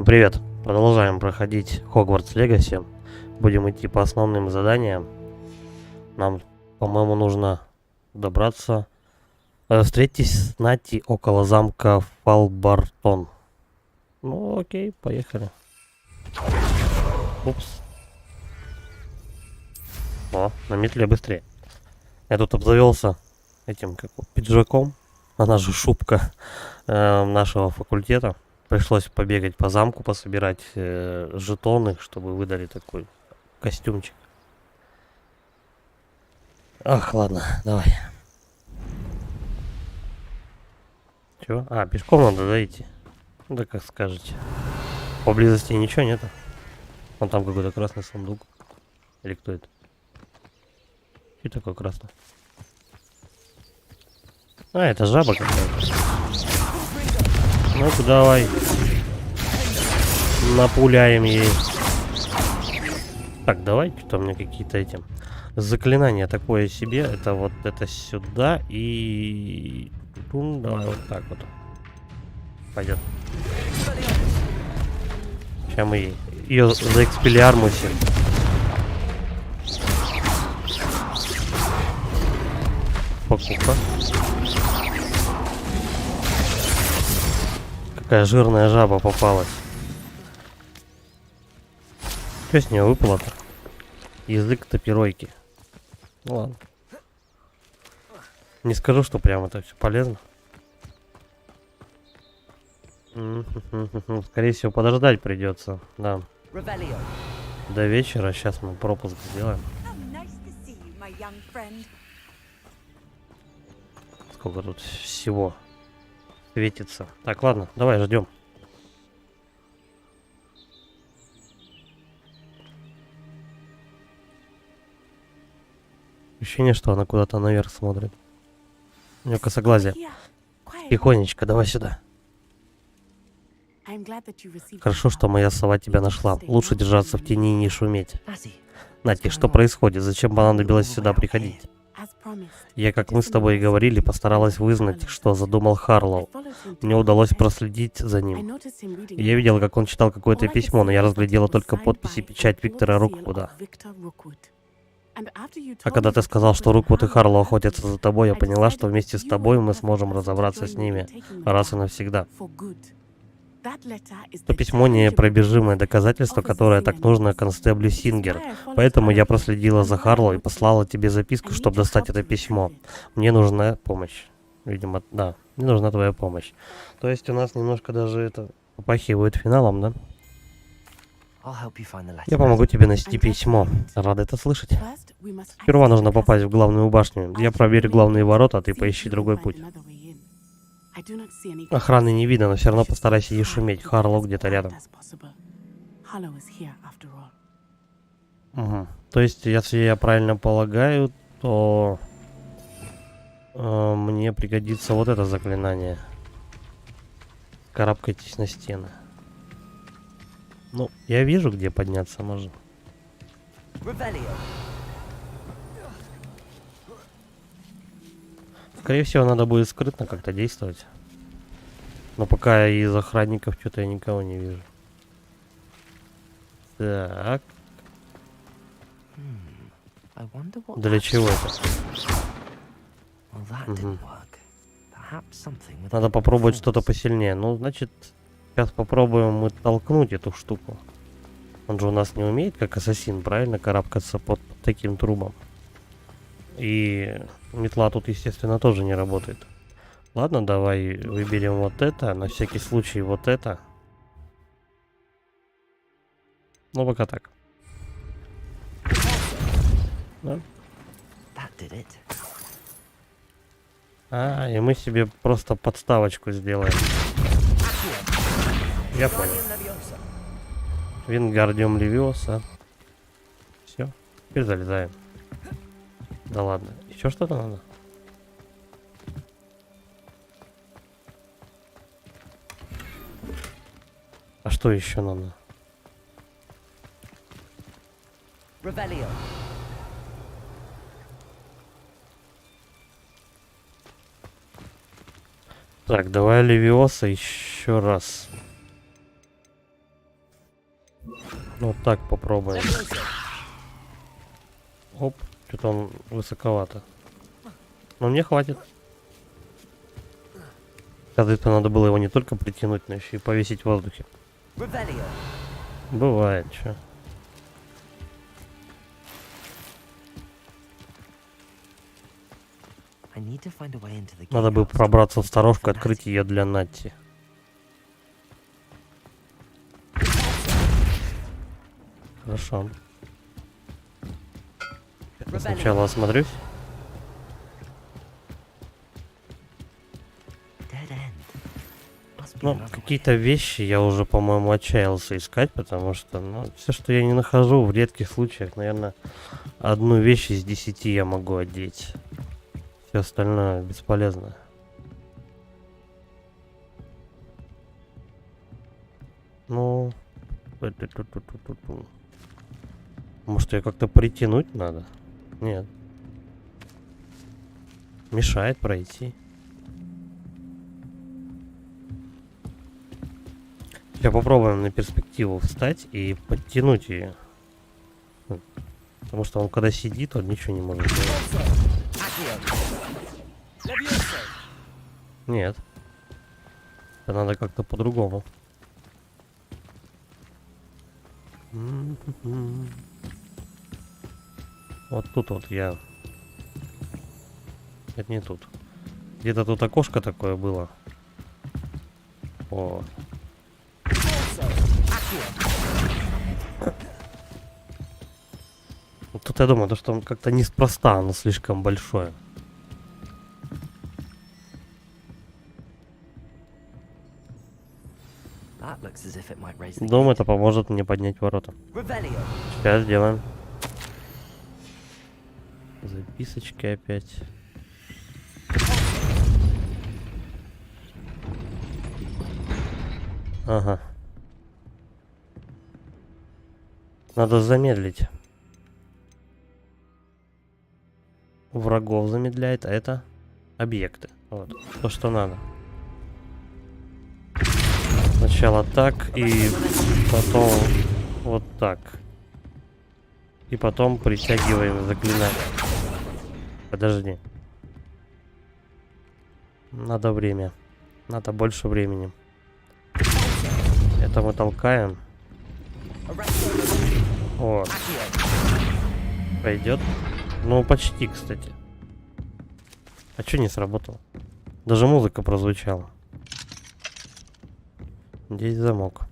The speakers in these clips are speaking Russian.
Всем привет! Продолжаем проходить Хогвартс Легаси. Будем идти по основным заданиям. Нам, по-моему, нужно добраться... Встретитесь с Нати около замка Фалбартон. Ну, окей, поехали. Упс. О, на метле быстрее. Я тут обзавелся этим, как пиджаком. Она же шубка нашего факультета. Пришлось побегать по замку, пособирать жетоны, чтобы выдали такой костюмчик. Ах, ладно, давай. Чего? А, пешком надо, да, идти? Ну, да как скажете. Поблизости ничего нету. Вон там какой-то красный сундук. Или кто это? Что такое красный? А, это жаба какая-то. Ну-ка, давай. Напуляем ей. Так, давай, что-то у меня какие-то эти... Заклинание такое себе. Это вот это сюда и... Давай вот так вот. Пойдет. Сейчас мы ее заэкспелиармусим. Покупка. Какая жирная жаба попалась. Что с нее выпало-то? Язык топиройки. Ну ладно. Не скажу, что прям это все полезно. Скорее всего, подождать придется. Да. До вечера. Сейчас мы пропуск сделаем. Сколько тут всего светится. Так, ладно, давай ждем. Ощущение, что она куда-то наверх смотрит. У нее косоглазие. Тихонечко, давай сюда. Хорошо, что моя сова тебя нашла. Лучше держаться в тени и не шуметь. Нати, что происходит? Зачем понадобилось сюда приходить? Я, как мы с тобой и говорили, постаралась вызнать, что задумал Харлоу. Мне удалось проследить за ним. Я видела, как он читал какое-то письмо, но я разглядела только подпись и печать Виктора Руквуда. А когда ты сказал, что Руквуд и Харлоу охотятся за тобой, я поняла, что вместе с тобой мы сможем разобраться с ними раз и навсегда. То письмо — неопровержимое доказательство, которое так нужно констеблю Сингер. Поэтому я проследила за Харлоу и послала тебе записку, чтобы достать это письмо. Мне нужна помощь. Видимо, да. Мне нужна твоя помощь. То есть у нас немножко даже это попахивает финалом, да? Я помогу тебе найти письмо. Рад это слышать. Сперва нужно попасть в главную башню. Я проверю главные ворота, а ты поищи другой путь. Охраны не видно, но все равно постарайся не шуметь. Харлоу где-то рядом. Угу. То есть, если я правильно полагаю, то мне пригодится вот это заклинание. Карабкайтесь на стены. Ну, я вижу, где подняться можно. Скорее всего, надо будет скрытно как-то действовать. Но пока из охранников что-то я никого не вижу. Так. Для чего это? Угу. Надо попробовать что-то посильнее. Ну, значит, сейчас попробуем мы толкнуть эту штуку. Он же у нас не умеет, как ассасин, правильно, карабкаться под таким трубом. И метла тут, естественно, тоже не работает. Ладно, давай выберем вот это. На всякий случай вот это. Ну, пока так. Да? А, и мы себе просто подставочку сделаем. Я понял. Вингардиум Левиоса. Все, теперь залезаем. Да ладно, еще что-то надо? А что еще надо? Так, давай Левиоса еще раз. Вот так попробуем. Оп, что-то он высоковато. Но мне хватит. Оказывается, надо было его не только притянуть, но еще и повесить в воздухе. Бывает, что. Надо бы пробраться в сторожку и открыть ее для Натти. Хорошо. Сначала осмотрюсь. Ну, какие-то вещи я уже, по-моему, отчаялся искать, потому что, ну, все, что я не нахожу, в редких случаях, наверное, одну вещь из 10 я могу одеть. Все остальное бесполезно. Ну, может, ее как-то притянуть надо? Нет. Мешает пройти. Сейчас попробуем на перспективу встать и подтянуть ее. Потому что он когда сидит, он ничего не может делать. Нет. Это надо как-то по-другому. Вот тут вот я... Это не тут. Где-то тут окошко такое было. О. Вот тут я думаю, что он как-то неспроста, оно слишком большое. Думаю, это поможет мне поднять ворота. Сейчас сделаем. Записочки опять. Ага. Надо замедлить. Врагов замедляет, а это объекты. Вот. То, что надо. Сначала так, и потом вот так. И потом притягиваем заклинание. Подожди. Надо время. Надо больше времени. Это мы толкаем. Вот. Пойдет. Ну, почти, кстати. А чё не сработало? Даже музыка прозвучала. Здесь замок.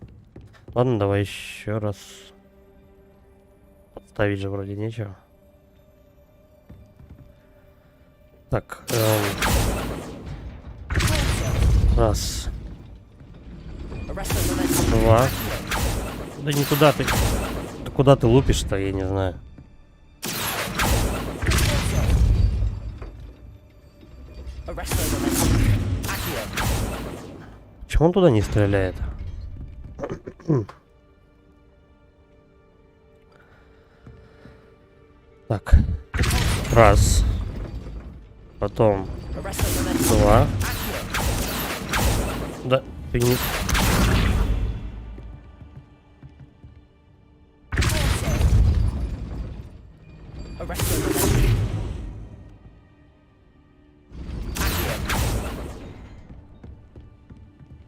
Ладно, давай еще раз. Подставить же вроде нечего. Так. Раз. Два. Да не туда ты. Да куда ты лупишь-то, я не знаю. Почему он туда не стреляет? Так. Раз. Потом. Два. Да, ты не...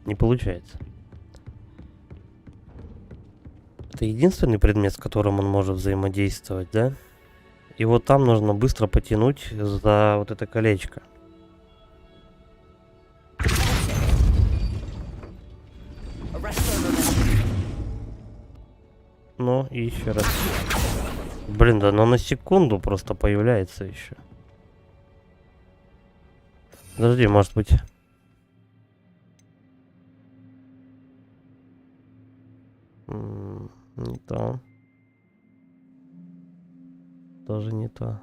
Не получается. Это единственный предмет, с которым он может взаимодействовать, да? И вот там нужно быстро потянуть за вот это колечко. Ну, и еще раз. Блин, да оно на секунду просто появляется еще. Подожди, может быть... Не то. Тоже не то.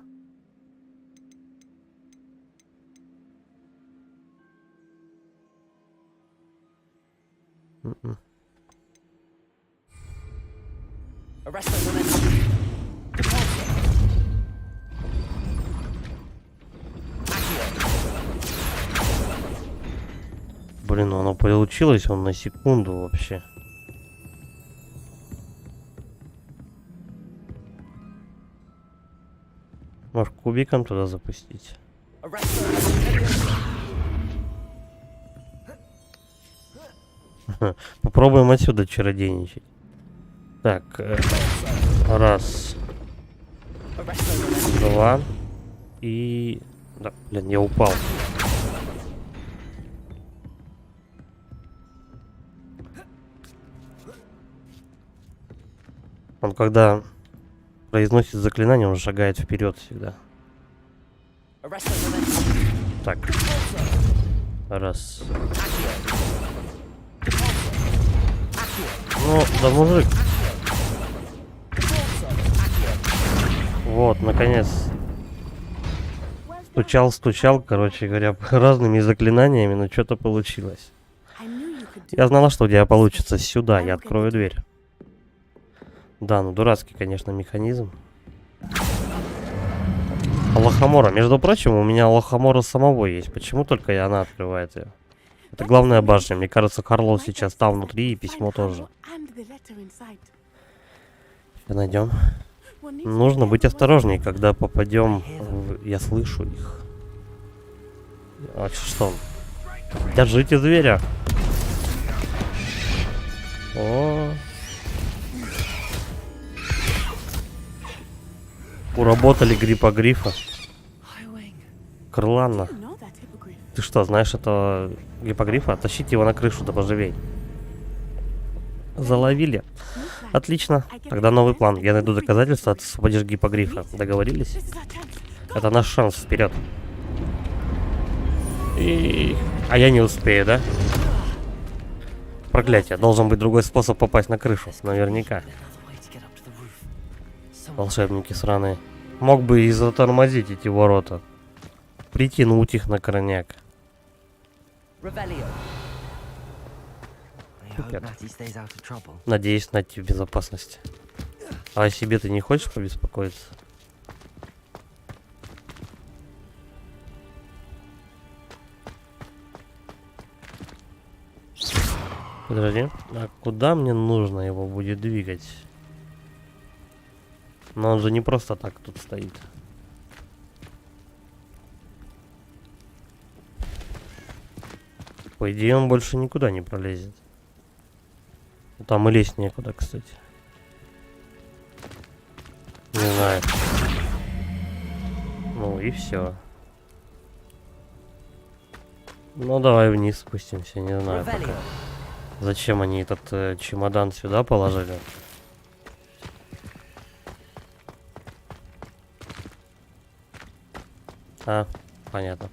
Блин, оно получилось, он на секунду вообще. Может, кубиком туда запустить? Попробуем отсюда чародейничать. Так, раз, два и... Да, блин, я упал. Он когда произносит заклинание, он шагает вперед всегда. Так. Раз. Ну, да мужик. Вот, наконец. Стучал, короче говоря, разными заклинаниями, но что-то получилось. Я знала, что у тебя получится сюда, я открою дверь. Да, ну дурацкий, конечно, механизм. Лохомора. Между прочим, у меня Лохомора самого есть. Почему только и она открывает ее? Это главная башня. Мне кажется, Харлоу сейчас там внутри, и письмо тоже. Сейчас найдем. Нужно быть осторожней, когда попадем в... Я слышу их. А что он? Держите зверя. О. Уработали гриппогрифа. Крыланна. Ты что, знаешь этого гиппогрифа? Тащите его на крышу, да поживей. Заловили. Отлично. Тогда новый план. Я найду доказательства, а ты освободишь гиппогрифа. Договорились? Это наш шанс. Вперед. А я не успею, да? Проклятие. Должен быть другой способ попасть на крышу. Наверняка. Волшебники сраные. Мог бы и затормозить эти ворота. Притянуть их на крайняк. Надеюсь, Натти в безопасности. А о себе ты не хочешь побеспокоиться? Подожди. А куда мне нужно его будет двигать? Но он же не просто так тут стоит. По идее, он больше никуда не пролезет. Там и лезть некуда, кстати. Не знаю. Ну и все. Ну давай вниз спустимся, не знаю пока. Зачем они этот чемодан сюда положили? А, понятно.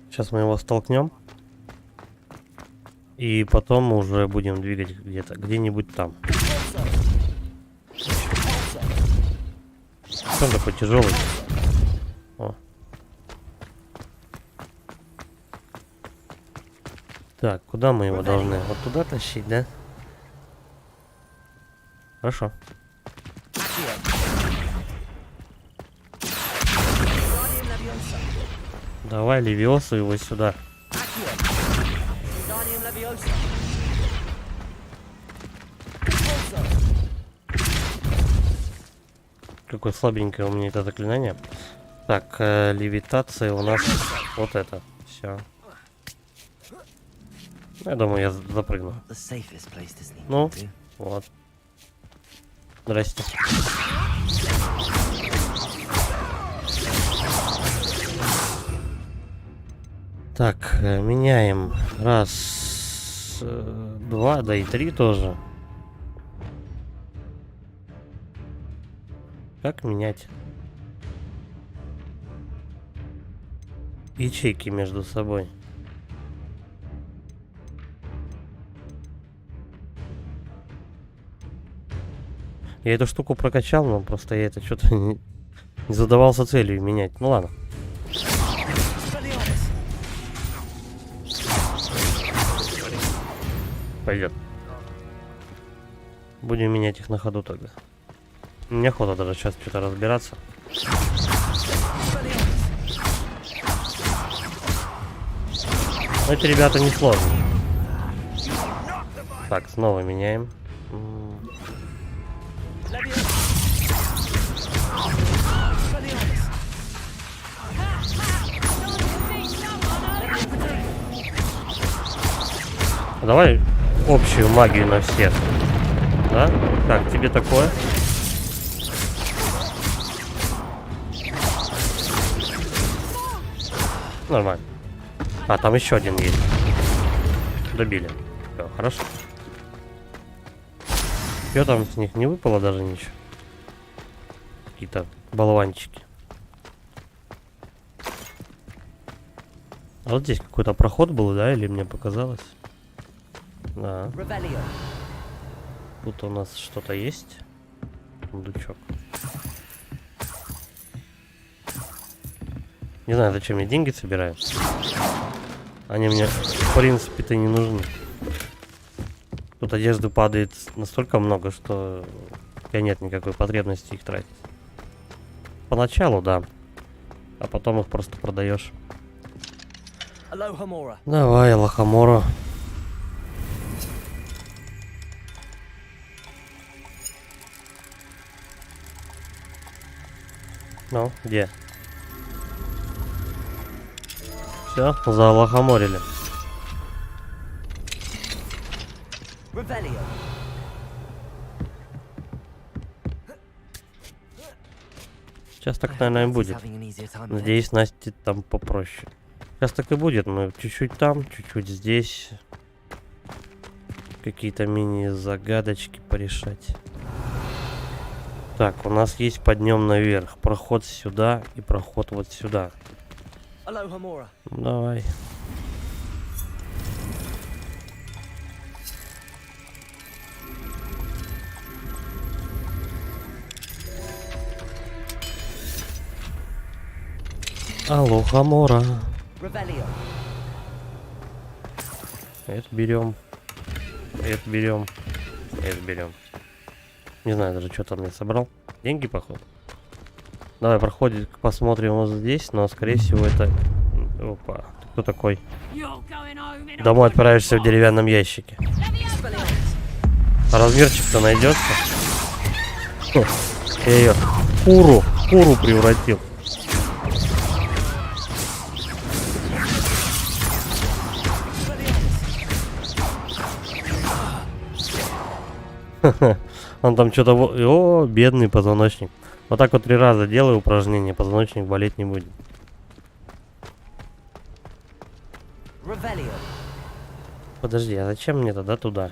Сейчас мы его столкнем. И потом мы уже будем двигать где-то, где-нибудь там. Он такой тяжелый. О. Так, куда мы его должны? Вот туда тащить, да? Хорошо. Давай Левиосу его сюда. Какое слабенькое у меня это заклинание. Так, левитация у нас вот это. Все. Я думаю, я запрыгну. Ну, вот. Здрасте. Так, меняем. Раз, два, да и три тоже. Как менять? Ячейки между собой. Я эту штуку прокачал, но просто я это что-то не задавался целью менять. Ну ладно. Пойдет. Будем менять их на ходу тогда. Неохота даже сейчас что-то разбираться. Но эти ребята не сложные. Так, снова меняем. Давай общую магию на всех. Да? Как тебе такое? Нормально. А, там еще один есть. Добили. Всё, хорошо. Что там с них не выпало даже ничего? Какие-то болванчики. А вот здесь какой-то проход был, да? Или мне показалось? Да. Тут у нас что-то есть. Сундучок. Не знаю, зачем я деньги собираю. Они мне, в принципе-то, не нужны. Тут одежды падает настолько много, что у тебя нет никакой потребности их тратить. Поначалу, да. А потом их просто продаешь. Давай, Лохомора. Ну, где? Все, залохоморили. Сейчас так, наверное, и будет. Надеюсь, Насте там попроще. Сейчас так и будет. Мы чуть-чуть там, чуть-чуть здесь. Какие-то мини-загадочки порешать. Так, у нас есть поднем наверх. Проход сюда и проход вот сюда. Давай. Алохомора. Это берем. Это берем. Это берем. Не знаю даже, что там я собрал. Деньги, походу. Давай, проходит, посмотрим вот здесь, но, скорее всего, это... Опа, ты кто такой? Домой отправишься в деревянном ящике. А размерчик-то найдется? Я ее в куру превратил. Он там что-то... О, бедный позвоночник. Вот так вот 3 раза делаю упражнение, позвоночник болеть не будет. Подожди, а зачем мне тогда туда?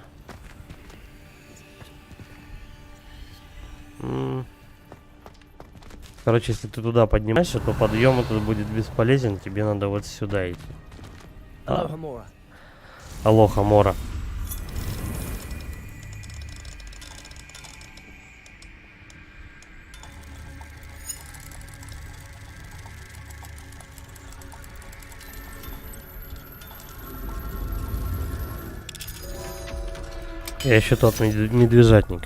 Короче, если ты туда поднимаешься, то подъем этот будет бесполезен. Тебе надо вот сюда идти. Алохомора. Я еще тот медвежатник.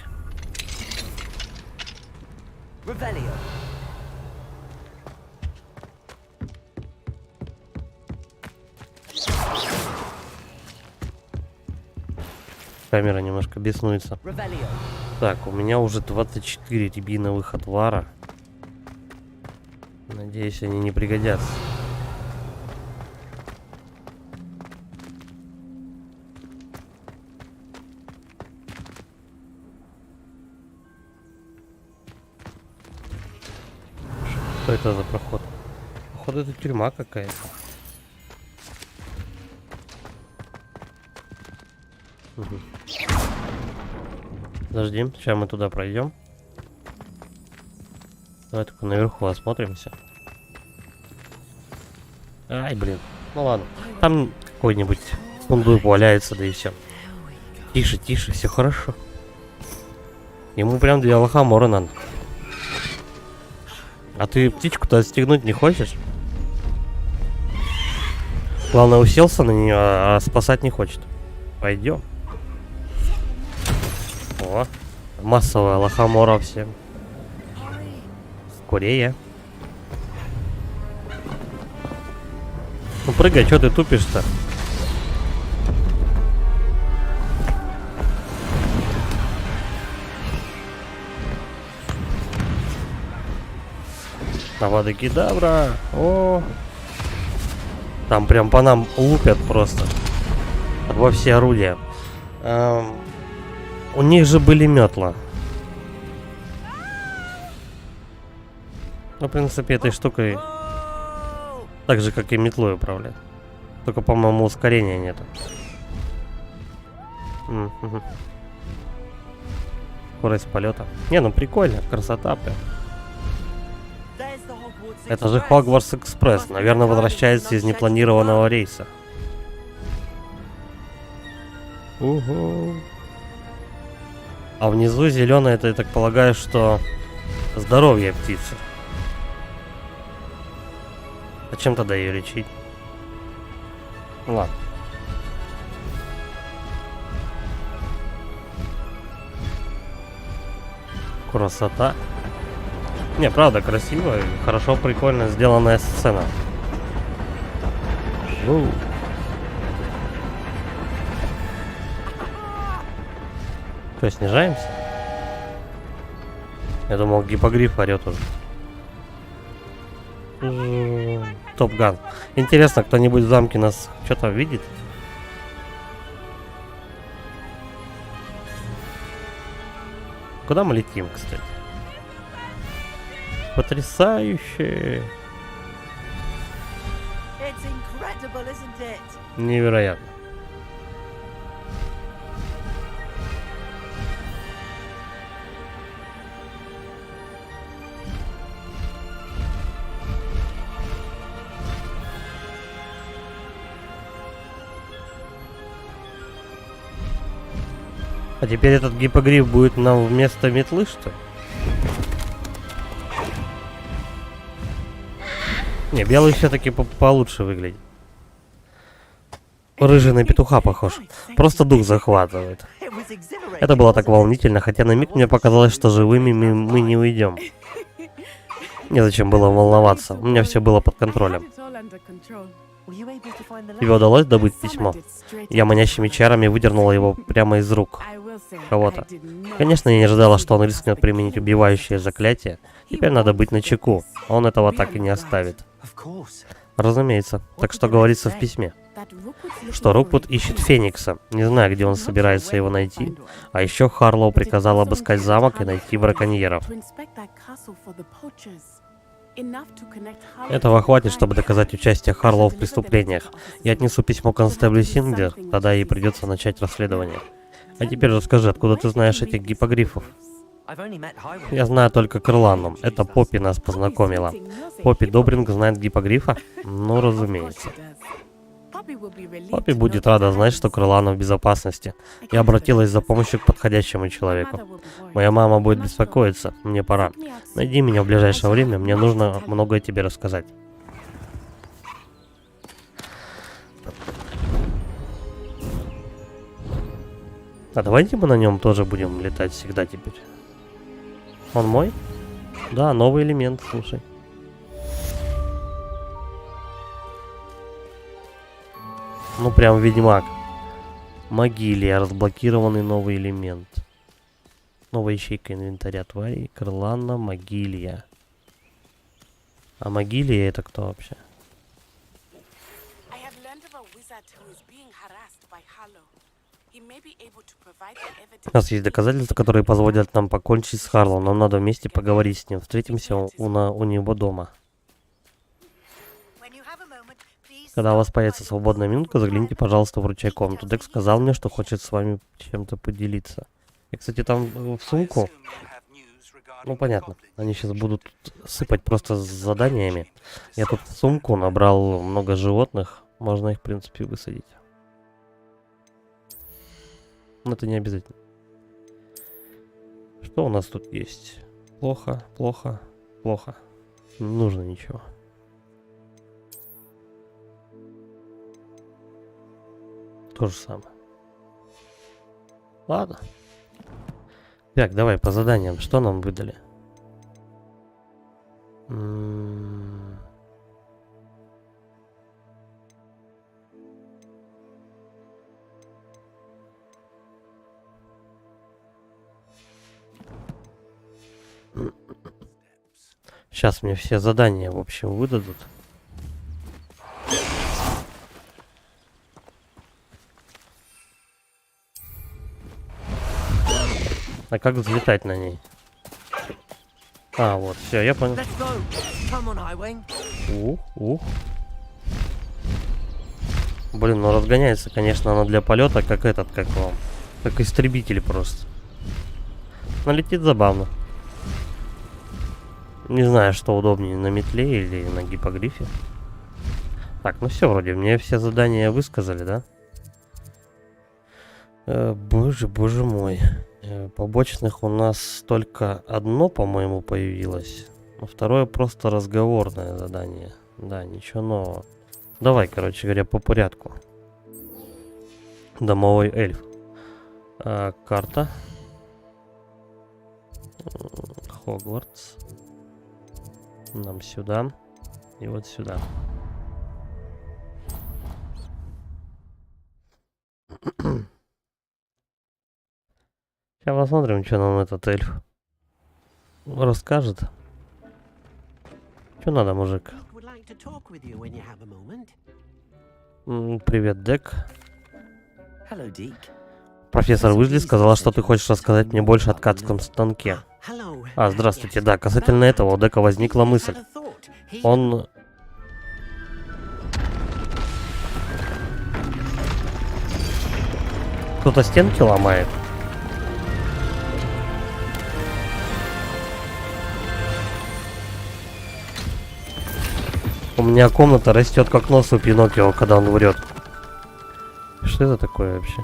Камера немножко беснуется. Так, у меня уже 24 рябиновых отвара. Надеюсь, они не пригодятся. Что это за проход? Походу, это тюрьма какая-то. Угу. Подожди, сейчас мы туда пройдем. Давай только наверху осмотримся. Ай, блин. Ну ладно. Там какой-нибудь сундук валяется, да и все. Тише, тише, все хорошо. Ему прям 2 лохомора надо. А ты птичку-то отстегнуть не хочешь? Главное, уселся на нее, а спасать не хочет. Пойдем. О, массовая лохомора всем. Скорее. Ну прыгай, что ты тупишь-то? Авада-кедавра. О, там прям по нам лупят просто. во все орудия. У них же были метла. Ну, в принципе, этой штукой так же, как и метлой управлять. Только, по-моему, ускорения нету. Скорость полета. Не, ну прикольно, красота прям. Это же Хогвартс Экспресс. Наверное, возвращается из непланированного рейса. Угу. А внизу зеленое, это, я так полагаю, что здоровье птицы. Зачем тогда ее лечить? Ладно. Красота. Не, правда, красиво, хорошо, прикольно сделанная сцена. Что, снижаемся? Я думал, гиппогриф орёт уже. Топ Ган. Интересно, кто-нибудь в замке нас что-то видит? Куда мы летим, кстати? Потрясающе! Невероятно. А теперь этот гиппогриф будет нам вместо метлы, что ли? Не, белый все-таки получше выглядит. Рыжий на петуха похож. Просто дух захватывает. Это было так волнительно, хотя на миг мне показалось, что живыми мы не уйдем. Незачем было волноваться, у меня все было под контролем. Тебе удалось добыть письмо? Я манящими чарами выдернула его прямо из рук кого-то. Конечно, я не ожидала, что он рискнет применить убивающее заклятие. Теперь надо быть начеку. Он этого так и не оставит. Разумеется. Так что говорится в письме? Что Руквуд ищет Феникса. Не знаю, где он собирается его найти. А еще Харлоу приказал обыскать замок и найти браконьеров. Этого хватит, чтобы доказать участие Харлоу в преступлениях. Я отнесу письмо констеблю Сингер, тогда ей придется начать расследование. А теперь расскажи, откуда ты знаешь этих гиппогрифов? Я знаю только Крылану. Это Поппи нас познакомила. Поппи Добринг знает гиппогрифа? Ну, разумеется. Поппи будет рада знать, что Крылана в безопасности. Я обратилась за помощью к подходящему человеку. Моя мама будет беспокоиться. Мне пора. Найди меня в ближайшее время. Мне нужно многое тебе рассказать. А давайте мы на нем тоже будем летать всегда теперь. Он мой? Да, новый элемент, слушай. Ну прям ведьмак. Могилия, разблокированный новый элемент. Новая ячейка инвентаря тварей. Крылана, Могилия. А Могилия это кто вообще? У нас есть доказательства, которые позволят нам покончить с Харлоу. Нам надо вместе поговорить с ним. Встретимся у него дома. Когда у вас появится свободная минутка, загляните, пожалуйста, в ручей-комнату. Дек сказал мне, что хочет с вами чем-то поделиться. И, кстати, там в сумку... Ну, понятно. Они сейчас будут сыпать просто с заданиями. Я тут в сумку набрал много животных. Можно их, в принципе, высадить. Но это не обязательно. Что у нас тут есть? Плохо, плохо, плохо. Не нужно ничего. То же самое. Ладно. Так, давай по заданиям. Что нам выдали? Сейчас мне все задания, в общем, выдадут. А как взлетать на ней? А, вот, все, я понял. Ух. Блин, ну разгоняется, конечно, она для полета, как этот, как вам. Как истребитель просто. Но летит забавно. Не знаю, что удобнее, на метле или на гиппогрифе. Так, ну все, вроде, мне все задания высказали, да? Боже мой. Побочных у нас только одно, по-моему, появилось. А второе просто разговорное задание. Да, ничего нового. Давай, короче говоря, по порядку. Домовой эльф. Карта. Хогвартс. Нам сюда. И вот сюда. Сейчас посмотрим, что нам этот эльф расскажет. Что надо, мужик? Привет, Дек. Профессор Уизли сказала, что ты хочешь рассказать мне больше о ткацком станке. Здравствуйте, да, касательно этого у Дека возникла мысль. Он... Кто-то стенки ломает. У меня комната растет как нос у Пиноккио, когда он врет. Что это такое вообще?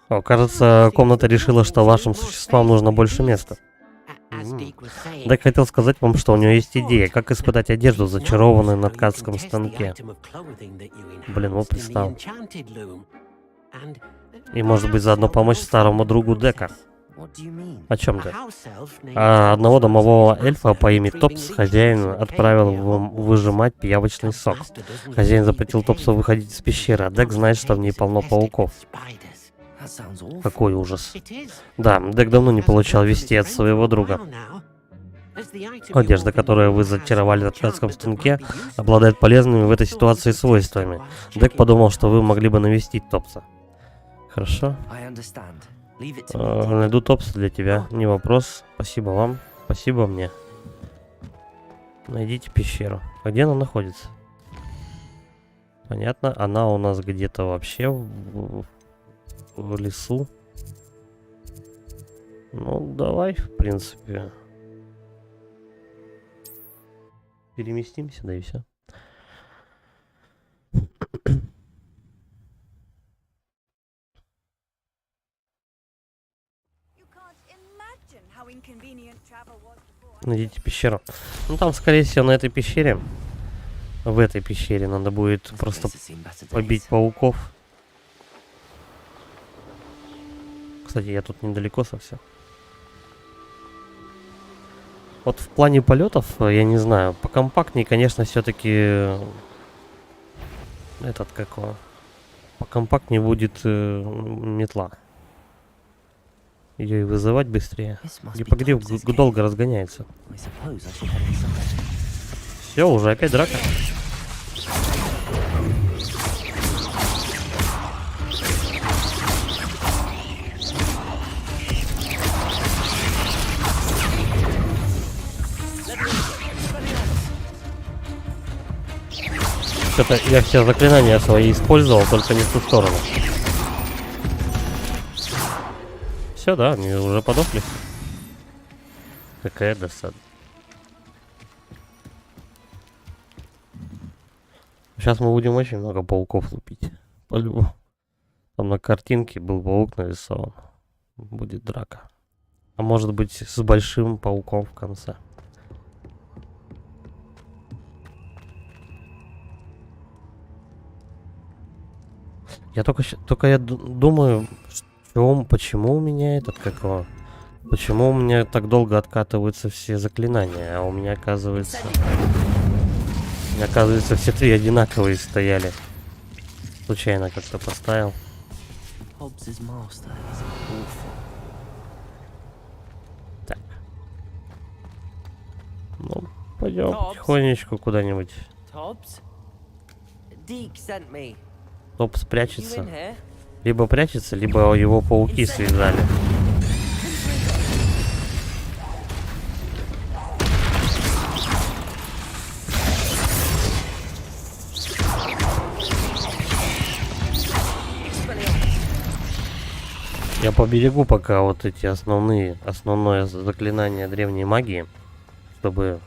О, кажется, комната решила, что вашим существам нужно больше места. Дек хотел сказать вам, что у него есть идея, как испытать одежду, зачарованную на ткацком станке. Блин, вот представил. И, может быть, заодно помочь старому другу Дека. О чем ты? Одного домового эльфа по имени Топс хозяин отправил выжимать пиявочный сок. Хозяин запретил Топсу выходить из пещеры, а Дек знает, что в ней полно пауков. Какой ужас. Да, Дек давно не получал вести от своего друга. Одежда, которую вы зачаровали на ткацком станке, обладает полезными в этой ситуации свойствами. Дек подумал, что вы могли бы навестить Топса. Хорошо. Найду Топса для тебя. Не вопрос. Спасибо вам. Спасибо мне. Найдите пещеру. А где она находится? Понятно. Она у нас где-то вообще в лесу. Ну, давай, в принципе. Переместимся, да и все. Найдите пещеру. Ну там, скорее всего, на этой пещере. В этой пещере надо будет просто побить пауков. Кстати, я тут недалеко совсем. Вот в плане полетов, я не знаю, покомпактнее, конечно, все-таки этот какого. Покомпактнее будет метла. Ее и вызывать быстрее. Гиппогриф долго разгоняется. Все, уже опять драка. Что-то я все заклинания свои использовал, только не в ту сторону. Все, да, они уже подохли. Какая досада. Сейчас мы будем очень много пауков лупить. По-любому. Там на картинке был паук нарисован. Будет драка. А может быть с большим пауком в конце. Я только я думаю, почему у меня этот какого? Почему у меня так долго откатываются все заклинания, а у меня оказывается все три одинаковые стояли. Случайно как-то поставил. Так. Ну, пойдем потихонечку куда-нибудь. Топс прячется. Либо прячется, либо его пауки связали. Я поберегу пока вот эти основное заклинание древней магии, чтобы,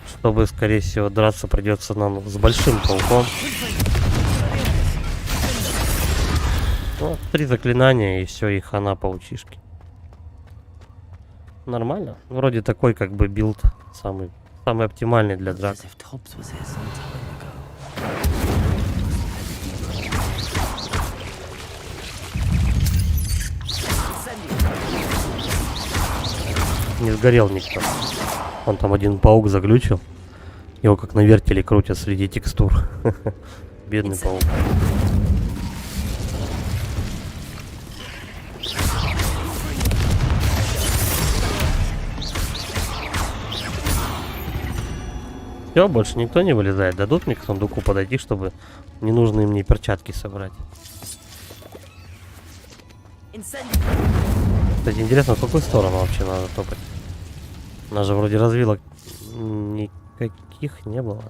чтобы, скорее всего, драться придется нам с большим пауком. Ну, 3 заклинания и все, и хана паучишки. Нормально. Вроде такой как бы билд самый оптимальный для драк. Не сгорел никто. Он там один паук заглючил. Его как на вертеле крутят среди текстур. Бедный паук. Все, больше никто не вылезает. Дадут мне к сундуку подойти, чтобы ненужные мне перчатки собрать. Кстати, интересно, в какую сторону вообще надо топать? У нас же вроде развилок никаких не было.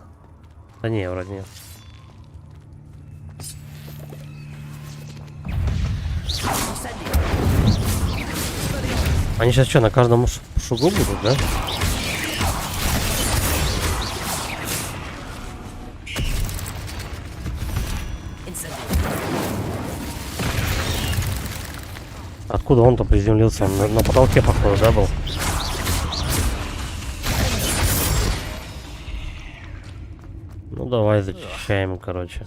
Да не, вроде нет. Они сейчас что, на каждом шагу будут, да? Откуда он-то приземлился? Он на потолке, походу, да, был? Ну давай зачищаем, короче.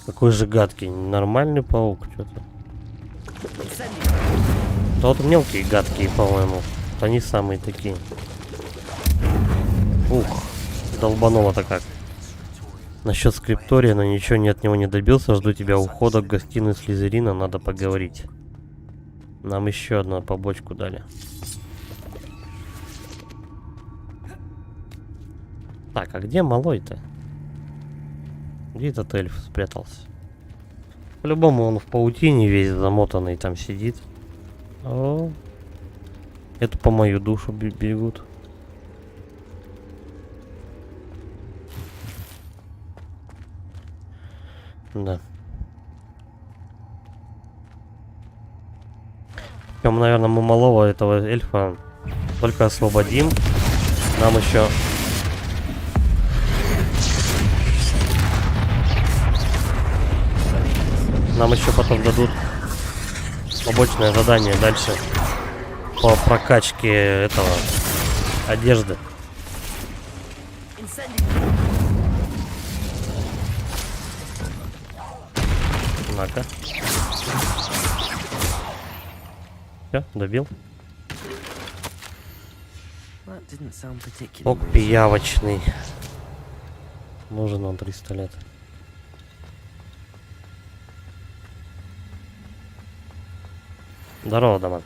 Какой же гадкий, нормальный паук, что-то. Да вот мелкие гадкие, по-моему. Они самые такие. Ух, долбануло-то как. Насчет скриптория, но ничего не от него не добился. Жду тебя у входа в гостиную Слизерина, надо поговорить. Нам еще одну побочку дали. Так, а где малой-то? Где этот эльф спрятался? По-любому он в паутине весь замотанный там сидит. О, это по мою душу бегут. Да. Причем, наверное, мы малого этого эльфа только освободим. Нам еще... Нам еще потом дадут побочное задание дальше по прокачке этого одежды. На-ка. Все, добил. Ок, пиявочный. Нужен он 300 лет. Здорово, Даман.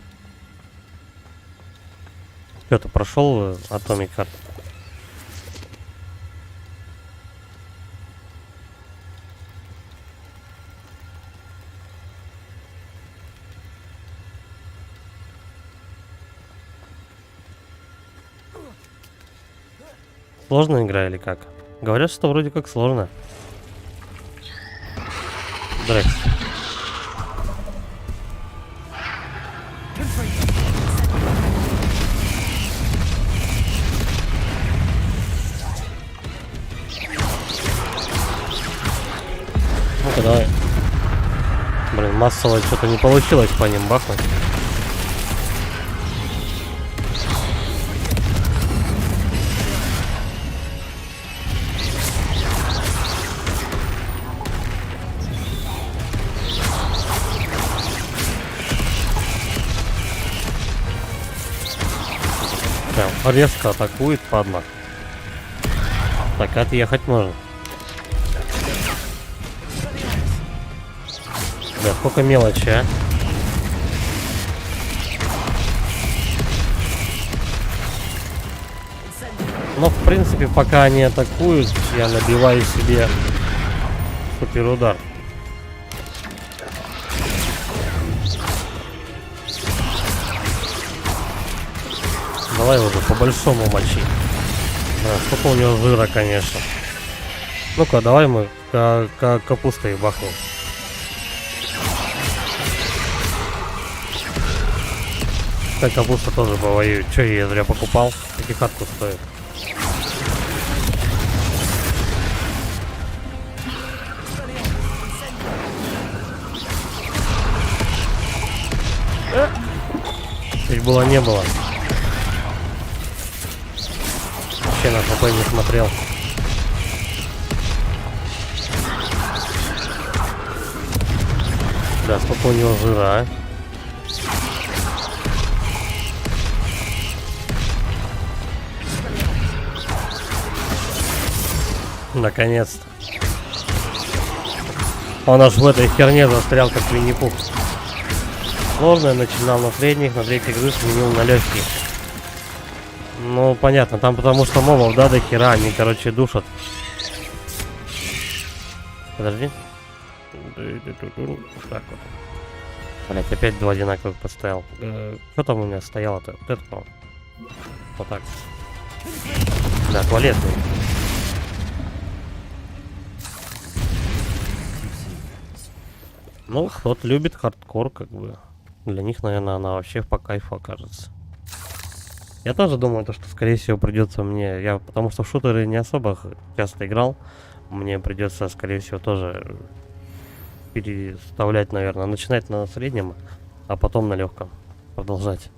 Что, ты прошел Atomic Heart? Сложная игра или как? Говорят, что вроде как сложно. Здрасте. Ну-ка, давай. Блин, массово что-то не получилось по ним бахнуть. Прям резко атакует, падла. Так, отъехать можно. Да, сколько мелочи, а? Но, в принципе, пока они атакуют, я набиваю себе Супер удар. Давай уже по-большому мочи. Да, сколько у него жира, конечно. Ну-ка, давай мы капустой бахнем. Так, капуста тоже повоюет. Че, я зря покупал? Такие хатку стоит. Чуть было не было. Вообще на ХП не смотрел. Да, сколько у него жира, а? Наконец-то. Он аж в этой херне застрял, как Винни-Пух. Сложно, начинал на средних, на третьей игры сменил на легких. Ну, понятно, там потому что мобов, да, до хера, они, короче, душат. Подожди. Так вот. Блять, опять два одинаковых поставил. Что там у меня стояло-то? Вот это, по-моему. Вот так. Да, туалетный. Ну, кто-то любит хардкор, как бы. Для них, наверное, она вообще по кайфу окажется. Я тоже думаю, то, что, скорее всего, придется мне... потому что в шутеры не особо часто играл. Мне придется, скорее всего, тоже переставлять, наверное. Начинать на среднем, а потом на легком. Продолжать.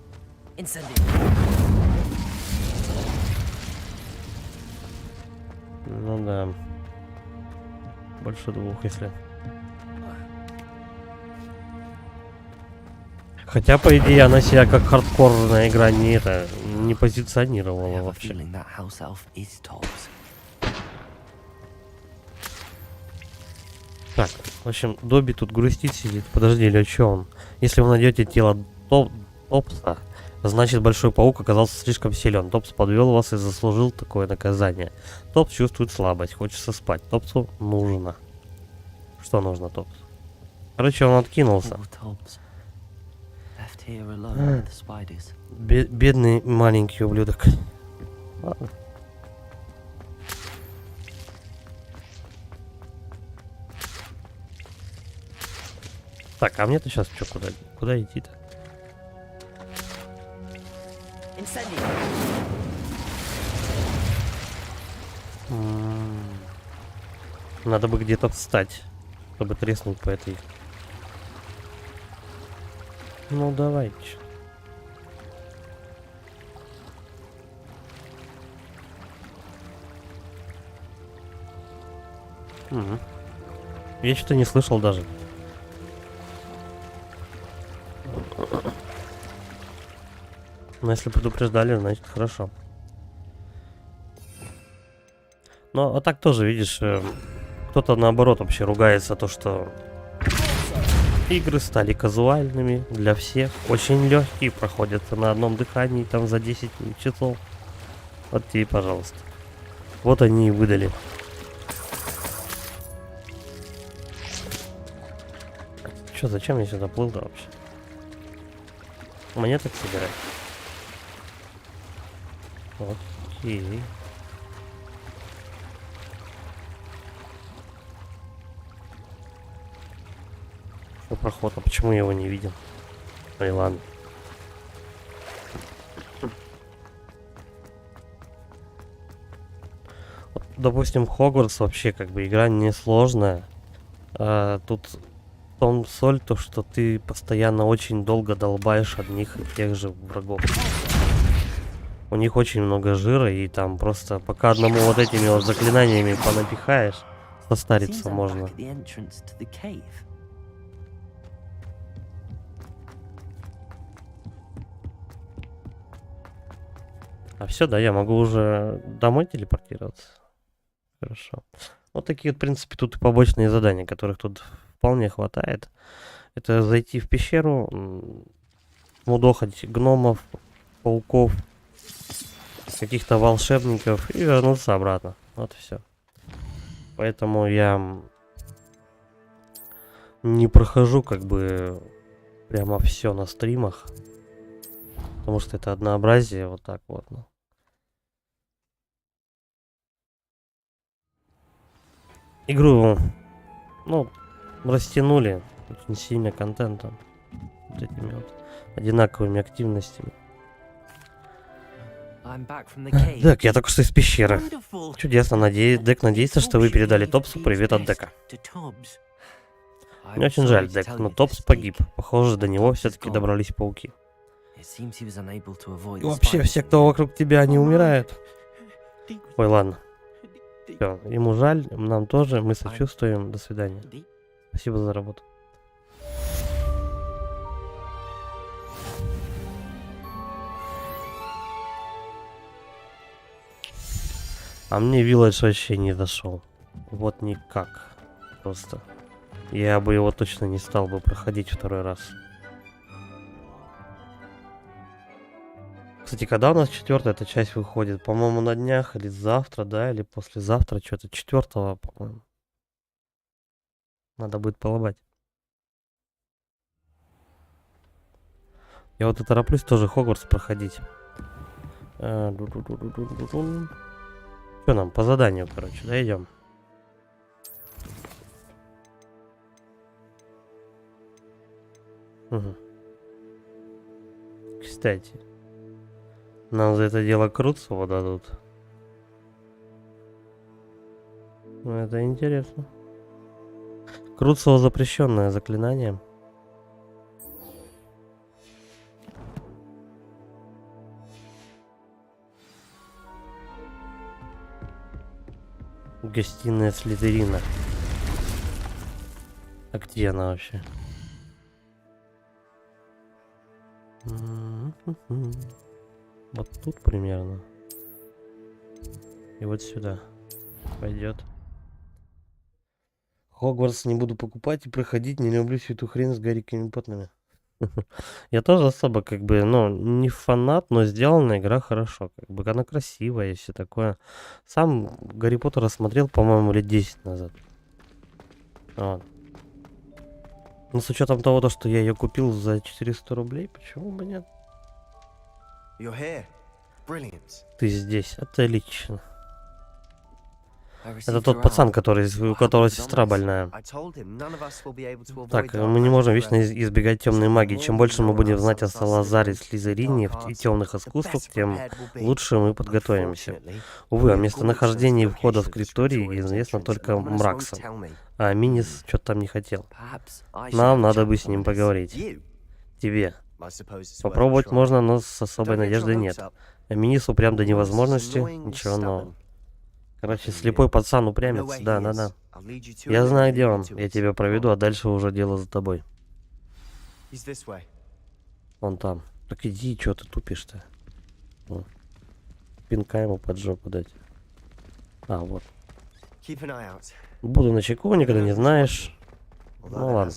Ну да. Больше двух, если... Хотя, по идее, она себя как хардкорная игра не позиционировала вообще. Так, в общем, Добби тут грустит, сидит. Подожди, или что он? Если вы найдете тело Топса, значит Большой Паук оказался слишком силен. Топс подвел вас и заслужил такое наказание. Топс чувствует слабость, хочется спать. Топсу нужно. Что нужно Топсу? Короче, он откинулся. Бедный маленький ублюдок. Ладно. Так, а мне-то сейчас что, куда идти-то? Надо бы где-то встать, чтобы треснуть по этой. Ну давайте. Угу. Я что-то не слышал даже. Но если предупреждали, значит хорошо. Но а так тоже, видишь, кто-то наоборот вообще ругается то, что игры стали казуальными для всех, очень легкие, проходятся на одном дыхании там за 10 часов. Вот тебе, пожалуйста. Вот они и выдали. Чё, зачем я сюда плыл-то вообще? Мне так собирать. Окей. Что проход? А почему я его не видел? Ну и ладно. Вот, допустим, Хогвартс вообще как бы игра несложная. Тут в том соль, то что ты постоянно очень долго долбаешь одних и тех же врагов. У них очень много жира, и там просто пока одному вот этими вот заклинаниями понапихаешь, состариться можно. А все, да, я могу уже домой телепортироваться. Хорошо. Вот такие вот, в принципе, тут и побочные задания, которых тут вполне хватает. Это зайти в пещеру, мудохать гномов, пауков, каких-то волшебников и вернуться обратно. Вот и все. Поэтому я не прохожу как бы прямо все на стримах. Потому что это однообразие вот так вот. Игру, ну, растянули очень сильно контентом. Вот этими вот одинаковыми активностями. Так, я только что из пещеры. Чудесно, Дек надеется, что вы передали Топсу привет от Дека. Мне очень жаль, Дек, но Топс погиб. Похоже, до него все-таки добрались пауки. И вообще, все, кто вокруг тебя, не умирают. Ой, ладно. Все, ему жаль, нам тоже, мы сочувствуем. До свидания. Спасибо за работу. А мне Village вообще не зашел. Вот никак. Просто. Я бы его точно не стал бы проходить второй раз. Кстати, когда у нас 4-я эта часть выходит? По-моему, на днях или завтра, да? Или послезавтра, что-то 4-го, по-моему. Надо будет поломать. Я вот и тороплюсь тоже Хогвартс проходить. Что нам по заданию, короче, да, идем? Угу. Кстати, нам за это дело Крутцева дадут. Ну, это интересно. Крутцева запрещенное заклинание. Гостиная Слизерина. А где она вообще? Вот тут примерно. И вот сюда. Пойдет. Хогвартс не буду покупать и проходить. Не люблю всю эту хрень с Гарри Поттерами. Я тоже особо как бы, ну, не фанат, но сделана игра хорошо. Как бы она красивая и все такое. Сам Гарри Поттера смотрел, по-моему, лет 10 назад. Вот. Но с учетом того, что я ее купил за 400 рублей, почему бы нет? Ты здесь, отлично. Это тот пацан, у которого сестра больная. Так, мы не можем вечно избегать темной магии. Чем больше мы будем знать о Салазаре, Слизерине и темных искусствах, тем лучше мы подготовимся. Увы, о местонахождении входа в Крипторий известно только Мраксом. А Минис что-то там не хотел. Нам надо бы с ним поговорить. Тебе. Попробовать можно, но с особой надеждой нет. А Минис упрям до невозможности, ничего нового. Короче, слепой пацан упрямится, да. Я знаю, где он. Я тебя проведу, а дальше уже дело за тобой. Он там. Так иди, что ты тупишь-то? Пинка ему под жопу дать. А, вот. Буду начеку, никогда не знаешь. Ну ладно.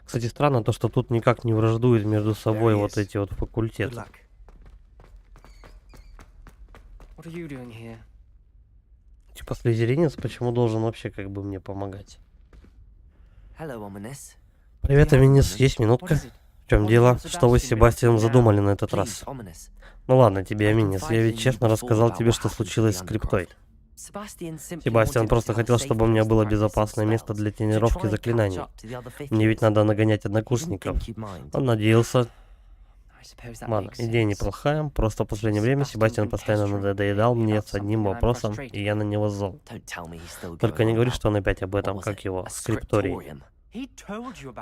Кстати, странно то, что тут никак не враждуют между собой вот эти вот факультеты. Типа слизеринец почему должен вообще как бы мне помогать? Привет, Аминис, есть минутка? В чем дело? Что вы с Себастьяном задумали на этот раз? Ну ладно тебе, Аминис, я ведь честно рассказал тебе, что случилось с криптой. Себастьян просто хотел, чтобы у меня было безопасное место для тренировки заклинаний. Мне ведь надо нагонять однокурсников. Он надеялся. Ладно, идея неплохая, просто в последнее время Себастьян постоянно надоедал мне с одним вопросом, и я на него зол. Только не говори, что он опять об этом, как его, скриптории.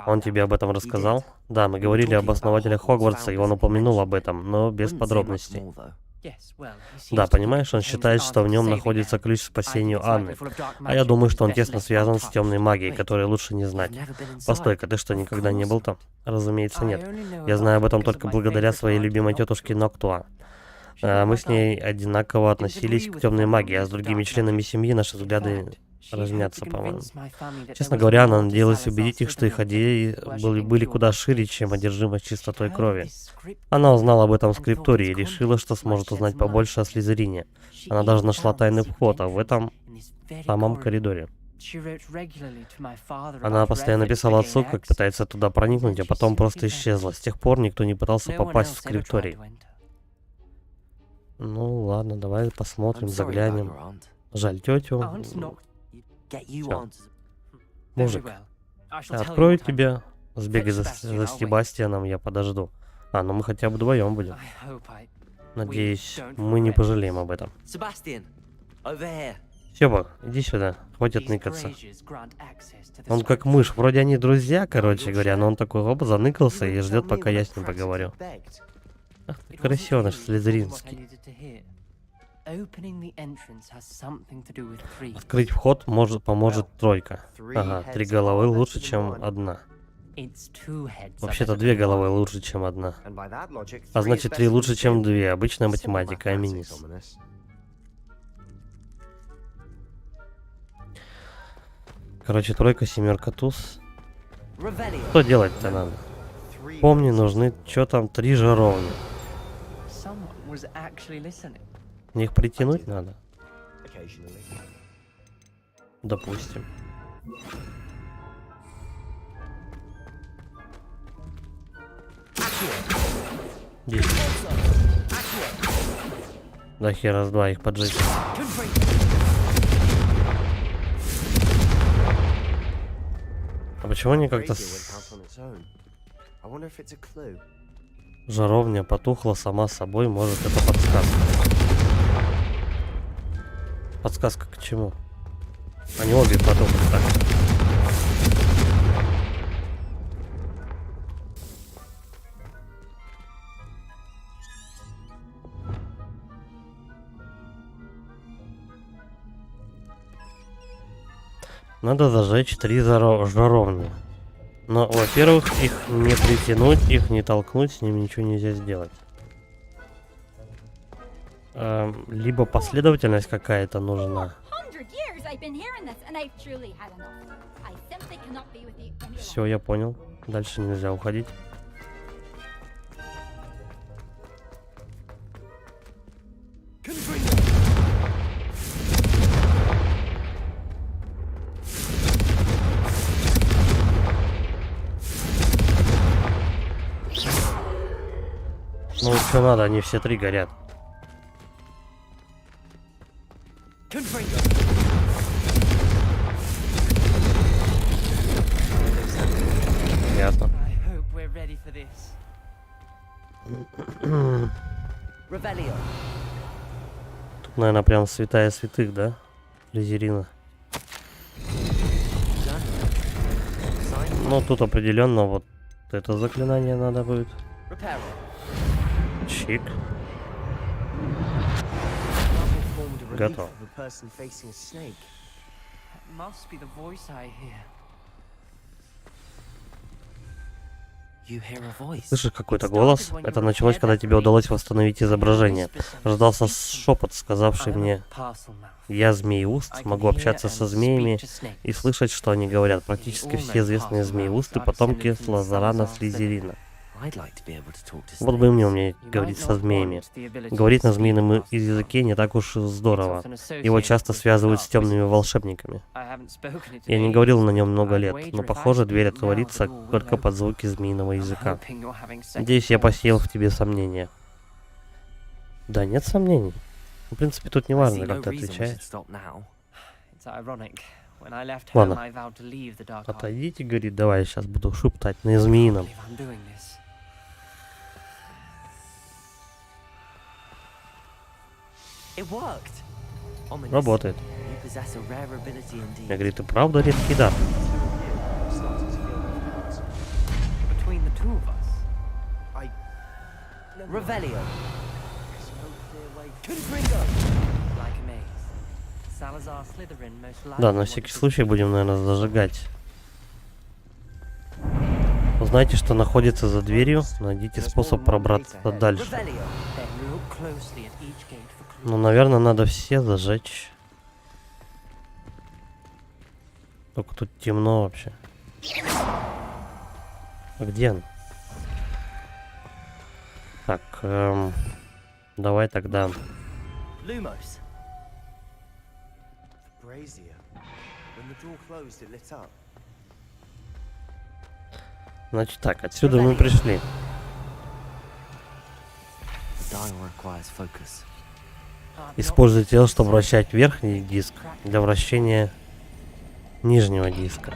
Он тебе об этом рассказал? Да, мы говорили об основателях Хогвартса, и он упомянул об этом, но без подробностей. Да, понимаешь, он считает, что в нем находится ключ к спасению Анны. А я думаю, что он тесно связан с темной магией, которой лучше не знать. Постой-ка, ты что, никогда не был там? Разумеется, нет. Я знаю об этом только благодаря своей любимой тетушке Ноктуа. Мы с ней одинаково относились к темной магии, а с другими членами семьи наши взгляды разняться, по-моему. Честно говоря, она надеялась убедить их, что их идеи были куда шире, чем одержимость чистотой крови. Она узнала об этом скриптории и решила, что сможет узнать побольше о Слизерине. Она даже нашла тайный вход, в этом самом коридоре. Она постоянно писала отцу, как пытается туда проникнуть, а потом просто исчезла. С тех пор никто не пытался попасть в скрипторий. Ну ладно, давай посмотрим, заглянем. Жаль тетю. Всё. Мужик, открою тебя. Сбегай за Себастьяном, я подожду. Ну мы хотя бы вдвоем будем. Надеюсь, мы не пожалеем об этом. Себа, иди сюда, хватит ныкаться. Он как мышь, вроде они друзья, короче говоря, но он такой оба заныкался и ждет, пока я с ним поговорю. Ах ты, крысёныш слизеринский. Открыть вход поможет тройка. Ага, 3 головы лучше, чем 1. Вообще-то 2 головы лучше, чем 1. А значит 3 лучше, чем 2. Обычная математика, аминис. Короче, тройка, 7, туз. Что делать-то надо? Помни, нужны, что там, 3 жаровни. Мне их притянуть надо? Допустим. Да хера с 2 их поджечь. А почему они как-то... Жаровня потухла сама собой, может это подсказка. Подсказка к чему? Они обе потухли так. Надо зажечь 3 жаровни. Но, во-первых, их не притянуть, их не толкнуть, с ними ничего нельзя сделать. Либо последовательность какая-то нужна. Все, я понял. Дальше нельзя уходить. Ну что надо, они все 3 горят. Ясно. Тут, наверное, прям святая святых, да? Слизерина. Ну, тут определенно вот это заклинание надо будет. Чик. Готов. Слышишь какой-то голос? Это началось, когда тебе удалось восстановить изображение. Раздался шепот, сказавший мне: я змееуст, могу общаться со змеями и слышать, что они говорят. Практически все известные змееусты — потомки Слазарана Слизерина. Вот бы мне уметь говорить со змеями. Говорить на змеином языке не так уж здорово. Его часто связывают с темными волшебниками. Я не говорил на нем много лет, но похоже, дверь отворится только под звуки змеиного языка. Надеюсь, я посеял в тебе сомнения. Да, нет сомнений. В принципе, тут не важно, как ты отвечаешь. Ладно. Отойдите, говорит, давай я сейчас буду шептать на змеином. Работает. Я говорю, ты правда редкий дар? Да, на всякий случай будем, наверное, зажигать. Узнайте, что находится за дверью, найдите способ пробраться дальше. Ну, наверное, надо все зажечь. Только тут темно вообще. А где он? Так, давай тогда. Lumos. Brazier. When the door closed, it lit up. Значит так, отсюда мы пришли. Dial requires focus. Используй тело, чтобы вращать верхний диск для вращения нижнего диска.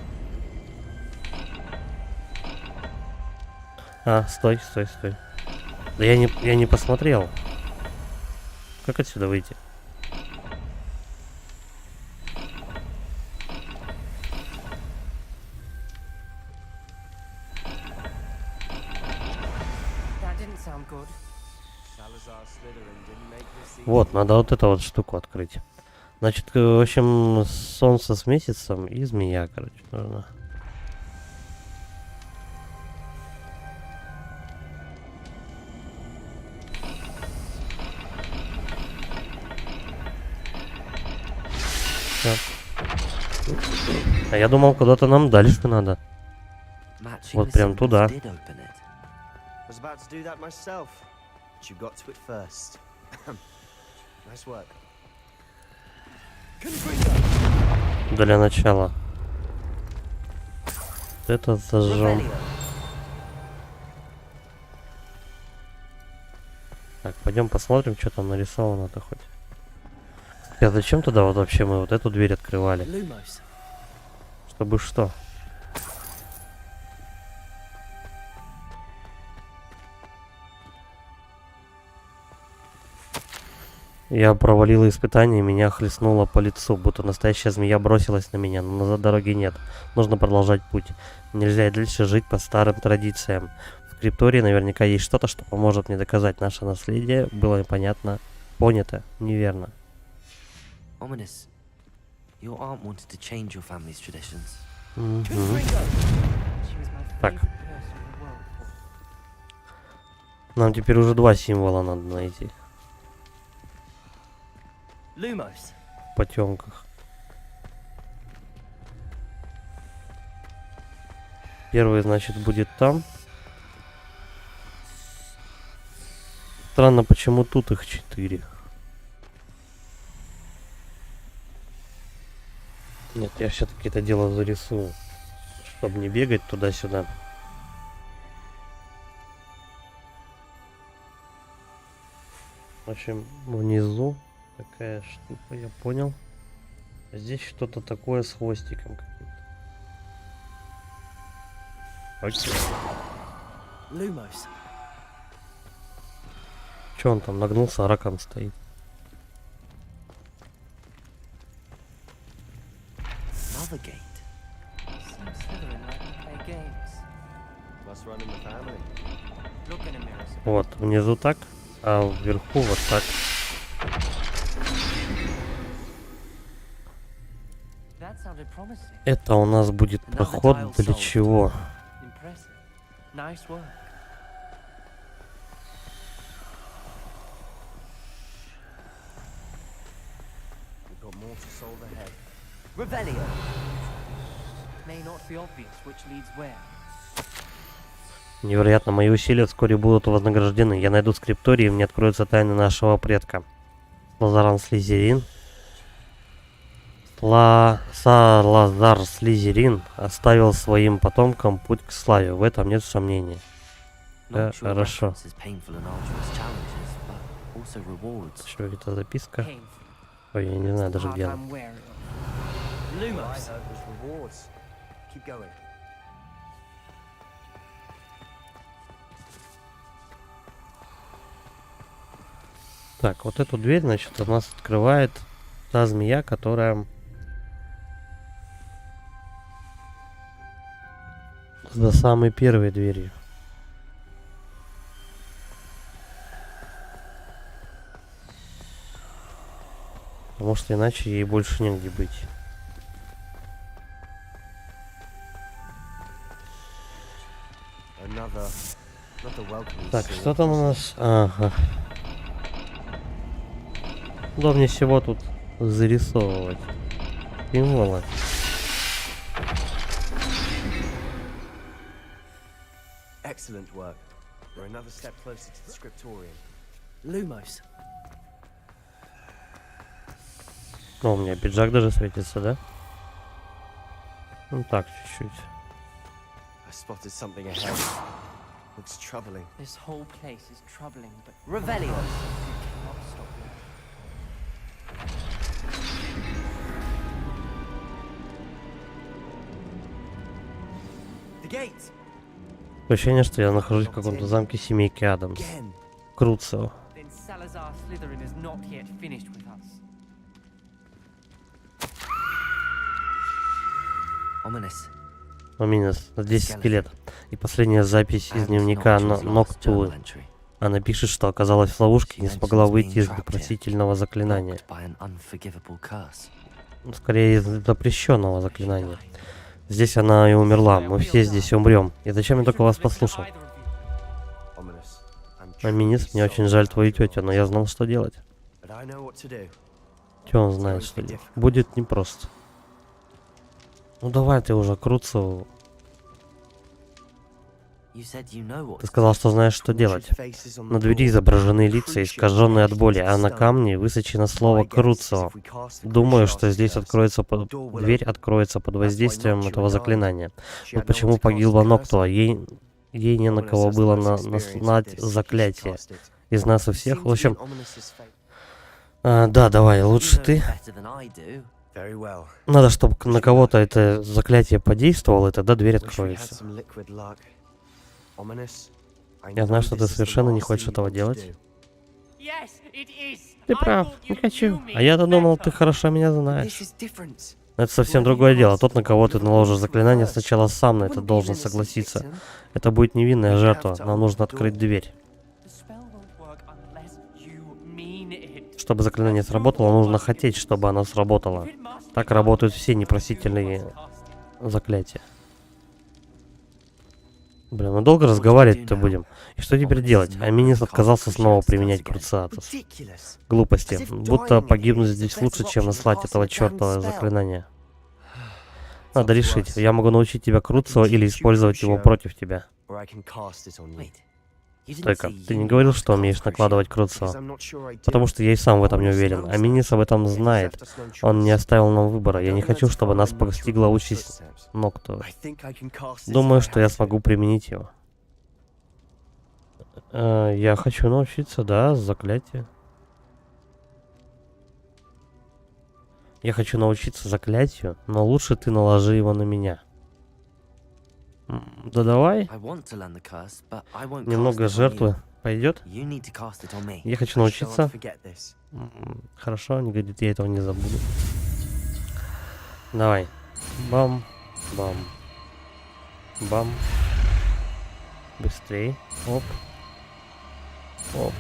А, стой. Да я не посмотрел. Как отсюда выйти? Вот, надо вот эту вот штуку открыть. Значит, в общем, солнце с месяцем и змея, короче, нужно. Всё. А я думал, куда-то нам дальше надо. Вот прям туда. Was about to do that myself, but you got to it first. Nice work. Для начала. Это зажжем. Так, пойдем посмотрим, что там нарисовано-то хоть. А зачем туда вот вообще мы вот эту дверь открывали? Lumos. Чтобы что? Я провалила испытание, меня хлестнуло по лицу, будто настоящая змея бросилась на меня, но назад дороги нет. Нужно продолжать путь. Нельзя и дальше жить по старым традициям. В Криптории наверняка есть что-то, что поможет мне доказать наше наследие было понято неверно. Ominous. Your aunt wanted to change your family's traditions. Мгм. She was my Так. favorite person in the world. Нам теперь уже два символа надо найти Lumos. в потемках. Первый, значит, будет там. Странно, почему тут их 4. Нет, я все-таки это дело зарисую, чтобы не бегать туда-сюда. В общем, внизу такая штука, я понял. А здесь что-то такое с хвостиком каким-то. Окей. Lumos. Че он там нагнулся, раком стоит? Another gate. Seems Slytherin like to play games. Must run in the family. Look in a mirror. Вот, внизу так, а вверху вот так. That sounded promising. Это у нас будет проход для чего? Impressive. Nice work. We've got more to solve ahead. Revelio. May not be obvious which leads where. Невероятно, мои усилия вскоре будут вознаграждены. Я найду скрипторий, и мне откроются тайны нашего предка. Лазаран Слизерин. Салазар Слизерин оставил своим потомкам путь к славе. В этом нет сомнений. Not sure хорошо. references painful and arduous challenges, but also rewards. Что это записка? Painful. Ой, я не знаю даже Part где она. I'm wary of. All I Lumos. heard was rewards. Keep going. Так, вот эту дверь, значит, у нас открывает та змея, которая за самой первой дверью. Потому что иначе ей больше негде быть. Another welcoming Так, seal. что там у нас? Ага. Удобнее всего тут зарисовывать символы. Excellent work. We're another step closer to the scriptorium. Lumos. Ну, у меня пиджак даже светится, да? Ну так, чуть-чуть. I spotted something ahead. Looks troubling. This whole place is troubling, but Revelio. you cannot stop me. The gate! Ощущение, что я нахожусь в каком-то замке семейки Адамс. Again! Круцо. Then Salazar Slytherin is not yet finished with us. Ominous. Минус на 10 лет. И последняя запись из дневника Ноктулы. Она пишет, что оказалась в ловушке и не смогла выйти из непростительного заклинания. Скорее, из запрещенного заклинания. Здесь она и умерла. Мы все здесь умрем. И зачем я только вас послушал? Ominous. I'm Аминис, мне очень жаль твою тетю, но я знал, что делать. But I know what to do. Че он знает, что делать? Будет непросто. Ну давай ты уже, Круцо. Ты сказал, что знаешь, что делать. На двери изображены лица, искаженные от боли, а на камне высечено слово «Круцо». Думаю, что здесь откроется дверь откроется под воздействием этого заклинания. Вот почему погибла Ноктула. Ей не на кого было наслать заклятие. Из нас у всех. В общем, да, давай, лучше ты. Very well. Надо, чтобы на кого-то это заклятие подействовало, и тогда дверь Wish we had откроется. some liquid luck. Ominous. I Я know знаю, что ты this is the совершенно не last хочешь thing you этого want to делать. do. Yes, it is. Ты I прав, thought не you хочу. knew me А я-то думал, ты better. хорошо меня This знаешь. is different. Но это совсем другое дело. Тот, на кого ты наложишь заклинание, сначала сам на это должен согласиться. Это будет невинная жертва. Нам нужно открыть дверь. The spell won't work unless you mean it. Чтобы заклинание сработало, нужно хотеть, чтобы оно сработало. If it must Так be работают done, все you непростительные must cast it. заклятия. Блин, мы долго разговаривать-то будем. И что теперь делать? Аминис отказался снова применять Круциатус. Ridiculous. Глупости. Будто погибнуть здесь лучше, чем наслать этого чертова заклинания. Надо решить. Я могу научить тебя Круцио или использовать его против тебя. Or I can cast it on you. Стойка, ты не говорил, что умеешь накладывать Круцио? Because I'm not sure I do. Потому что я и сам в этом не уверен. Аминис об этом знает. Он не оставил нам выбора. Я не хочу, чтобы нас постигла участь Нокту. I think I can cast it Думаю, if I что я have to. смогу применить его. Я хочу научиться, да, заклятию. Я хочу научиться заклятию, но лучше ты наложи его на меня. Да давай. Немного жертвы пойдет? Я хочу I shall научиться. not forget this. Хорошо, не говорит, я этого не забуду. Давай. Бам, бам, бам. Быстрей. Оп. Оп.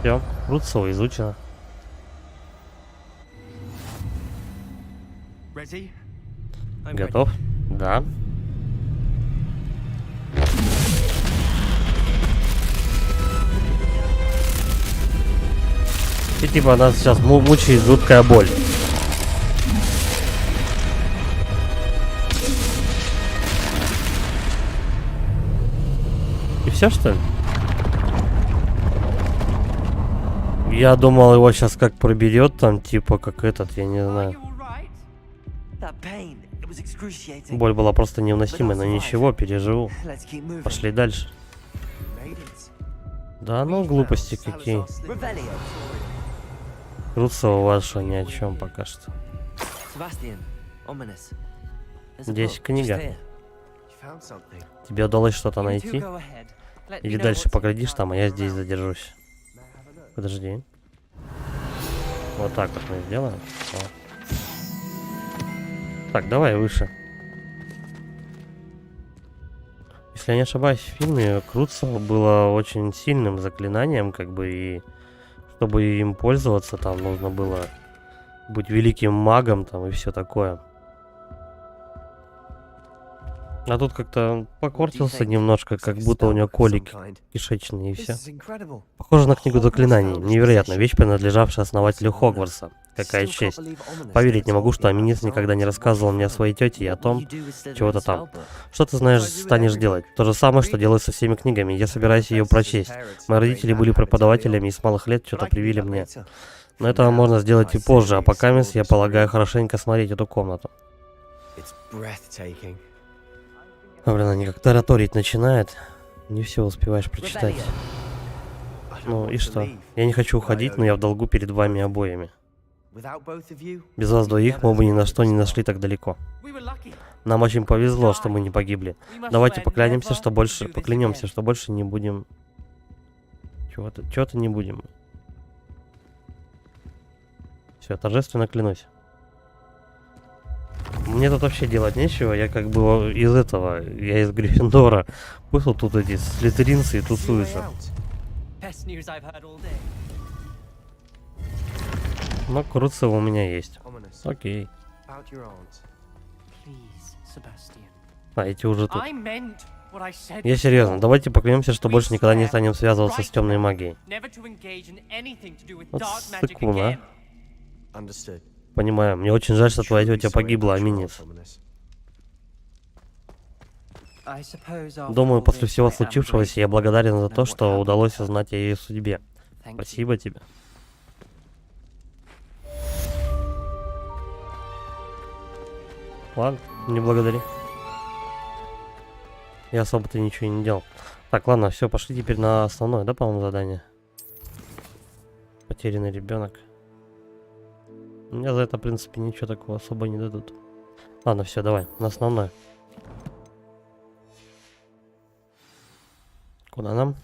Все, Круцио изучено. Ready? Готов? Да. И типа нас сейчас мучает жуткая боль. И все, что ли? Я думал, его сейчас как проберет там, типа как этот, я не Are знаю. you all right? Боль была просто невыносимой, но ничего, переживу. Пошли дальше. Made it. Да ну глупости какие. Salazar Slytherin. Круцио ваше ни о чем пока что. Здесь книга. You found something. Тебе удалось что-то You two найти? go ahead. Let me Иди know дальше, what's поглядишь inside там, а я when you're здесь around. задержусь. May I have a look? Подожди. Вот так вот мы сделаем. О. Так, давай выше. Если я не ошибаюсь, в фильме Круцио было очень сильным заклинанием, как бы, и чтобы им пользоваться, там нужно было быть великим магом, там, и все такое. А тут как-то покортился немножко, как будто у него колики кишечные, и все. This is incredible. Похоже на книгу заклинаний. Невероятно, вещь, принадлежавшая основателю Хогвартса. Какая Still can't честь. believe Ominous Поверить never не могу, told что me about Аминис his никогда не aunt. рассказывал мне о своей тете и о What том, you do with Slytherin's чего-то там. spellbook? Что ты знаешь, станешь делать? То же самое, что делаю со всеми книгами. Я собираюсь ее прочесть. Мои родители были преподавателями и с малых лет что-то привили мне. Но это можно сделать и позже, а пока я полагаю хорошенько смотреть эту комнату. It's breathtaking. А, блин, они как тараторить начинает. Не все успеваешь прочитать. I don't Ну want и to что? leave. Я не хочу уходить, но я в долгу перед вами обоими. Without both of you, Без вас we'd двоих never мы бы ни have на made что it не this нашли far. так далеко. We were lucky. Нам очень повезло, что мы не погибли. We must Давайте swear поклянемся, never что to больше do this поклянемся, again. что больше не будем. Чего-то не будем. Все, торжественно клянусь. Мне тут вообще делать нечего, я как бы из этого, я из Гриффиндора. Пусть вот тут эти слизеринцы и See a way тусуются. out. Best news I've heard all day. Но Круцева у меня есть. Ominous, Окей. about your aunt. Please, Sebastian. А эти уже тут. I meant what I said. Я серьезно, before. давайте поклянемся, что больше никогда не станем связываться с темной магией. Never to engage in anything to do with Вот dark magic стыкун, again. а. Understood. Понимаю, мне очень жаль, что твоя Truly тетя sorry погибла, about your Аминис. aunt, Ominous. I suppose after Думаю, all после this, всего I am случившегося я grateful благодарен to за know то, what что happened удалось to her. узнать о ее судьбе. Thank you. Спасибо тебе. Ладно, не благодари. Я особо-то ничего не делал. Так, ладно, все, пошли теперь на основное, да, по-моему, задание? Потерянный ребенок. Мне за это, в принципе, ничего такого особо не дадут. Ладно, все, давай, на основное. Куда нам?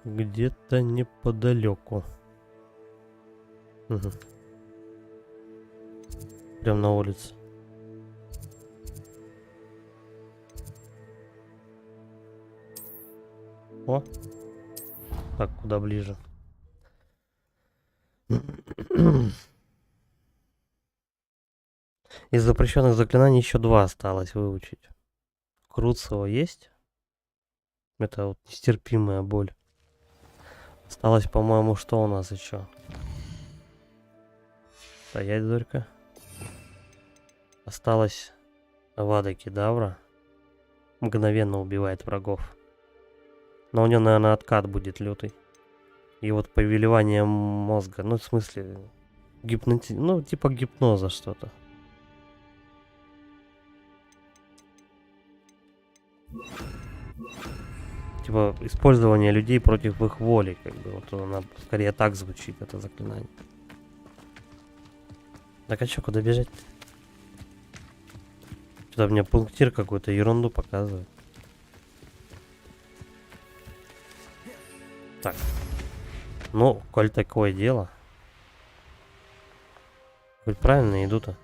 Где-то неподалеку. Угу. Прям на улице. О! Так, куда ближе? Из запрещенных заклинаний еще 2 осталось выучить. Круцева есть? Это вот нестерпимая боль. Осталось, по-моему, что у нас еще? Стоять, Зорька. Осталось Авада Кедавра. Мгновенно убивает врагов. Но у него, наверное, откат будет лютый. И вот повелевание мозга. Ну, в смысле, ну, типа гипноза что-то. Типа использование людей против их воли, как бы. Вот она скорее так звучит, это заклинание. Так а чё, куда бежать? Что-то мне пунктир какую-то ерунду показывает. Так. Ну, коль такое дело. Хоть правильно иду-то?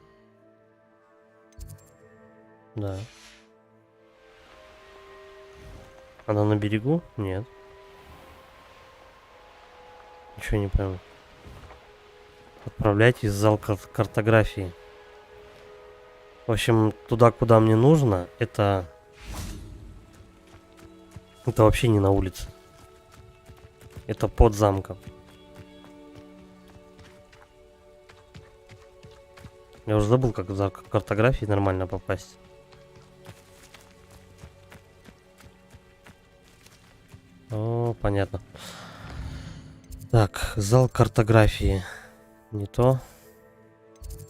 Да. Она на берегу? Нет. Ничего не пойму. Отправляйтесь в зал картографии. В общем, туда, куда мне нужно, это вообще не на улице. Это под замком. Я уже забыл, как в зал картографии нормально попасть. О, понятно. Так, зал картографии. Не то.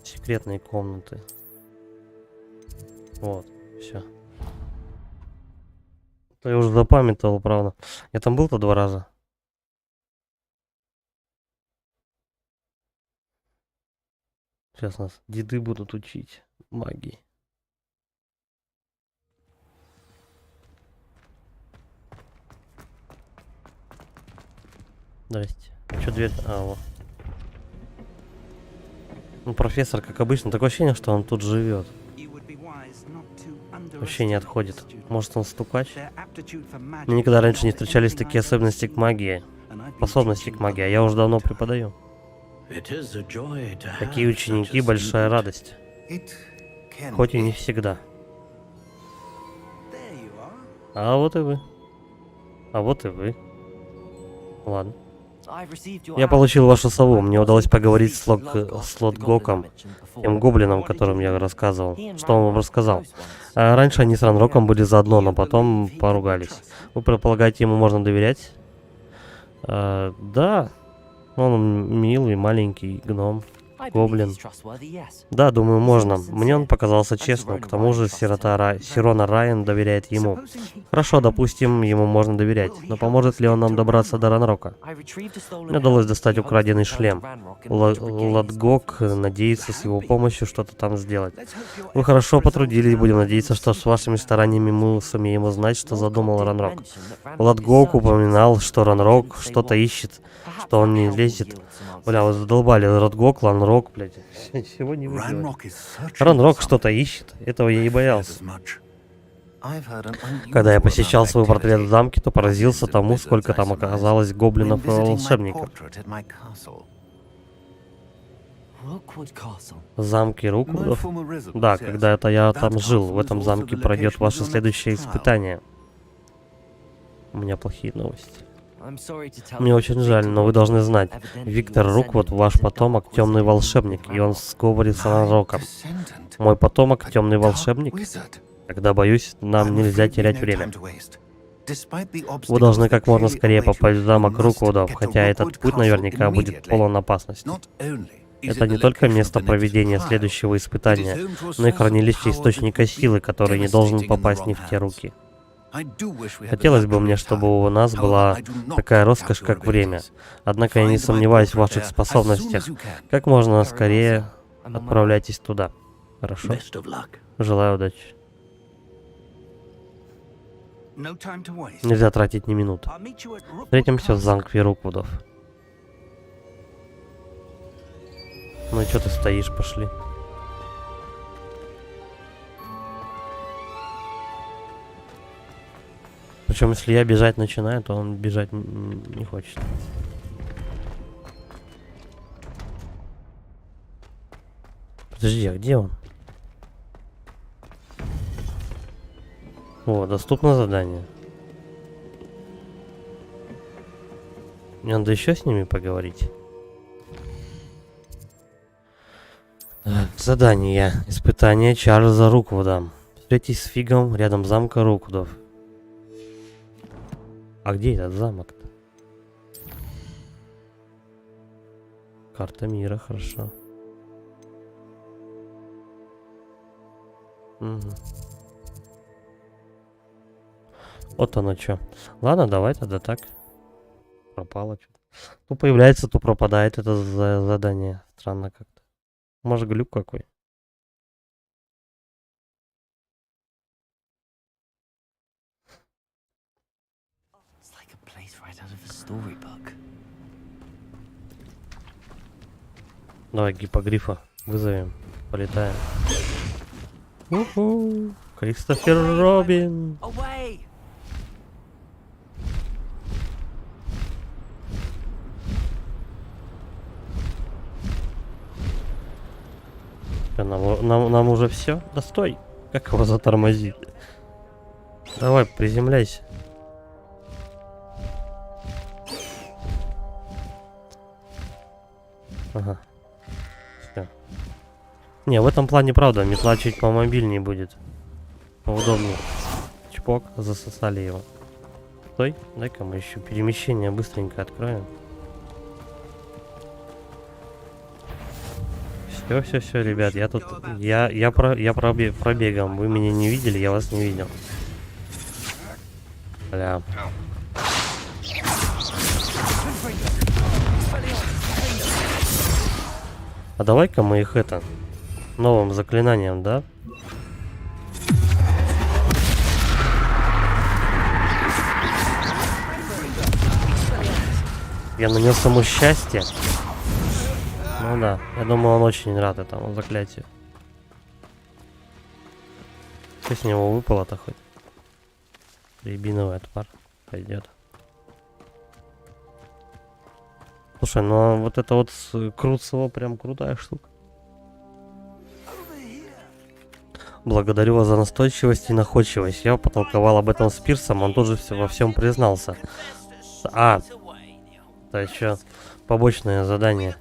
Секретные комнаты. Вот, все. Я уже запамятовал, правда. Я там был-то 2 раза. Сейчас нас деды будут учить магии. Здрасте. А что дверь? А, вот. Ну, профессор, как обычно, такое ощущение, что он тут живет. Вообще не отходит. Может, он стукач? Мне никогда раньше не встречались такие особенности к магии. Способности к магии, а я уже давно преподаю. Такие ученики — большая радость. Хоть и не всегда. А вот и вы. А вот и вы. Ладно. Я получил вашу сову. Мне удалось поговорить с Лотгоком, тем гоблином, о котором я рассказывал. Что он вам рассказал? Раньше они с Ранроком были заодно, но потом поругались. Вы предполагаете, ему можно доверять? Да. Он милый, маленький гном. Гоблин. Да, думаю, можно. Мне он показался честным. К тому же Сирона Райан доверяет ему. Хорошо, допустим, ему можно доверять. Но поможет ли он нам добраться до Ранрока? Мне удалось достать украденный шлем. Лотгок надеется с его помощью что-то там сделать. Вы хорошо потрудились, будем надеяться, что с вашими стараниями мы сумеем узнать, что задумал Ранрок. Лотгок упоминал, что Ранрок что-то ищет, что он не лезет. Бля, вы задолбали, Лотгок, Ранрок, блядь. Всего не выделать. Ранрок что-то ищет, этого я и боялся. Когда я посещал свой портрет в замке, то поразился тому, сколько там оказалось гоблинов и волшебников. Замки Руквудов? Да, когда-то я там жил. В этом замке пройдет ваше следующее испытание. У меня плохие новости. Мне очень жаль, но вы должны знать. Виктор Руквуд, ваш потомок, темный волшебник, и он в сговоре с Ранроком. Мой потомок, темный волшебник? Тогда, боюсь, нам нельзя терять время. Вы должны как можно скорее попасть в замок Руквудов, хотя этот путь наверняка будет полон опасности. Это не только место проведения следующего испытания, но и хранилище источника силы, который не должен попасть ни в те руки. Хотелось бы мне, чтобы у нас была такая роскошь, как время. Однако я не сомневаюсь в ваших способностях. Как можно скорее отправляйтесь туда. Хорошо? Желаю удачи. Нельзя тратить ни минуты. Встретимся в замке Руквудов. Ну и что ты стоишь, пошли. Причем, если я бежать начинаю, то он бежать не хочет. Подожди, а где он? О, доступно задание. Мне надо еще с ними поговорить. Задание. Испытание Чарльза Руквуда. Встретись с Фигом рядом замка Руквудов. А где этот замок-то? Карта мира, хорошо. Угу. Вот оно что. Ладно, давай тогда так. Пропало что-то. То появляется, то пропадает это задание. Странно как-то. Может, глюк какой? Давай гиппогрифа вызовем. Полетаем. Уху! Кристофер Робин! Нам уже все? Да стой! Как его затормозить? Давай, приземляйся. Ага. Всё. Не, в этом плане правда, метла чуть помобильнее будет. Поудобнее. Чпок, засосали его. Стой, дай-ка мы еще перемещение быстренько откроем. Все, ребят, я тут... Я пробегом. Вы меня не видели, я вас не видел. Бля. А давай-ка мы их новым заклинанием, да? Я нанес ему счастье. Ну да, я думаю, он очень рад этому заклятию. Что с него выпало-то хоть? Рябиновый отвар пойдет. Слушай, ну вот это вот Круцево прям крутая штука. Благодарю вас за настойчивость и находчивость. Я потолковал об этом с Пирсом, он тоже во всем признался. Это еще побочное задание.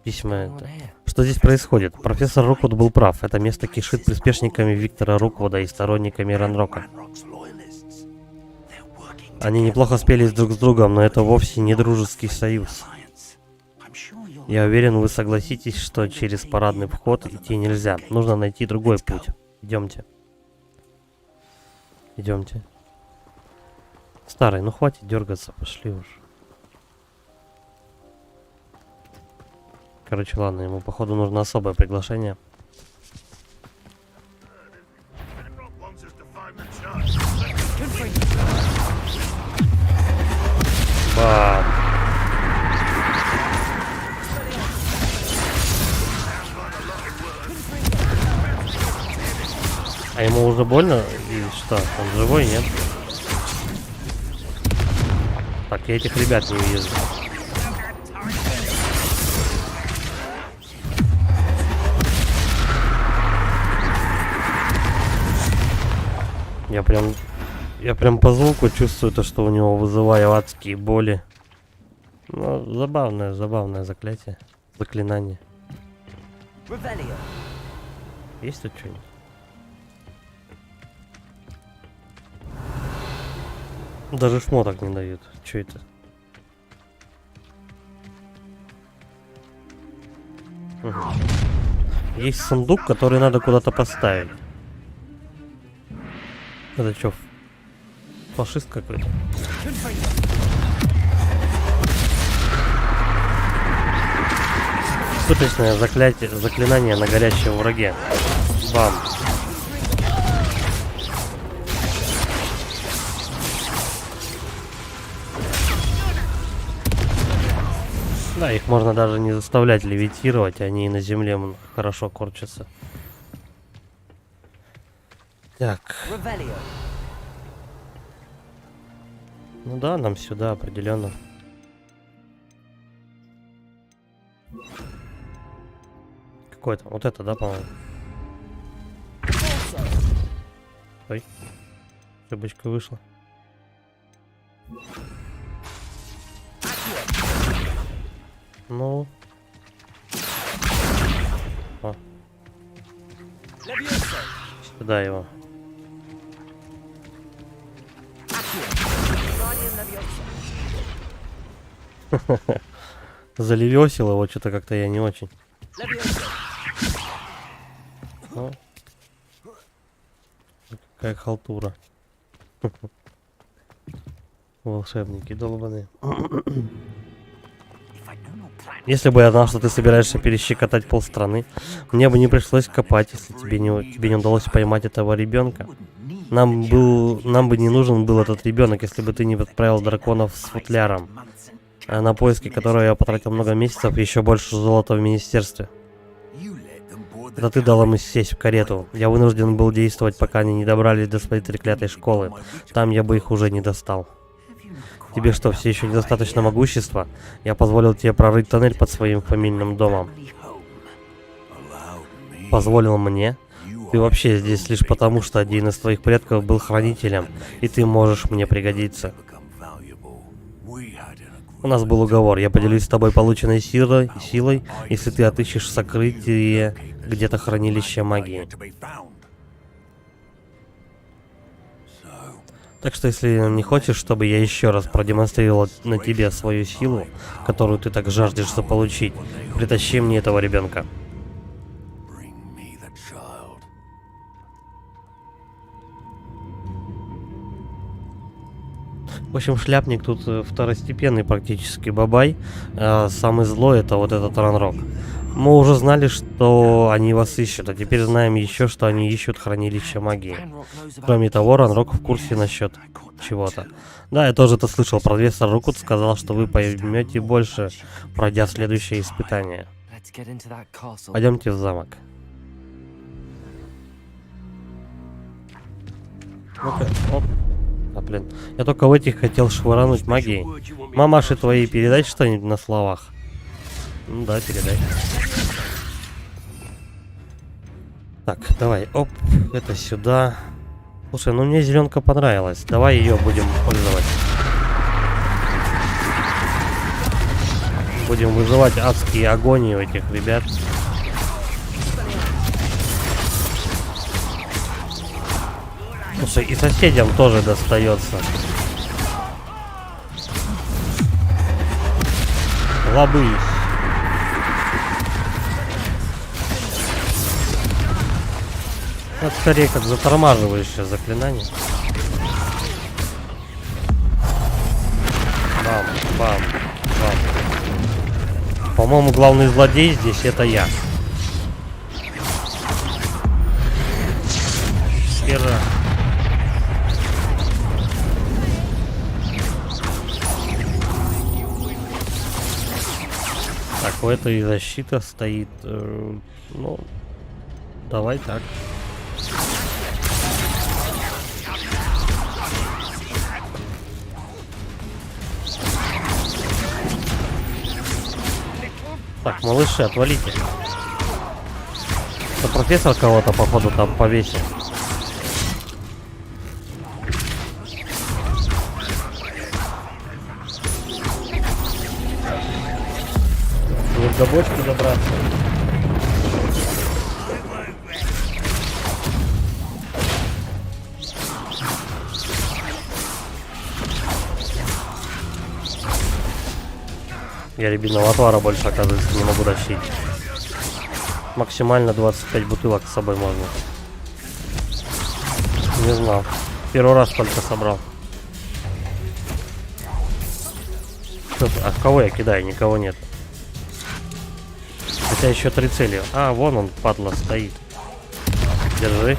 Письма Going on это. here? Что здесь происходит? Профессор Руквуд был прав. Это место кишит приспешниками Виктора Руквуда и сторонниками Ранрока. Они неплохо спелись друг с другом, но это вовсе не дружеский союз. Я уверен, вы согласитесь, что через парадный вход идти нельзя. Нужно найти другой путь. Идемте. Идемте. Старый, ну хватит дергаться, пошли уж. Короче, ладно, ему походу нужно особое приглашение. Бам! А ему уже больно? И что? Он живой, нет? Так, я этих ребят не вижу. Я прям по звуку чувствую то, что у него вызываю адские боли. Ну, забавное заклятие. Заклинание. Revelio. Есть тут что-нибудь? Даже шмоток не дают. Что это? Угу. Есть сундук, который надо куда-то поставить. Это что? Фашист какой-то. Суточное заклинание на горящем враге. Бам. Да, их можно даже не заставлять левитировать, они и на земле хорошо корчатся. Так. Revelio. Ну да, нам сюда определенно. Какой-то. Вот это, да, по-моему. Ой. Рыбочка вышла. Ну. О. Levioso. Сюда его. Guardian Levioso. Залевесил его, что-то как-то я не очень. Levioso. Ну. Какая халтура. Волшебники долбаные. Если бы я знал, что ты собираешься перещекотать полстраны, мне бы не пришлось копать, если тебе не удалось поймать этого ребенка. Нам бы не нужен был этот ребенок, если бы ты не отправил драконов с футляром, на поиски которого я потратил много месяцев и еще больше золота в министерстве. Это ты дал им сесть в карету. Я вынужден был действовать, пока они не добрались до своей треклятой школы. Там я бы их уже не достал. Тебе что, все еще недостаточно могущества? Я позволил тебе прорыть тоннель под своим фамильным домом. Позволил мне? Ты вообще здесь лишь потому, что один из твоих предков был хранителем, и ты можешь мне пригодиться. У нас был уговор, я поделюсь с тобой полученной силой, если ты отыщешь сокрытие где-то хранилище магии. Так что если не хочешь, чтобы я еще раз продемонстрировал на тебе свою силу, которую ты так жаждешь заполучить, притащи мне этого ребенка. В общем, шляпник тут второстепенный практически бабай. Самый злой это вот этот Ранрок. Мы уже знали, что они вас ищут, а теперь знаем еще, что они ищут хранилище магии. Кроме того, Ранрок в курсе насчет чего-то. Да, я тоже это слышал. Профессор Руквуд сказал, что вы поймете больше, пройдя следующее испытание. Пойдемте в замок. Ну-ка, оп. А, блин. Я только в этих хотел швырануть магией. Мамаши твои, передай что-нибудь на словах. Ну да, передай. Так, давай, оп, это сюда. Слушай, ну мне зеленка понравилась. Давай ее будем пользовать. Будем вызывать адские агонии у этих ребят. Слушай, и соседям тоже достается. Лобы. Это скорее как затормаживающее заклинание. Бам, бам, бам. По-моему, главный злодей здесь это я. Хера. Так, у этой защита стоит. Ну, давай так. Так, малыши, отвалите. Это профессор кого-то, походу, там повесил. Вот до бочки добраться. Я рябинового отвара больше, оказывается, не могу тащить. Максимально 25 бутылок с собой можно. Не знал. Первый раз только собрал. А в кого я кидаю? Никого нет. Хотя еще 3 цели. А, вон он, падла, стоит. Держи.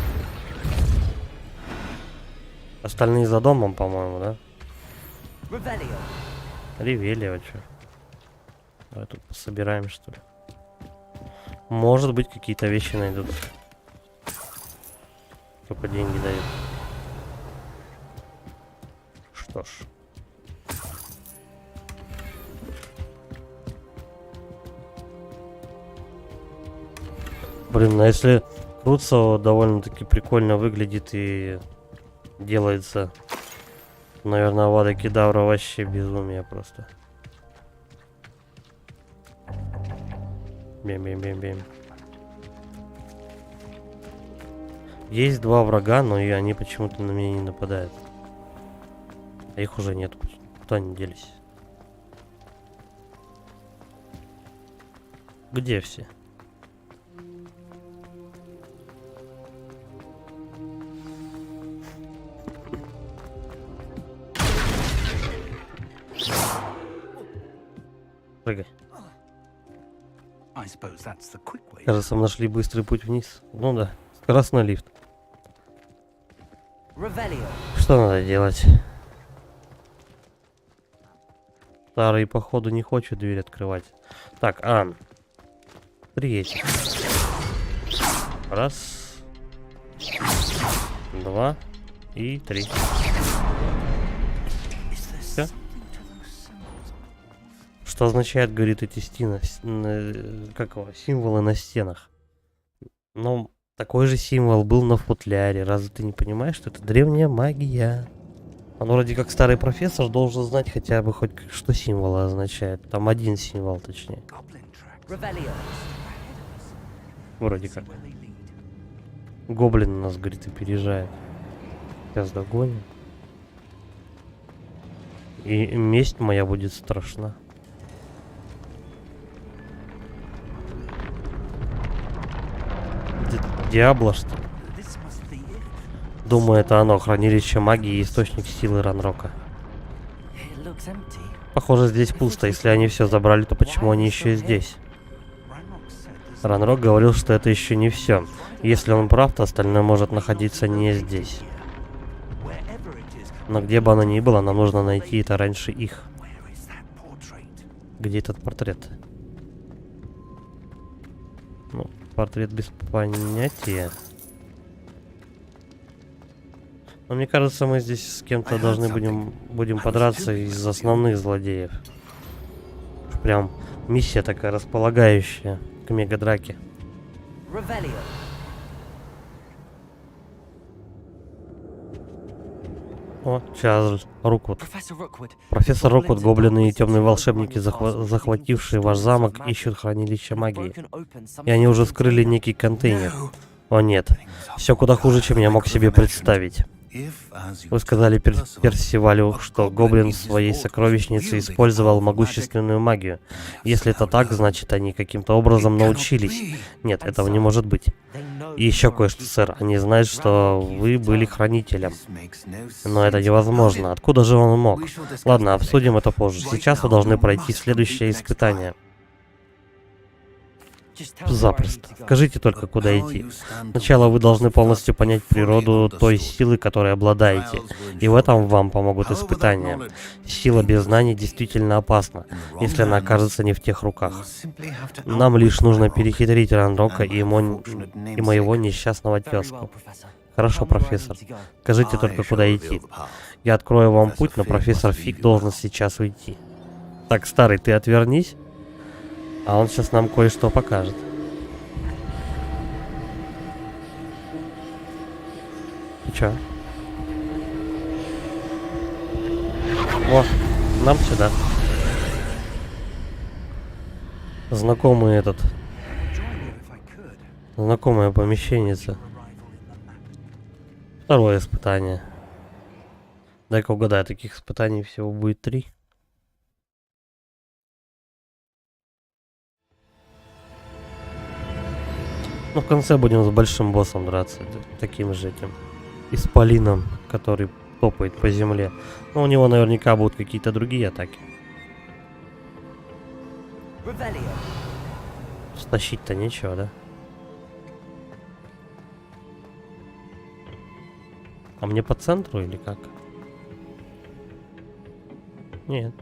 Остальные за домом, по-моему, да? Ревелио, чё? Давай тут пособираем, что ли. Может быть, какие-то вещи найдут. Только деньги дают. Что ж. Блин, ну если Круцо довольно-таки прикольно выглядит и делается, наверное, Авада Кедавра вообще безумие просто. Бем-бем-бем-бем. Есть 2 врага, но и они почему-то на меня не нападают. А их уже нет. Куда они делись? Где все? Прыгай. Кажется, мы нашли быстрый путь вниз. Ну да, скоростной лифт. Что надо делать? Старый, походу, не хочет дверь открывать. Так, 3 этих. Раз. 2. И 3. Все. Что означает, говорит, эти стены, как его, символы на стенах? Ну, такой же символ был на футляре. Разве ты не понимаешь, что это древняя магия? Он вроде как старый профессор должен знать хотя бы хоть что символы означают. Там один символ, точнее. Вроде как. Гоблин нас, говорит, опережает. Сейчас догоним. И месть моя будет страшна. Диабло, что ли? Думаю, это оно, хранилище магии и источник силы Ранрока. Похоже, здесь пусто. Если они все забрали, то почему они еще и здесь? Ранрок говорил, что это еще не все. Если он прав, то остальное может находиться не здесь. Но где бы оно ни было, нам нужно найти это раньше их. Где этот портрет? Ну, портрет без понятия. Но мне кажется, мы здесь с кем-то должны будем подраться из основных злодеев. Прям миссия такая располагающая к мега-драке. О, сейчас руку. Professor Rookwood. Профессор Роквуд, гоблины и темные волшебники, захватившие ваш замок, ищут хранилище магии. Broken open some И они уже вскрыли некий контейнер. О нет, все куда хуже, чем я мог себе представить. Вы сказали Персивалю, что гоблин в своей сокровищнице использовал могущественную магию. Если это так, значит они каким-то образом научились. Нет, этого не может быть. И еще кое-что, сэр. Они знают, что вы были хранителем. Но это невозможно. Откуда же он мог? Ладно, обсудим это позже. Сейчас вы должны пройти следующее испытание. Запросто. Скажите только, куда идти. Сначала вы должны полностью понять природу той силы, которой обладаете. И в этом вам помогут испытания. Сила без знаний действительно опасна, если она окажется не в тех руках. Нам лишь нужно перехитрить Ранрока и моего несчастного тезку. Хорошо, профессор. Скажите только, куда идти. Я открою вам путь, но профессор Фиг должен сейчас уйти. Так, старый, ты отвернись. А он сейчас нам кое-что покажет. И чё? О, нам сюда. Знакомый этот. Знакомое помещение. Второе испытание. Дай-ка угадаю, таких испытаний всего будет 3. Ну, в конце будем с большим боссом драться, таким же этим исполином, который топает по земле. Но у него наверняка будут какие-то другие атаки. Стащить-то нечего, да? А мне по центру или как? Нет.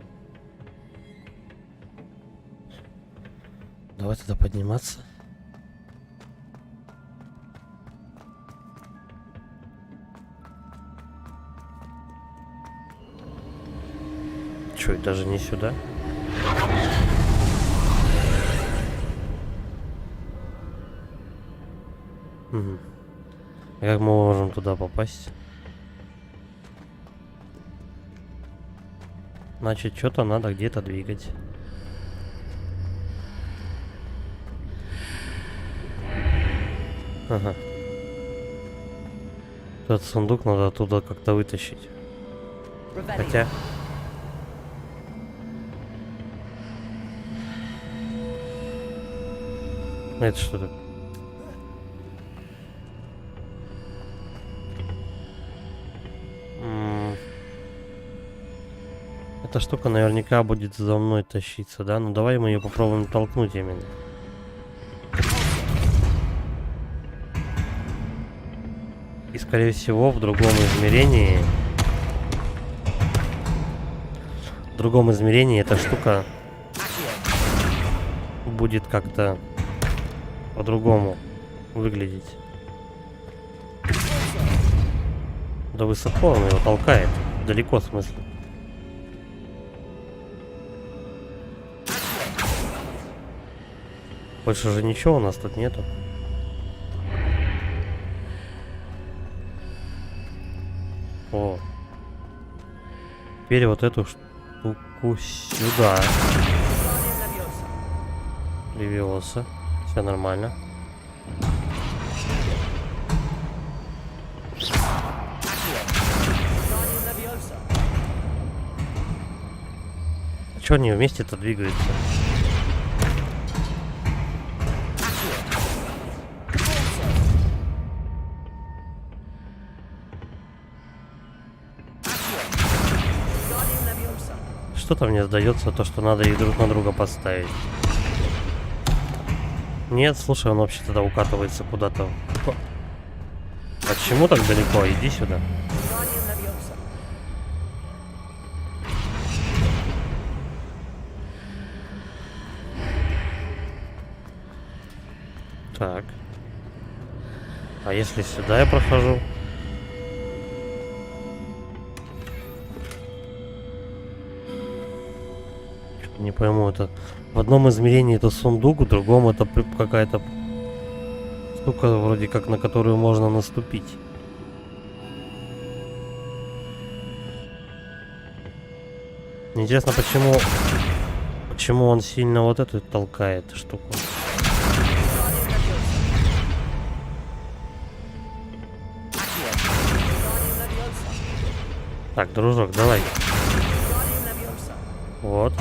Давай туда подниматься. Чё, даже не сюда? Угу. А как мы можем туда попасть? Значит, что-то надо где-то двигать. Ага. Этот сундук надо оттуда как-то вытащить. Хотя... Это что такое? Эта штука наверняка будет за мной тащиться, да? Ну давай мы ее попробуем толкнуть именно. И скорее всего в другом измерении... В другом измерении эта штука будет как-то по-другому выглядеть. Да высоко он его толкает. Далеко, в смысле. Больше же ничего у нас тут нету. О. Теперь вот эту штуку сюда. Левиоса. Все нормально. А чё они вместе-то двигаются? Что-то мне сдается, то, что надо их друг на друга поставить. Нет, слушай, он вообще тогда укатывается куда-то. Почему так далеко? Иди сюда. Так. А если сюда я прохожу? Не пойму, это в одном измерении это сундук, в другом это какая-то штука вроде как на которую можно наступить. Интересно, почему он сильно вот эту толкает штуку. Так, дружок, давай. Вот.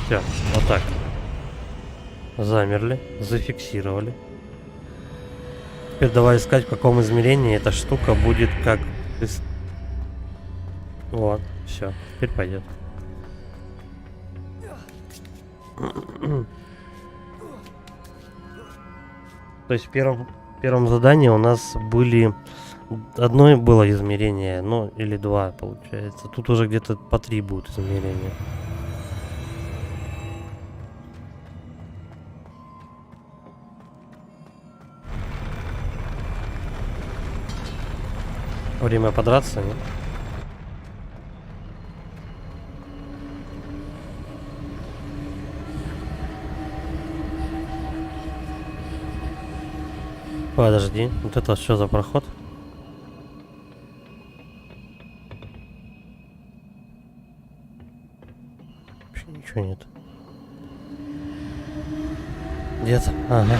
Все, вот так. Замерли, зафиксировали. Теперь давай искать, в каком измерении эта штука будет как... Вот, все, теперь пойдет. То есть в первом задании у нас были... Одно было измерение, ну или два получается. Тут уже где-то по 3 будет измерения. Время подраться, нет? Подожди, вот это что за проход? Вообще ничего нет. Где-то? Ага.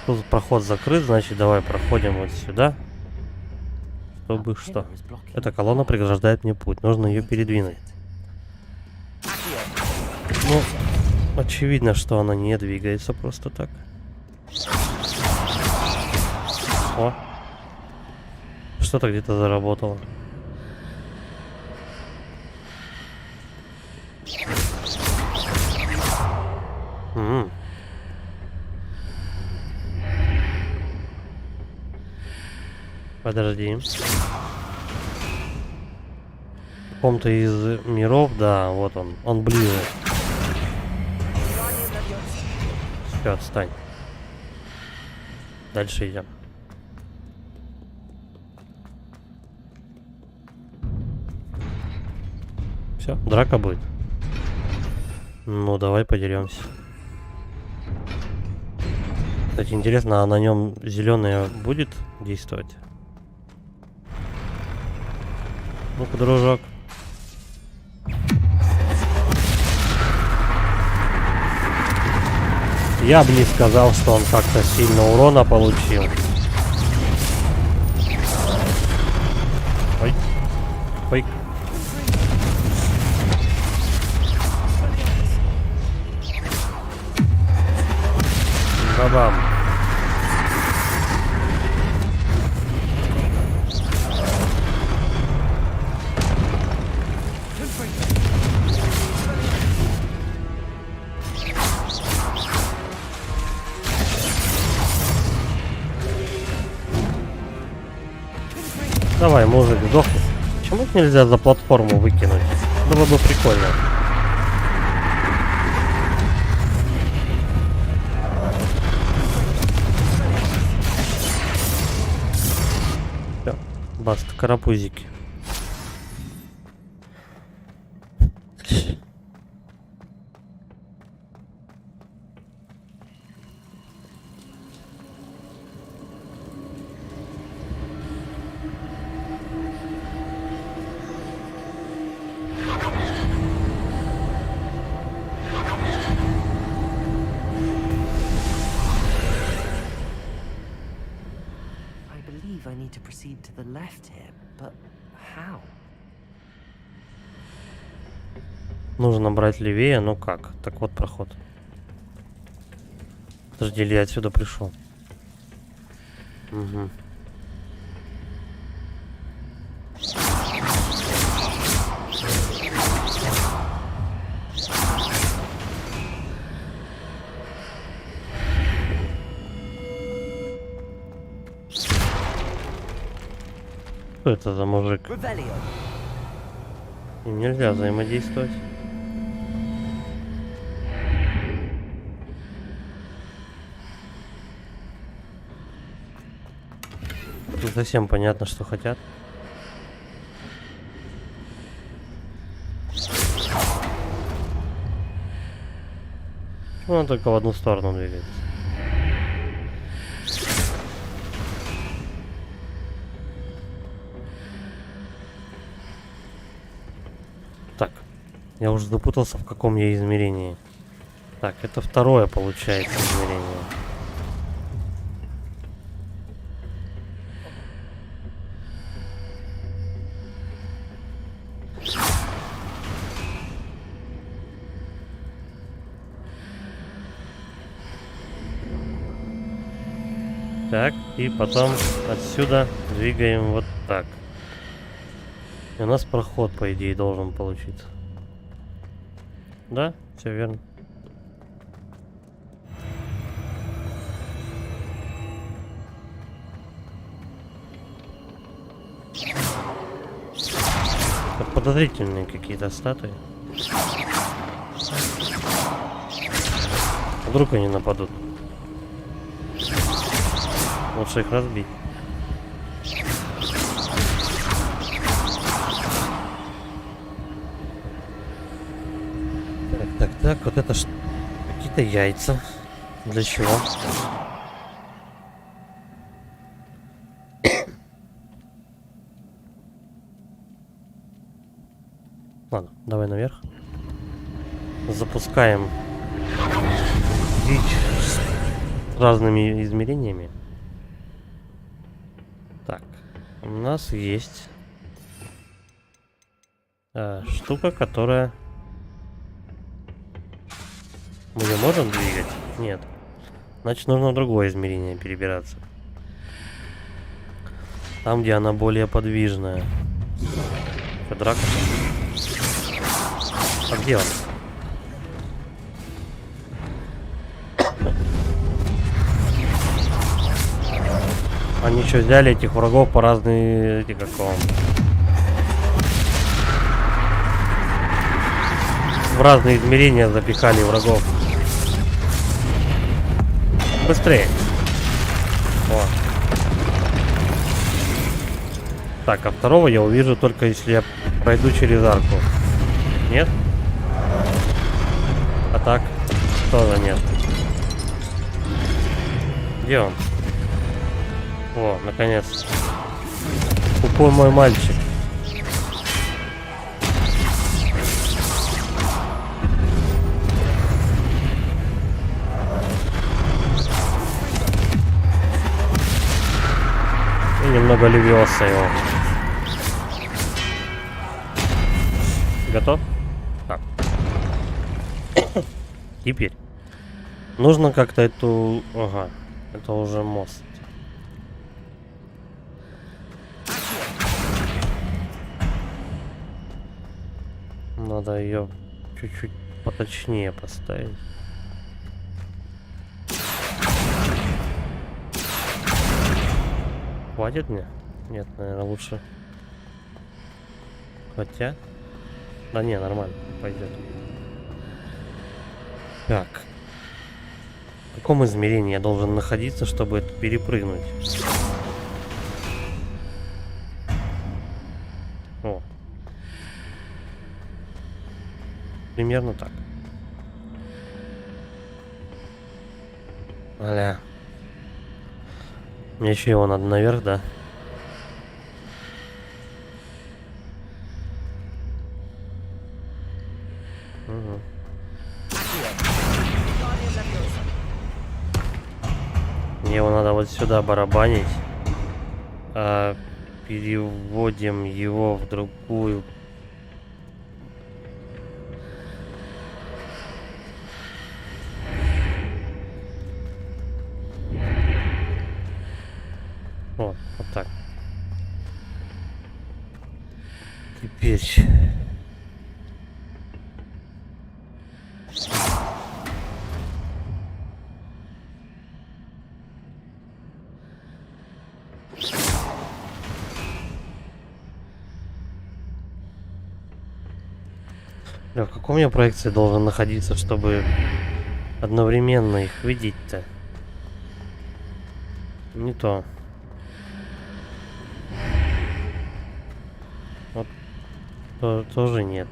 Тут проход закрыт, значит давай проходим вот сюда. Чтобы что? Эта колонна преграждает мне путь, нужно ее передвинуть. Ну, очевидно, что она не двигается просто так. О! Что-то где-то заработало. Подожди. В каком-то из миров, да, вот он. Он ближе. Все, отстань. Дальше идем. Все, драка будет. Ну, давай подеремся. Кстати, интересно, а на нем зеленая будет действовать? Ну-ка, дружок. Я бы не сказал, что он как-то сильно урона получил. Ой. Ой. Ба-бам. Давай, мужик, сдохни. Почему их нельзя за платформу выкинуть? Было бы прикольно. Всё, баст, карапузики. I need to proceed to the left here, but how? Нужно брать левее, ну как? Так вот проход. Подожди, или я отсюда пришел? Угу. Что это за мужик? Им нельзя взаимодействовать. Не совсем понятно, что хотят. Он только в одну сторону двигается. Я уже запутался, в каком я измерении. Так, это второе получается измерение. Так, и потом отсюда двигаем вот так. И у нас проход, по идее, должен получиться. Да, все верно. Так подозрительные какие-то статуи. Вдруг они нападут. Лучше их разбить. Так, вот это какие-то яйца. Для чего? Ладно, давай наверх. Запускаем дичь с разными измерениями. Так, у нас есть штука, которая... Мы ее можем двигать? Нет. Значит, нужно в другое измерение перебираться. Там, где она более подвижная. Это драка? А где он? Они что, взяли этих врагов по разные... Эти как он? В разные измерения запихали врагов. Быстрее. О. Так, а второго я увижу только если я пройду через арку. Нет? А так? Тоже нет. Где он? О, наконец. Тупой мой мальчик. И немного левиоса его. Готов? Так. Теперь. Нужно как-то эту... Ага. Это уже мост. Надо ее чуть-чуть поточнее поставить. Хватит мне? Нет, наверное, лучше. Хотя... Да не, нормально, пойдет. Так. В каком измерении я должен находиться, чтобы это перепрыгнуть? О. Примерно так. Аля. Мне еще его надо наверх, да? Угу. Мне его надо вот сюда барабанить. А переводим его в другую. Вот так. Теперь... В каком я проекции должен находиться, чтобы одновременно их видеть-то? Не то. Вот тоже нет.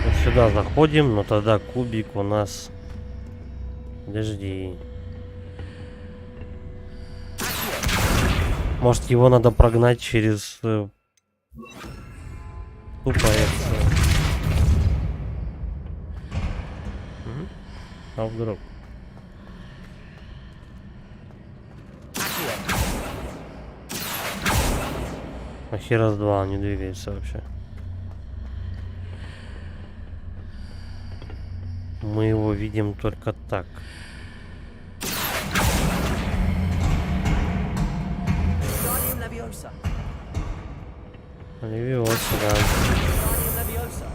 Вот сюда заходим, но тогда кубик у нас... Подожди. Может, его надо прогнать через... Тупо это... А вдруг? А хера с два, он не двигается вообще. Мы его видим только так. Guardian Leviosa. Левиоса, да. Guardian Leviosa.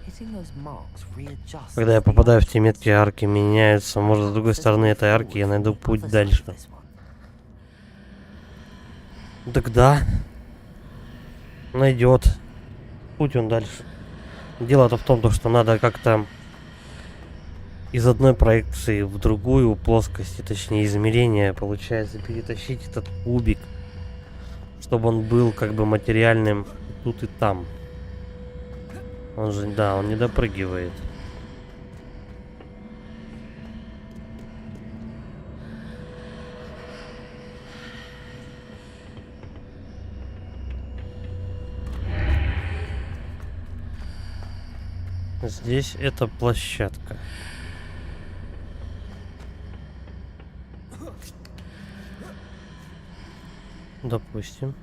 Hitting those marks readjusts Когда я the попадаю в те arches. метки, арки меняются. Может, с другой стороны этой арки я найду путь дальше. Так да. Найдет. Путь он дальше. Дело-то в том, то, что надо как-то из одной проекции в другую плоскость, точнее измерение, получается, перетащить этот кубик, чтобы он был как бы материальным тут и там. Он же, да, он не допрыгивает. Здесь это площадка. Допустим.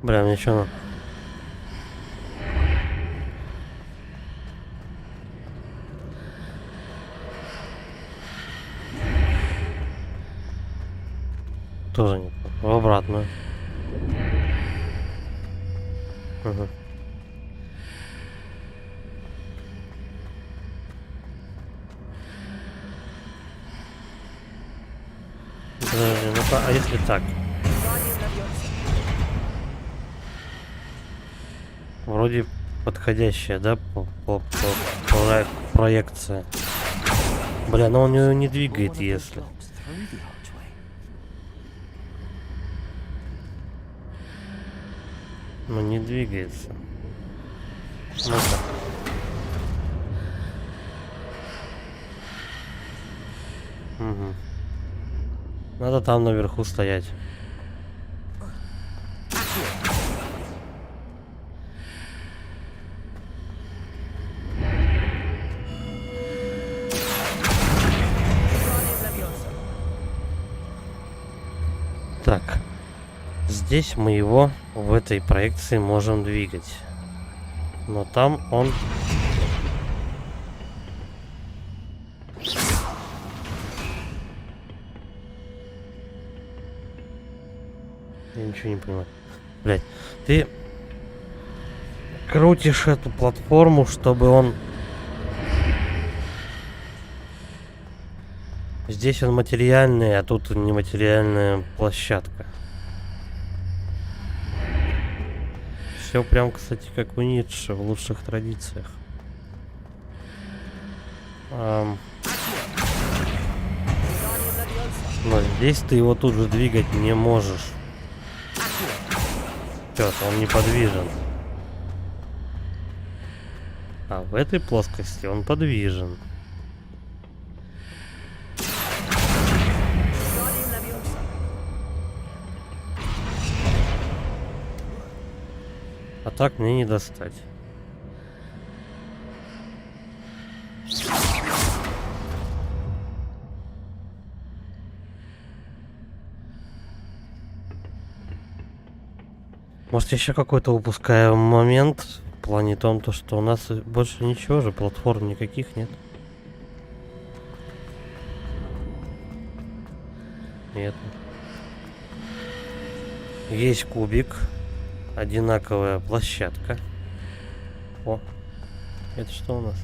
Бля, мне что? Тоже нет. В обратную. Угу. Подожди, ну-ка, а если так? Вроде подходящая, да, проекция. Бля, но он ее не двигает, если. Ну не двигается. Ну-ка. Угу. Надо там наверху стоять. Так. Здесь мы его в этой проекции можем двигать. Но там он... Я ничего не понимаю. Блять, ты крутишь эту платформу, чтобы он... Здесь он материальный, а тут нематериальная площадка. Все прям, кстати, как у Ницше, в лучших традициях. Но здесь ты его тут же двигать не можешь. Чё, он неподвижен. А в этой плоскости он подвижен. А так мне не достать. Может, еще какой-то упускаем момент в плане том, то, что у нас больше ничего же, платформ никаких нет. Нет. Есть кубик. Одинаковая площадка. О, это что у нас?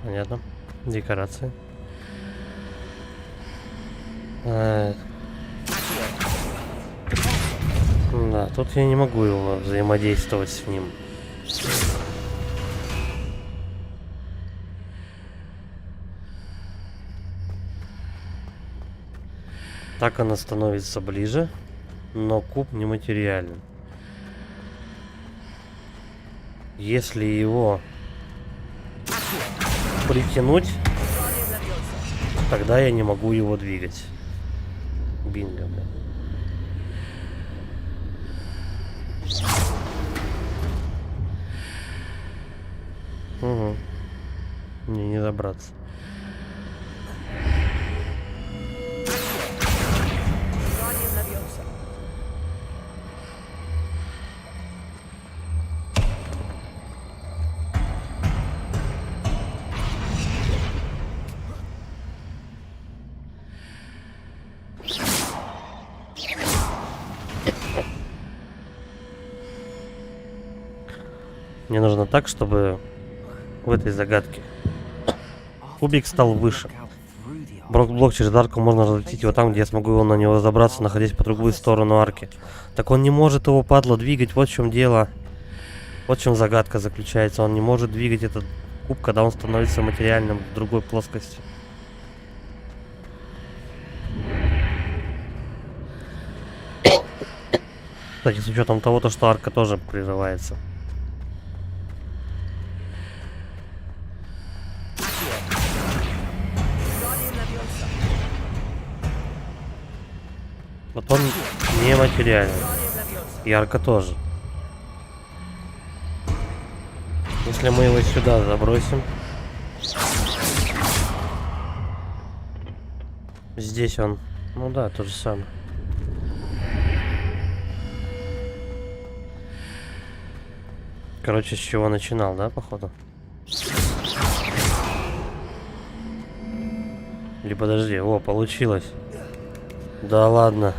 Понятно. Декорация. Да, тут я не могу его взаимодействовать с ним. Так она становится ближе, но куб нематериален. Если его притянуть, тогда я не могу его двигать. Бинго, бля. Угу. Мне не добраться. Мне нужно так, чтобы в этой загадке кубик стал выше. Блок через арку можно разлететь его там, где я смогу его на него забраться, находясь по другую сторону арки. Так он не может его, падла, двигать, вот в чем дело. Вот в чем загадка заключается. Он не может двигать этот куб, когда он становится материальным в другой плоскости. Кстати, с учетом того, что арка тоже прерывается. Вот он не материальный. И арка тоже. Если мы его сюда забросим. Здесь он. Ну да, то же самое. Короче, с чего начинал, да, походу? Или подожди, о, получилось. Да ладно.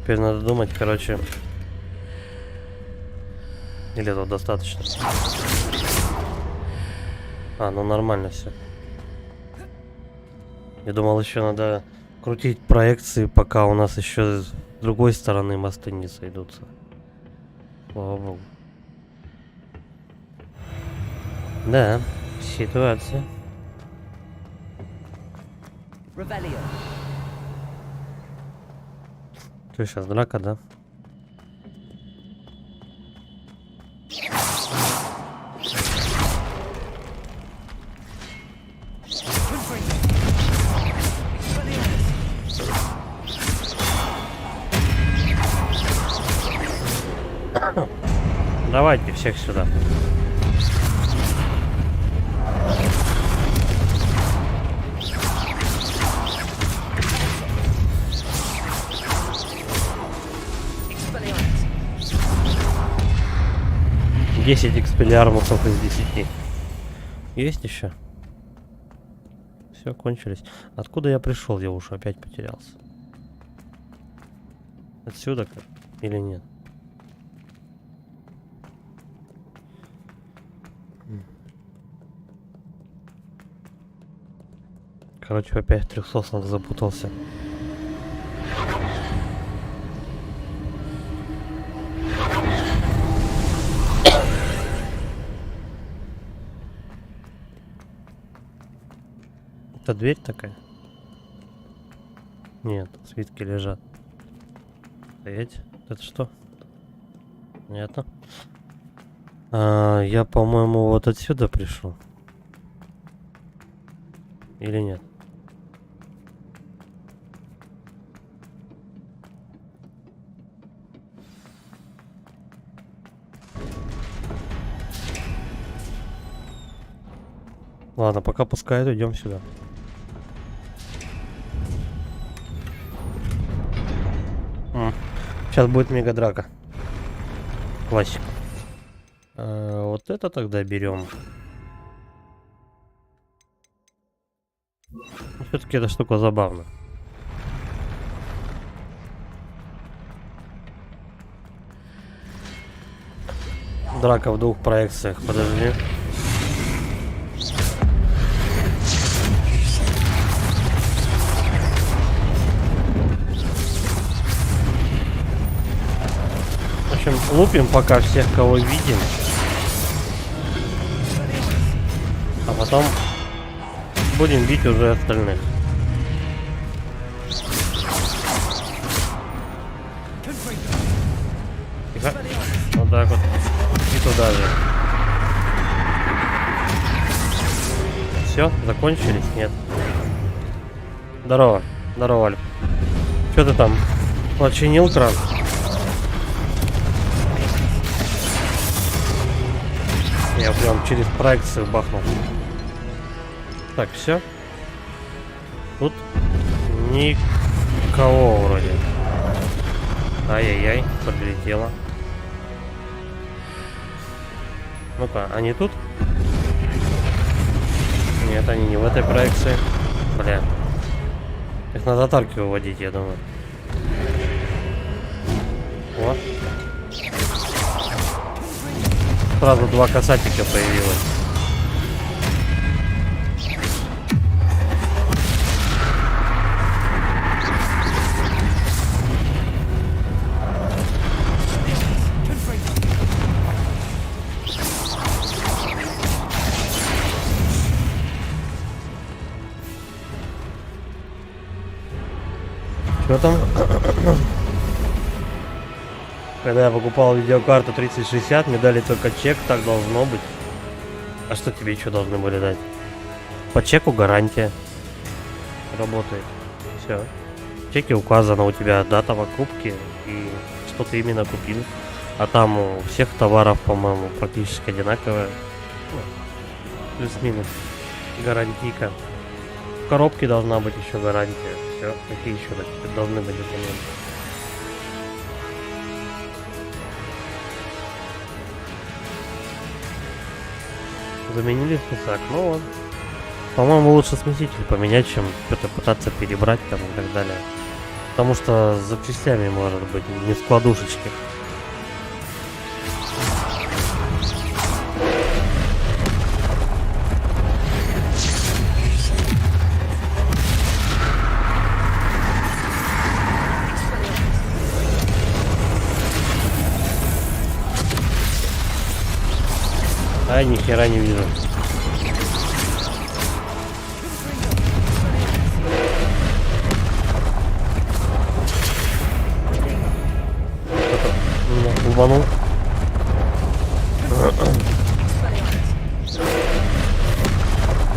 Теперь надо думать, короче. Или этого достаточно? А, ну нормально все. Я думал, еще надо крутить проекции, пока у нас еще с другой стороны мосты не сойдутся. Слава богу. Да, ситуация. Что сейчас, драка, да? Давайте всех сюда. Десять экспеллиармусов из 10. Есть еще? Все, кончились. Откуда я пришел? Я уж опять потерялся. Отсюда или нет? Короче, опять в 300 запутался. Это дверь такая? Нет, свитки лежат. Стоять. Это что? Понятно. Я, по-моему, вот отсюда пришел. Или нет? Ладно, пока пускай, идем сюда. Сейчас будет мега драка. Классика. Вот это тогда берем. Все-таки эта штука забавна. Драка в двух проекциях, подожди. В общем, лупим пока всех, кого видим. А потом Будем бить уже остальных. Тихо. Вот так вот. И туда же. Все, закончились? Нет. Здорово. Здорово, Альп. Что ты там? Починил кран? Я прям через проекцию бахнул. Так, все. Тут никого вроде. Ай-яй-яй, подлетело. Ну-ка, они тут? Нет, они не в этой проекции. Бля. Их надо от арки выводить, я думаю. Вот. Сразу два касатика появилось. Что там? Когда я покупал видеокарту 3060, мне дали только чек, так должно быть. А что тебе еще должны были дать? По чеку гарантия работает. Все. В чеке указана у тебя дата покупки и что ты именно купил. А там у всех товаров, по-моему, практически одинаковая. Ну, плюс-минус. Гарантийка. В коробке должна быть еще гарантия. Все. Какие еще должны быть документы? Заменили список, ну вот. По-моему, лучше смеситель поменять, чем что-то пытаться перебрать там и так далее. Потому что с запчастями может быть не складушечки. А я ни хера не вижу. Кто-то меня улбанул.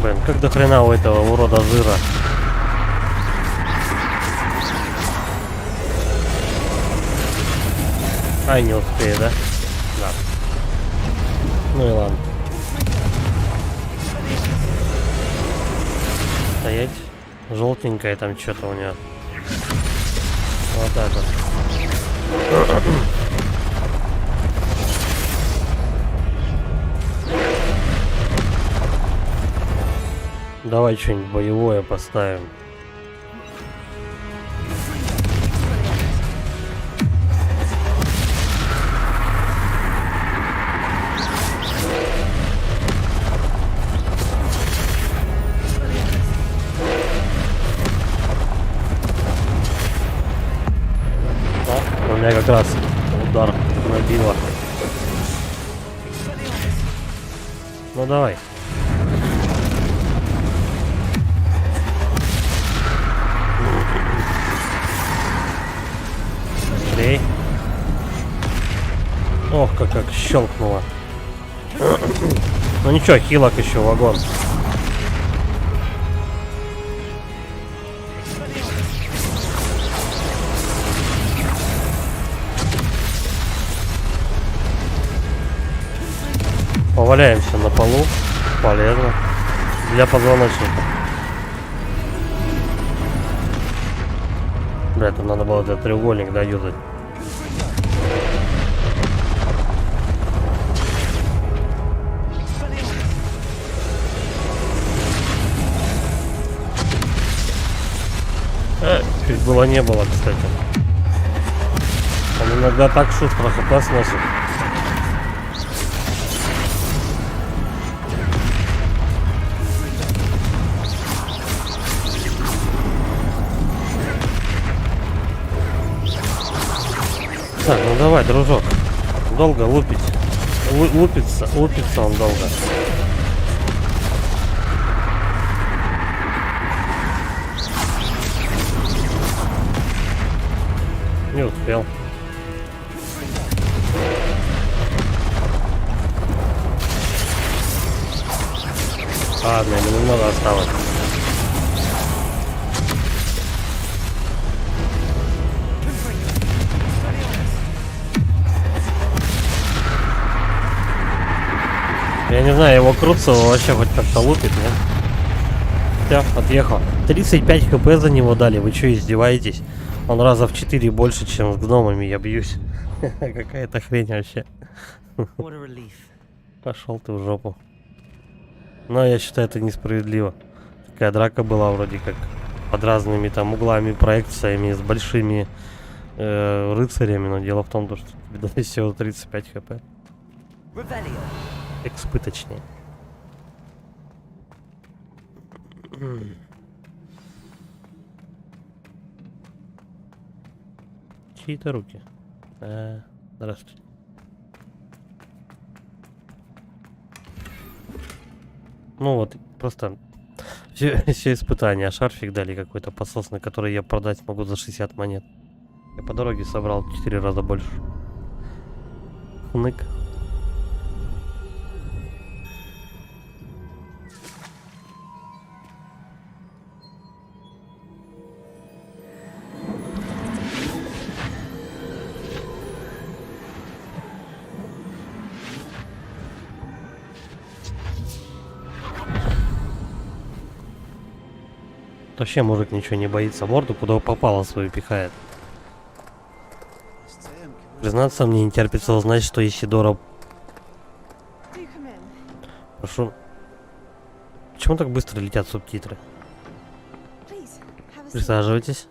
Блин, как до хрена у этого урода жира. Ай, не успею, да? Да. Ну и ладно. Стоять. Желтенькая там что-то у нее. Вот так вот. Давай что-нибудь боевое поставим. У меня как раз удар набило. Ну давай. Быстрей. Ох, как щелкнуло. Ну ничего, хилок еще вагон. Поваляемся на полу. Полезно. Для позвоночника. Бля, тут надо было этот треугольник доюзать. Чуть было не было, кстати. Он иногда так шустро хп сносит. Так, ну давай, дружок. Долго лупить. Лупится он долго. Не успел. Ладно, ему немного осталось. Я не знаю, его крутится вообще хоть как-то лупит, нет? Все, отъехал. 35 хп за него дали, вы что, издеваетесь? Он раза в 4 больше, чем с гномами, я бьюсь. Какая-то хрень вообще. What a relief. Пошел ты в жопу. Но я считаю, это несправедливо. Такая драка была вроде как под разными там углами, проекциями, с большими рыцарями, но дело в том, что тебе дали всего 35 хп. Revelio. Экспы точнее. Чьи-то руки. Здравствуйте. Ну вот, просто все испытания. Шарфик дали какой-то пососный, который я продать смогу за 60 монет. Я по дороге собрал 4 раза больше. Хнык. Вообще мужик ничего не боится, морду куда попало свою пихает. Признаться, мне не терпится узнать, что Исидора... Прошу. Почему так быстро летят субтитры? Присаживайтесь.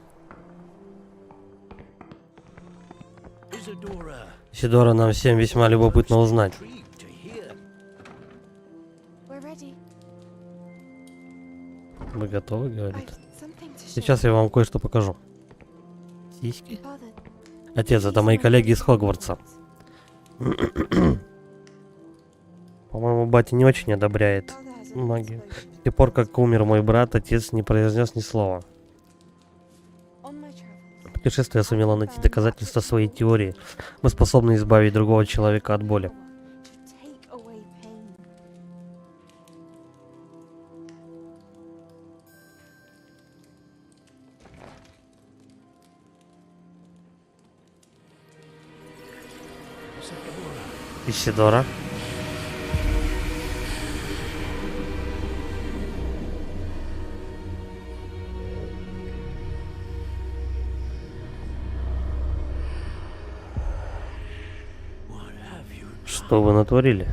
Исидора, нам всем весьма любопытно узнать. Вы готовы, говорит? Сейчас я вам кое-что покажу. Сиськи? Отец, это мои коллеги из Хогвартса. По-моему, батя не очень одобряет магию. С тех пор, как умер мой брат, отец не произнес ни слова. Путешествие сумело найти доказательства своей теории. Мы способны избавить другого человека от боли. Исидора. Что вы натворили?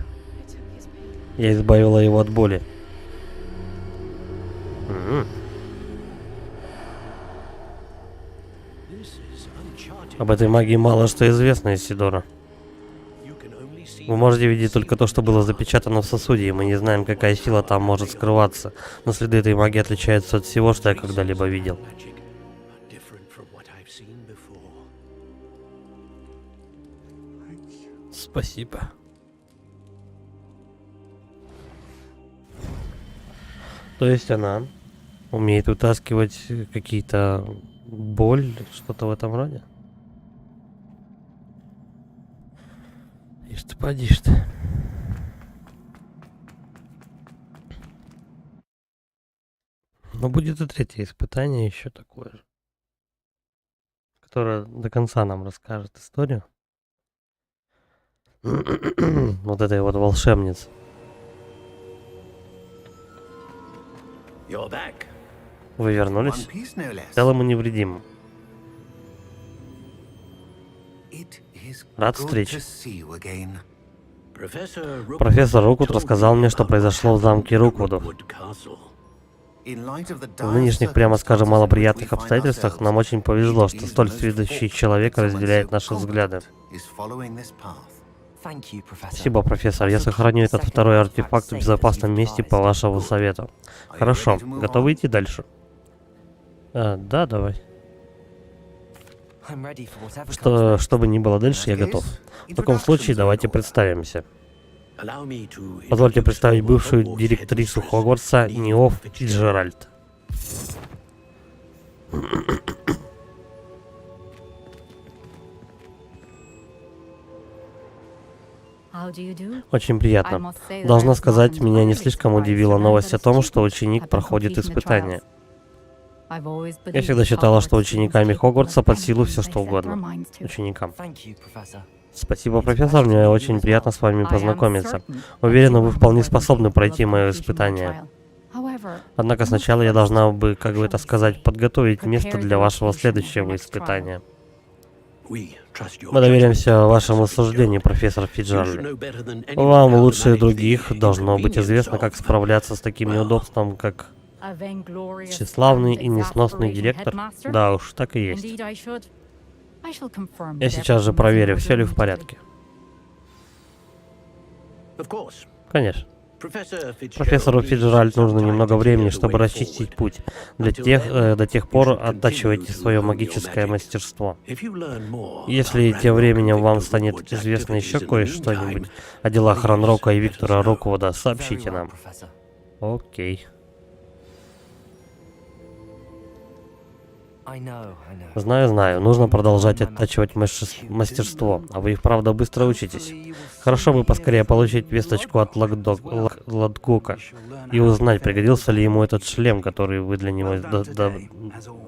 Я избавила его от боли. Об этой магии мало что известно, Исидора. Вы можете видеть только то, что было запечатано в сосуде, и мы не знаем, какая сила там может скрываться. Но следы этой магии отличаются от всего, что я когда-либо видел. Спасибо. То есть она умеет вытаскивать какие-то боль, что-то в этом роде? Ишь ты, подишь ты. Но будет и третье испытание еще такое же, которое до конца нам расскажет историю вот этой вот волшебницы. Вы вернулись? Целым и невредимым. Рад встрече. Профессор Руквуд рассказал мне, что произошло в замке Руквудов. В нынешних, прямо скажем, малоприятных обстоятельствах нам очень повезло, что столь сведущий человек разделяет наши взгляды. Спасибо, профессор. Я сохраню этот второй артефакт в безопасном месте по вашему совету. Хорошо. Готовы идти дальше? Да, давай. Что бы ни было дальше, я готов. В таком случае, давайте представимся. Позвольте представить бывшую директрису Хогвартса Ниоф Фицджеральд. Очень приятно. Должна сказать, меня не слишком удивила новость о том, что ученик проходит испытания. Я всегда считала, что учениками Хогвартса под силу все что угодно. Ученикам. Thank you, Professor. Спасибо, профессор, мне очень приятно с вами познакомиться. Уверена, вы вполне способны пройти мое испытание. Однако сначала я должна бы, как бы это сказать, подготовить место для вашего следующего испытания. Мы доверяемся вашему суждению, профессор Фиджеральд. Вам лучше других должно быть известно, как справляться с таким неудобством, как тщеславный и несносный директор. Да уж, так и есть. Я сейчас же проверю, все ли в порядке. Конечно. Профессору Фиджеральд нужно немного времени, чтобы расчистить путь. До тех пор оттачивайте свое магическое мастерство. Если тем временем вам станет известно еще кое-что-нибудь о делах Ранрока и Виктора Роквуда, сообщите нам. Professor. Окей. I know. Знаю, нужно продолжать оттачивать мастерство, а вы и вправду быстро учитесь. Хорошо бы поскорее получить весточку от Ладгока и узнать, пригодился ли ему этот шлем, который вы для него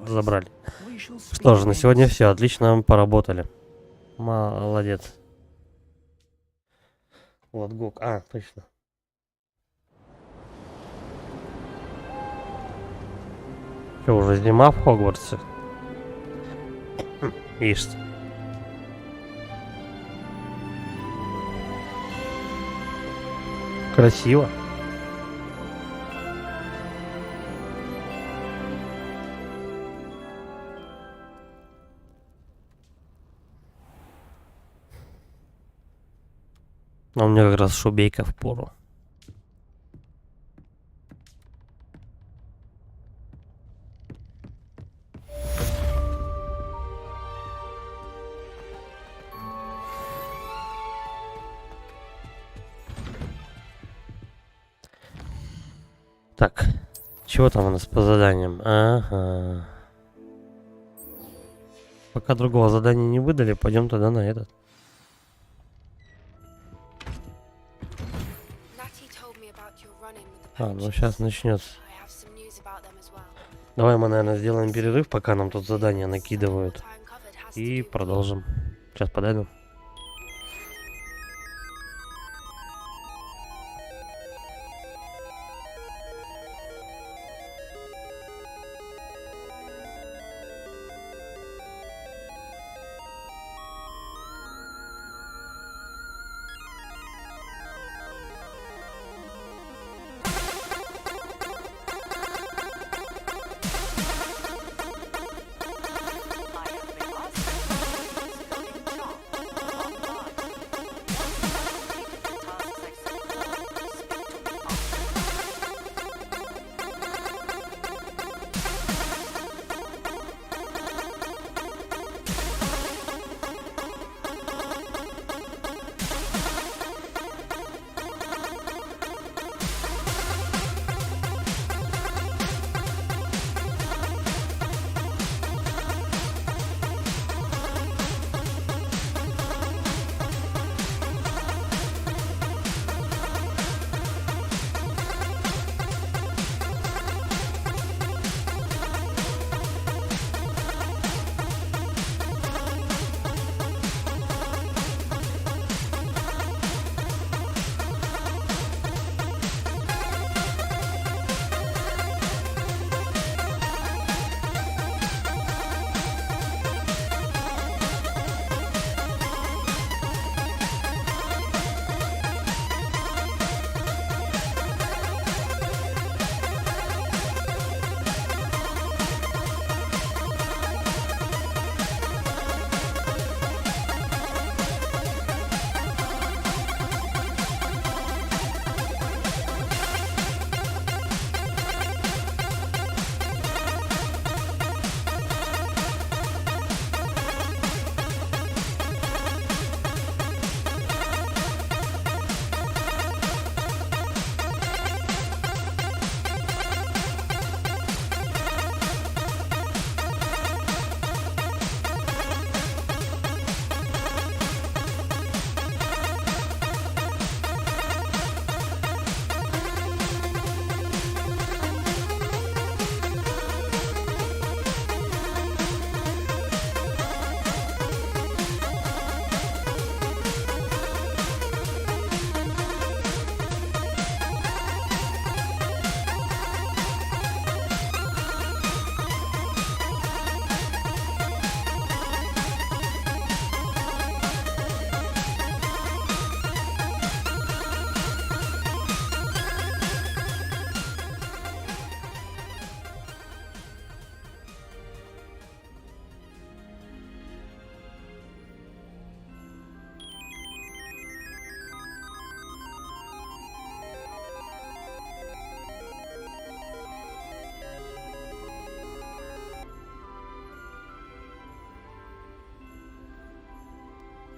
забрали. Что ж, на сегодня все, отлично поработали. Молодец. Ладгок, точно. Что, уже зима в Хогвартсе? Видишь. Красиво. А у меня как раз шубейка в пору. Так, чего там у нас по заданиям? Ага. Пока другого задания не выдали, пойдем тогда на этот. Ну сейчас начнется. Давай мы, наверное, сделаем перерыв, пока нам тут задания накидывают. И продолжим. Сейчас подойду.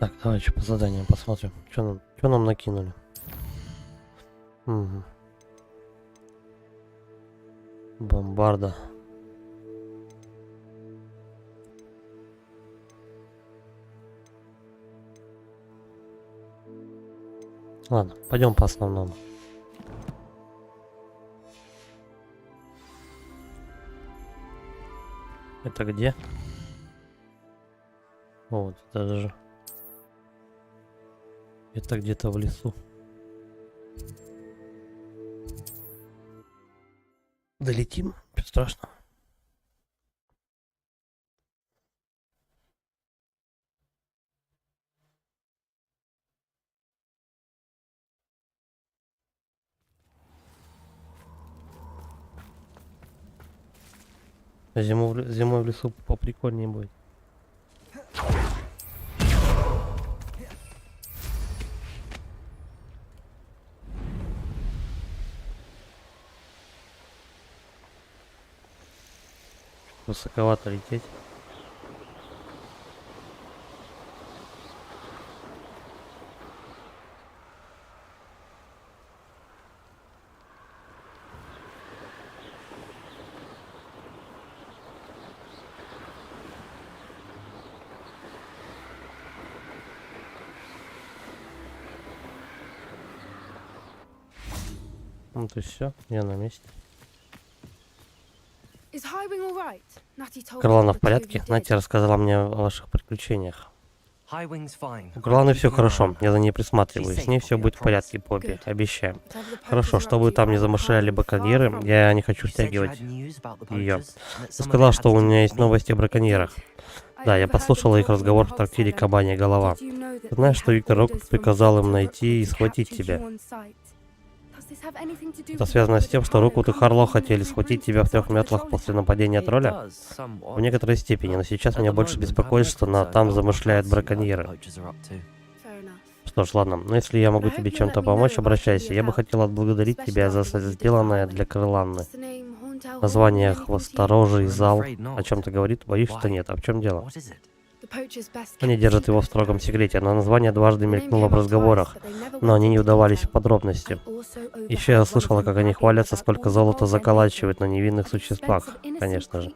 Так, давайте по заданиям посмотрим. Что нам накинули? Угу. Бомбарда. Ладно, пойдем по основному. Это где? Вот, это же. Это где-то в лесу. Долетим, ничего страшного. Зимой в лесу поприкольнее будет. Высоковато лететь. Ну то есть все, я на месте. Карлана в порядке? Натя рассказала мне о ваших приключениях. Highwing's fine. У Карланы все хорошо, я за ней присматриваю. С ней все будет в порядке, Поппи, обещаем. Хорошо, чтобы там не замышляли браконьеры, я не хочу втягивать ее. Ты сказал, что у меня есть новости о браконьерах. Да, я послушала их разговор в трактире «Кабанья голова». Ты знаешь, что Виктор Рокут приказал им найти и схватить тебя? Это связано с тем, что Рокут и Харло хотели схватить тебя в 3 метрах после нападения тролля? В некоторой степени, но сейчас меня больше беспокоит, что там замышляют браконьеры. Что ж, ладно, но если я могу тебе чем-то помочь, обращайся. Я бы хотел отблагодарить тебя за сделанное для Крыланны. Название «Хвосторожий зал» о чем-то говорит? Боюсь, что нет. А в чем дело? Они держат его в строгом секрете, но название дважды мелькнуло в разговорах, но они не удавались в подробности. Еще я слышала, как они хвалятся, сколько золота заколачивают на невинных существах, конечно же.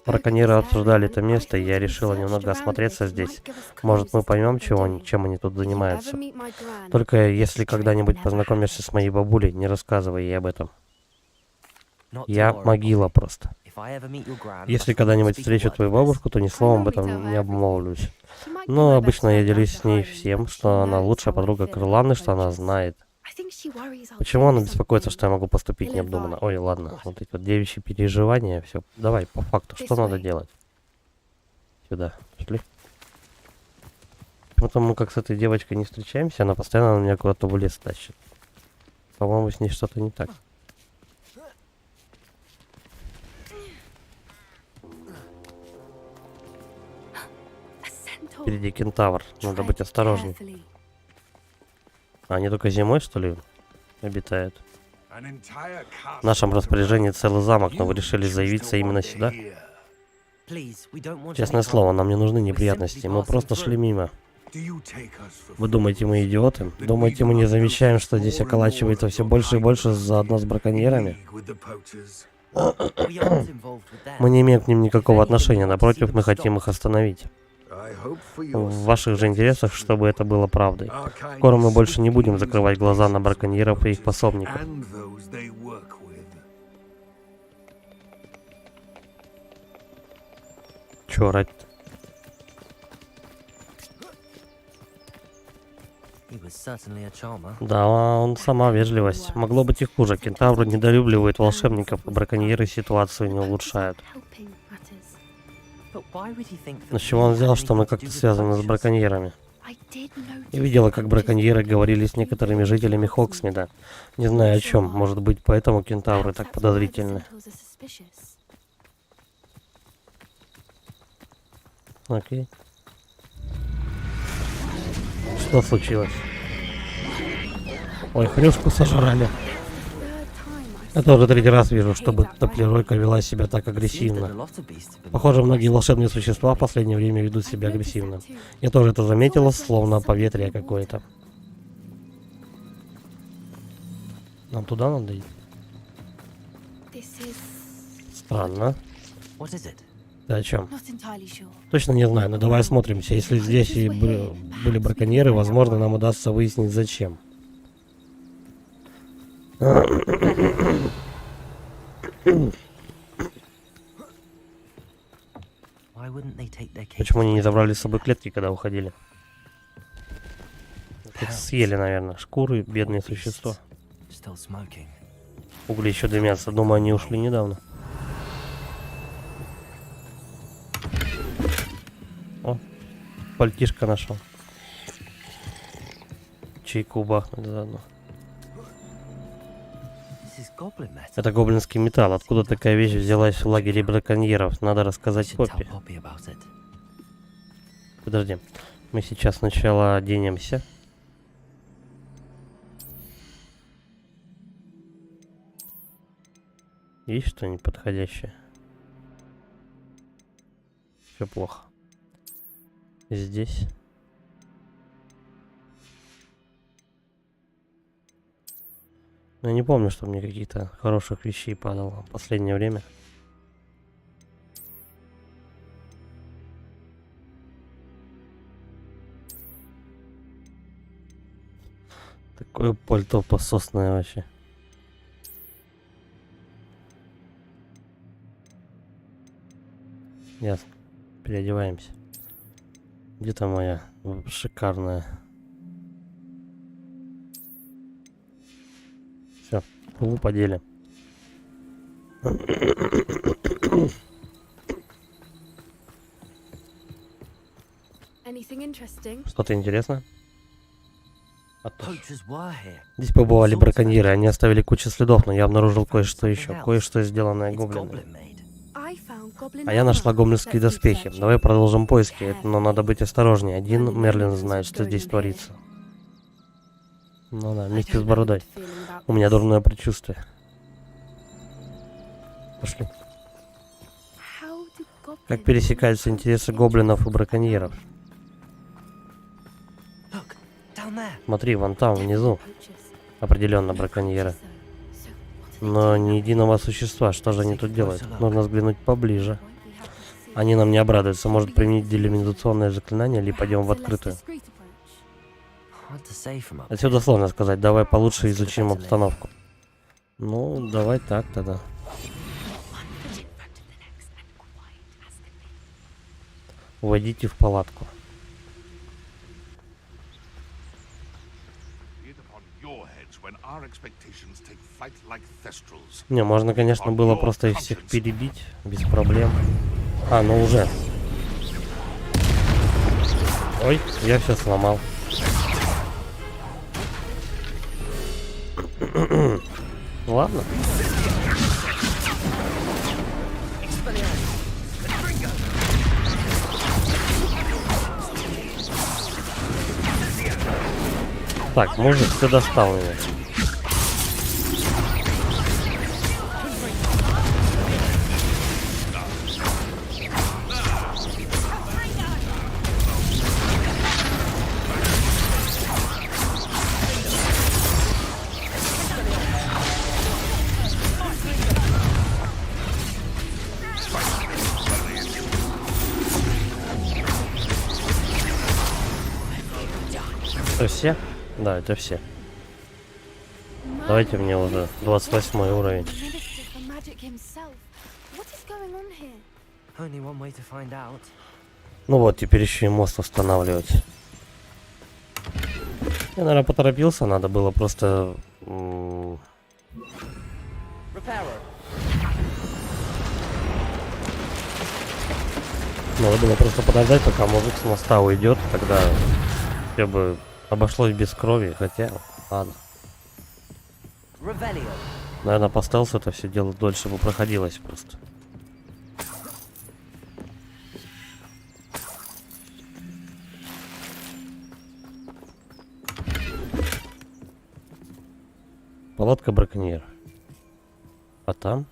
Браконьеры обсуждали это место, и я решила немного осмотреться здесь. Может, мы поймем, чем они тут занимаются. Только если когда-нибудь познакомишься с моей бабулей, не рассказывай ей об этом. Я могила просто. Если когда-нибудь встречу твою бабушку, то ни словом об этом не обмолвлюсь. Но обычно я делюсь с ней всем, что она лучшая подруга Крыланы, что она знает. Почему она беспокоится, что я могу поступить необдуманно? Ой, ладно, вот эти вот девичьи переживания, все. Давай, по факту, что надо делать? Сюда, шли. Потом мы как с этой девочкой не встречаемся, она постоянно меня куда-то в лес тащит. По-моему, с ней что-то не так. Впереди кентавр, надо быть осторожней. Они только зимой, что ли, обитают? В нашем распоряжении целый замок, но вы решили заявиться именно сюда? Честное слово, нам не нужны неприятности, мы просто шли мимо. Вы думаете, мы идиоты? Думаете, мы не замечаем, что здесь околачивается все больше и больше заодно с браконьерами? Мы не имеем к ним никакого отношения, напротив, мы хотим их остановить. В ваших же интересах, чтобы это было правдой. Скоро мы больше не будем закрывать глаза на браконьеров и их пособников. Чё орать? Да, он сама вежливость. Могло быть и хуже. Кентавры недолюбливают волшебников, а браконьеры ситуацию не улучшают. Но с чего он взял, что мы как-то связаны с браконьерами? Я видела, как браконьеры говорили с некоторыми жителями Хоксмида. Не знаю о чем. Может быть, поэтому кентавры так подозрительны. Окей. Что случилось? Ой, хрюшку сожрали. Я тоже третий раз вижу, чтобы таплиройка вела себя так агрессивно. Похоже, многие волшебные существа в последнее время ведут себя агрессивно. Я тоже это заметила, словно поветрие какое-то. Нам туда надо идти? Странно. What is it? Ты о чем? Точно не знаю, но давай осмотримся. Если здесь и были браконьеры, возможно, нам удастся выяснить, зачем. Why wouldn't they take their cages Почему они не with забрали them? с собой клетки, когда уходили? Их съели, наверное. Шкуры, бедные существа. Still smoking. Угли еще дымятся. Думаю, они ушли недавно. О, пальтишко нашел. Чайку бахнуть заодно. This is goblin metal. Это гоблинский металл. Откуда такая вещь взялась в лагере браконьеров? Надо рассказать Should tell Поппи. Poppy about it. Подожди. Мы сейчас сначала оденемся. Есть что-нибудь подходящее? Все плохо. Здесь. Я не помню, что мне каких-то хороших вещей падало в последнее время. Такое пальто пососное вообще. Ясно. Переодеваемся. Где-то моя шикарная. Все, пулу поделим. Что-то интересное? А то. Poachers were here. Здесь побывали браконьеры, они оставили кучу следов, но я обнаружил кое-что еще, кое-что сделанное It's гоблинами. goblin made. А я нашла гоблинские доспехи. Давай продолжим поиски, но надо быть осторожнее. Один Мерлин знает, что здесь творится. Ну да, вместе с бородой. У меня дурное предчувствие. Пошли. Как пересекаются интересы гоблинов и браконьеров? Look, down there. Смотри, вон там, внизу. Определенно браконьеры. Но ни единого существа. Что же они тут делают? Нужно взглянуть поближе. Они нам не обрадуются. Может применить делимитационное заклинание или пойдем в открытую. Hard to say from up Отсюда сложно сказать. Давай получше изучим обстановку. Ну, давай так тогда. Войдите в палатку. Не, можно, конечно, было просто их всех перебить. Без проблем. А, ну уже. Ой, я все сломал. Ладно. Так, мужик, ты достал меня. Это все? Да, это все. Давайте мне уже 28 уровень. Only one way to find out. Ну вот, теперь еще и мост восстанавливать. Я, наверное, поторопился, надо было просто... Надо было просто подождать, пока мужик с моста уйдет, тогда все бы обошлось без крови, хотя, ладно. Revelio. Наверное, по стелсу это все дело дольше бы проходилось просто. Палатка браконьеров. А там?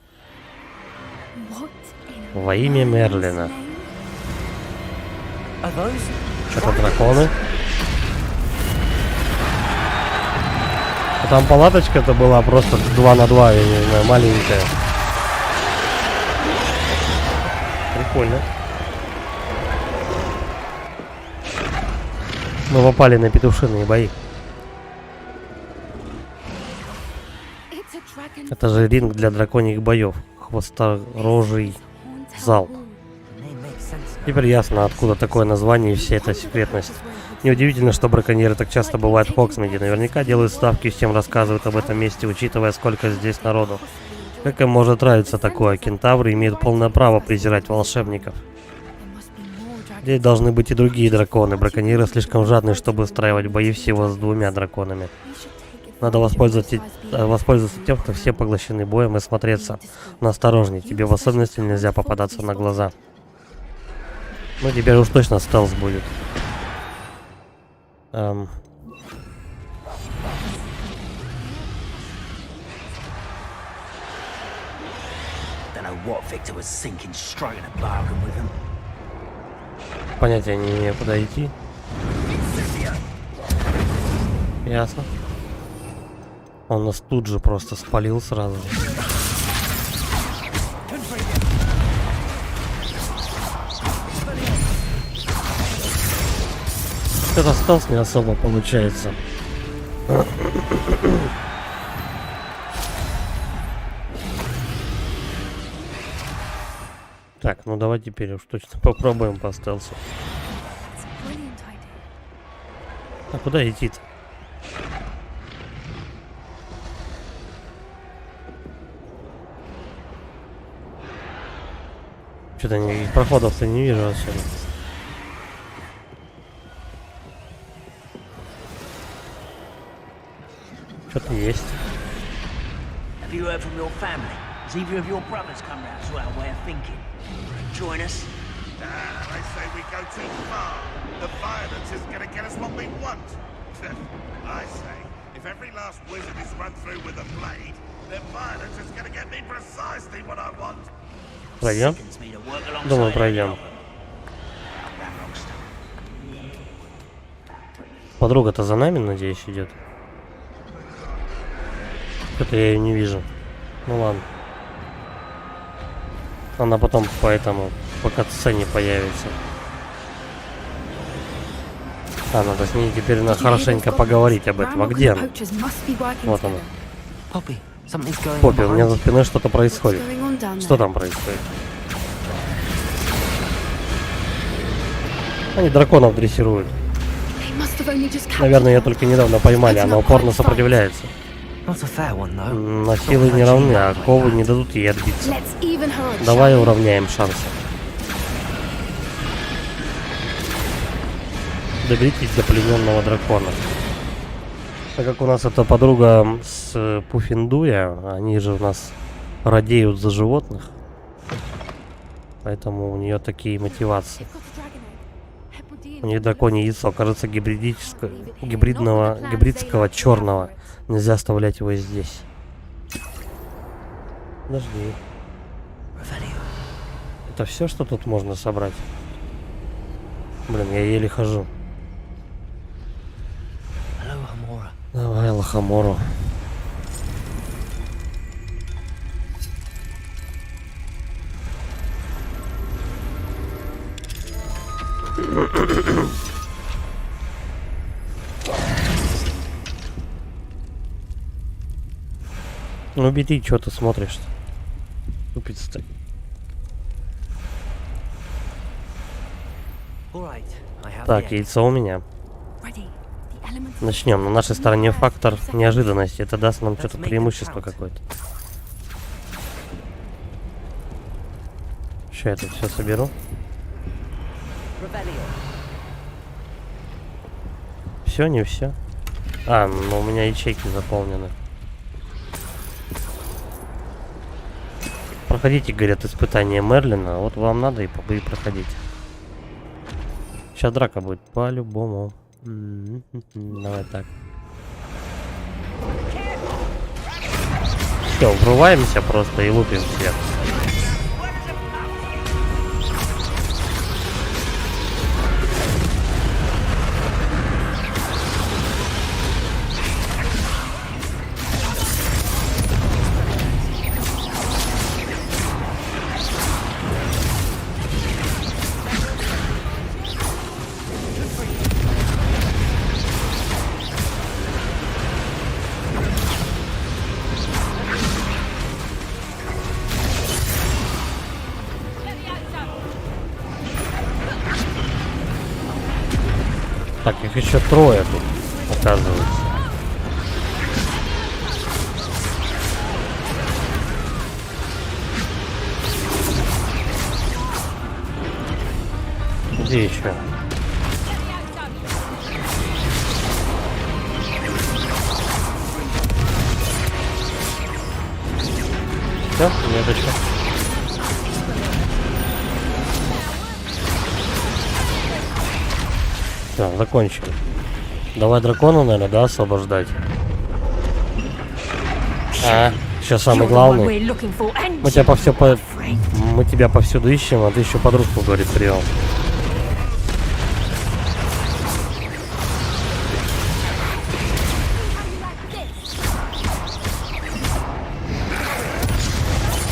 Во имя Мерлина. Are those? Это драконы. А там палаточка-то была просто 2 на 2, я не знаю, маленькая. Прикольно. Мы попали на петушиные бои. Это же ринг для драконьих боев. Хвосторожий зал. Name makes sense. Теперь ясно, откуда такое название и вся эта секретность. Неудивительно, что браконьеры так часто бывают в Хоксмиде. Наверняка делают ставки и всем рассказывают об этом месте, учитывая, сколько здесь народу. Как им может нравиться такое? Кентавры имеют полное право презирать волшебников. Здесь должны быть и другие драконы. Браконьеры слишком жадны, чтобы устраивать бои всего с 2 драконами. Надо воспользоваться тем, кто все поглощены боем, и смотреться насторожней. Тебе в особенности нельзя попадаться на глаза. Ну, теперь уж точно стелс будет. Don't know what Victor was thinking, striking a bargain with him. Понятия не имею, куда идти. Ясно. Он нас тут же просто спалил сразу. Это стелс не особо получается. Так, ну давай теперь уж точно попробуем по стелсу. А куда идти-то? Что-то никаких проходов-то не вижу отсюда. Что-то есть. Have you heard from your family? Has either of your brothers come round to our way of thinking? Join us? They say we go too far. The violence isn't going to get us what we want. I say, if every last wizard is run through with a blade, then violence is going to get me precisely what I want. Пройдем? Sickens me to work alongside Думаю, any пройдем. of them. That rockstar. Подруга-то за нами, надеюсь, идет. Что-то я ее не вижу. Ну ладно. Она потом по этому, по катсцене появится. А, надо с ней теперь хорошенько поговорить об этом. А где она? Вот она. Poppy, something's going on Поппи, у меня behind за you. спиной что-то происходит. Что там происходит? Они драконов дрессируют. Наверное, ее только недавно поймали, она упорно сопротивляется. Not a fair one, though. На силы не равны, а ковы не дадут ей отбиться. Давай уравняем шансы. Доберитесь до плененного дракона. Так как у нас эта подруга с Пуффендуя, они же у нас радеют за животных. Поэтому у нее такие мотивации. У нее драконье яйцо, кажется, гибридского черного. Нельзя оставлять его здесь. Подожди. Revelio. Это все, что тут можно собрать? Блин, я еле хожу. Hello, Hamora. Давай, Лохомору. Ну беги, что ты смотришь-то? Тупица-то. All right, I have Так, the egg. яйцо у меня. Начнем. На нашей стороне фактор неожиданности. Это даст нам что-то преимущество какое-то. Сейчас я тут все соберу. Все, не все. А, ну у меня ячейки заполнены. Проходите, говорят, испытание Мерлина. Вот вам надо и проходить. Сейчас драка будет по-любому. Давай так. Все, врываемся просто и лупим всех. Так, их еще трое тут, оказывается. Где еще? Все, нет еще. Все, закончили. Давай дракона, наверное, да, освобождать. Сейчас самый главный. Мы тебя повсюду ищем, а ты еще подружку, говорит, привел.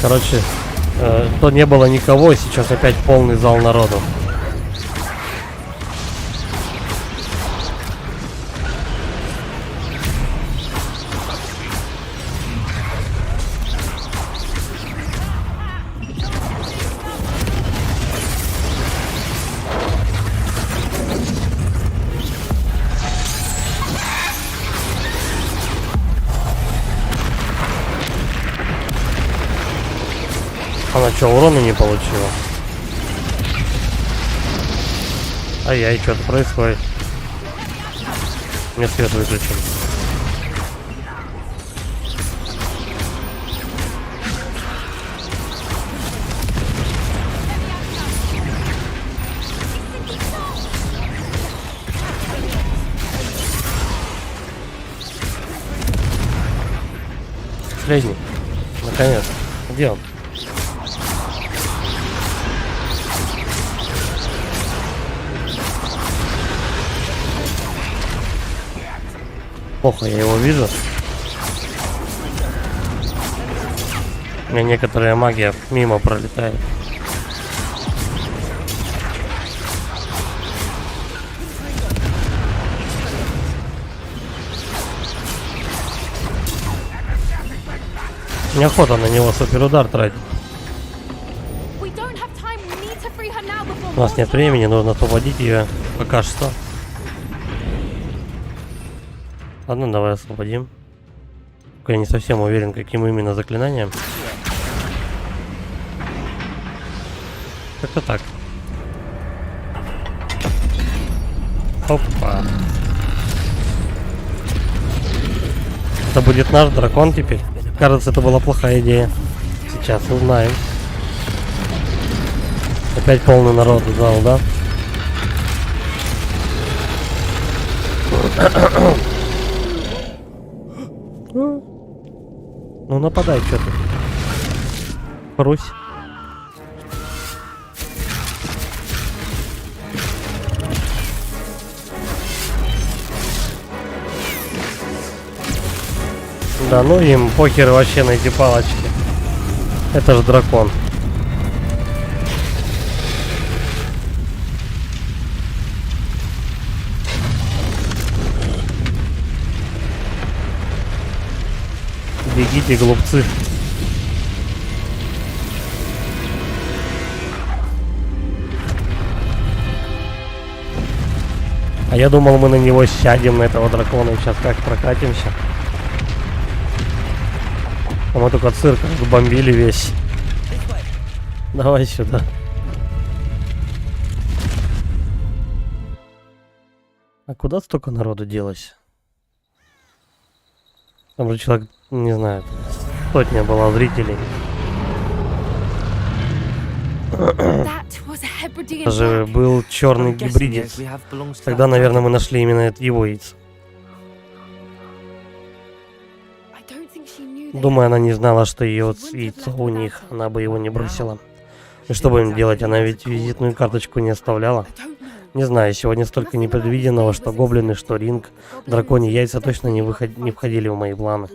Короче, то не было никого, сейчас опять полный зал народу. Она что, урона не получила? Ай-яй, что-то происходит. Мне свет выключен. Средний. Наконец. Где он? Плохо я его вижу. У меня некоторая магия мимо пролетает. Неохота на него суперудар тратить. У нас нет времени, нужно освободить ее пока что. Ладно, давай освободим. Только я не совсем уверен, каким именно заклинанием. Как-то так. Опа. Это будет наш дракон теперь. Кажется, это была плохая идея. Сейчас узнаем. Опять полный народ зал, да? Ну нападай, что ты? Русь. Да ну им похер вообще на эти палочки. Это же дракон. Бегите, глупцы. А я думал, мы на него сядем, на этого дракона, и сейчас как прокатимся. А мы только цирк бомбили весь. Давай сюда. А куда столько народу делось? Там же человек, не знаю, сотня была зрителей. Даже был черный гибридец. Тогда, наверное, мы нашли именно его яйцо. Думаю, она не знала, что ее яйцо у них, она бы его не бросила. И что будем делать, она ведь визитную карточку не оставляла. Не знаю, сегодня столько непредвиденного, что гоблины, что ринг, драконьи яйца точно не входили в мои планы.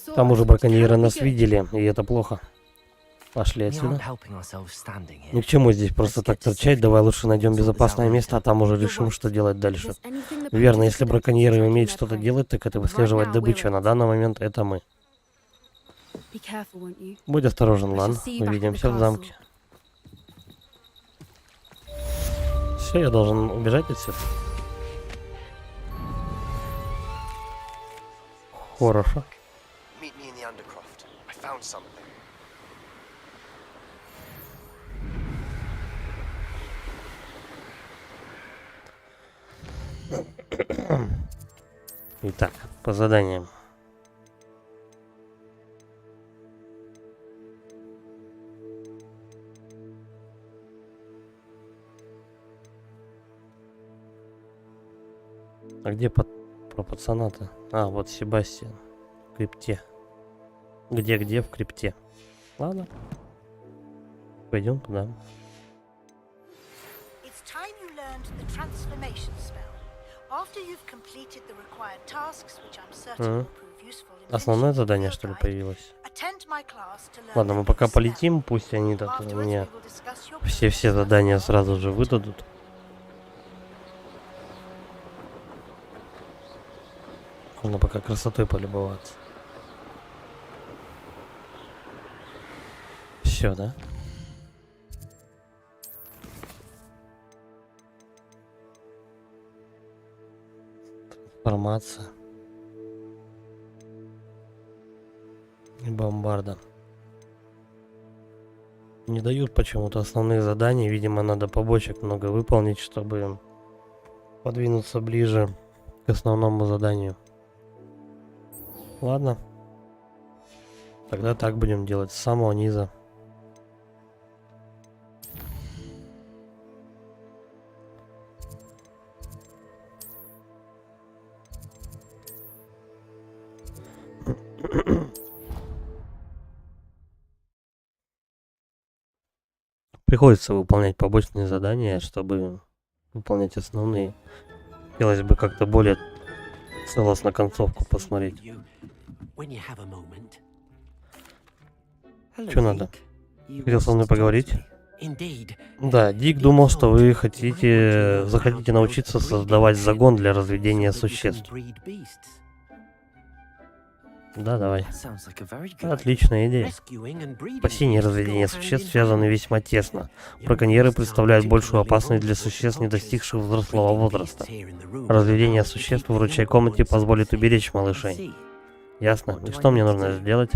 К тому же браконьеры нас видели, и это плохо. Пошли We отсюда. aren't helping ourselves standing Ни here. к чему здесь просто так торчать, давай лучше найдем безопасное место, а там уже решим, что делать дальше. Верно, если браконьеры умеют что-то делать, так это выслеживать добычу, а на данный момент это мы. Будь осторожен, Лан, увидимся в замке. Все, я должен убежать отсюда. Хорошо. Meet me in the Undercroft. I found something. Итак, по заданиям. А где про пацана-то? А, вот Себастьян. В крипте. Где в крипте? Ладно. Пойдем туда. It's time you learned the transformation spell. After you've completed the required tasks, which I'm certain will prove useful in Основное finishing задание, the что ли, field guide, появилось? attend my class to learn Ладно, the мы пока new spell. полетим, пусть они тут Afterwards, мне we will discuss your все задания сразу же выдадут. Можно пока красотой полюбоваться. Все, да? Трансформация. И бомбарда. Не дают почему-то основных заданий. Видимо, надо побочек много выполнить, чтобы подвинуться ближе к основному заданию. Ладно. Тогда так будем делать с самого низа. Приходится выполнять побочные задания, чтобы выполнять основные. Хотелось бы как-то более целостно концовку посмотреть. Что надо? Хотел со мной поговорить? Да, Дик думал, что вы захотите научиться создавать загон для разведения существ. Да, давай. Отличная идея. Спасение и разведение существ связаны весьма тесно. Браконьеры представляют большую опасность для существ, не достигших взрослого возраста. Разведение существ в ручей комнате позволит уберечь малышей. Ясно. И что мне нужно сделать?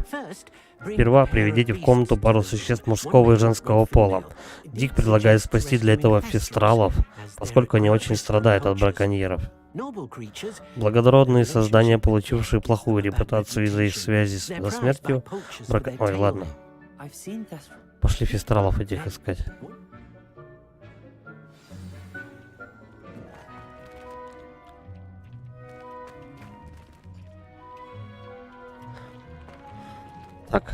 Сперва приведите в комнату пару существ мужского и женского пола. Дик предлагает спасти для этого фестралов, поскольку они очень страдают от браконьеров. Благородные создания, получившие плохую репутацию из-за их связи со смертью, Ой, ладно. Пошли фестралов этих искать. Так.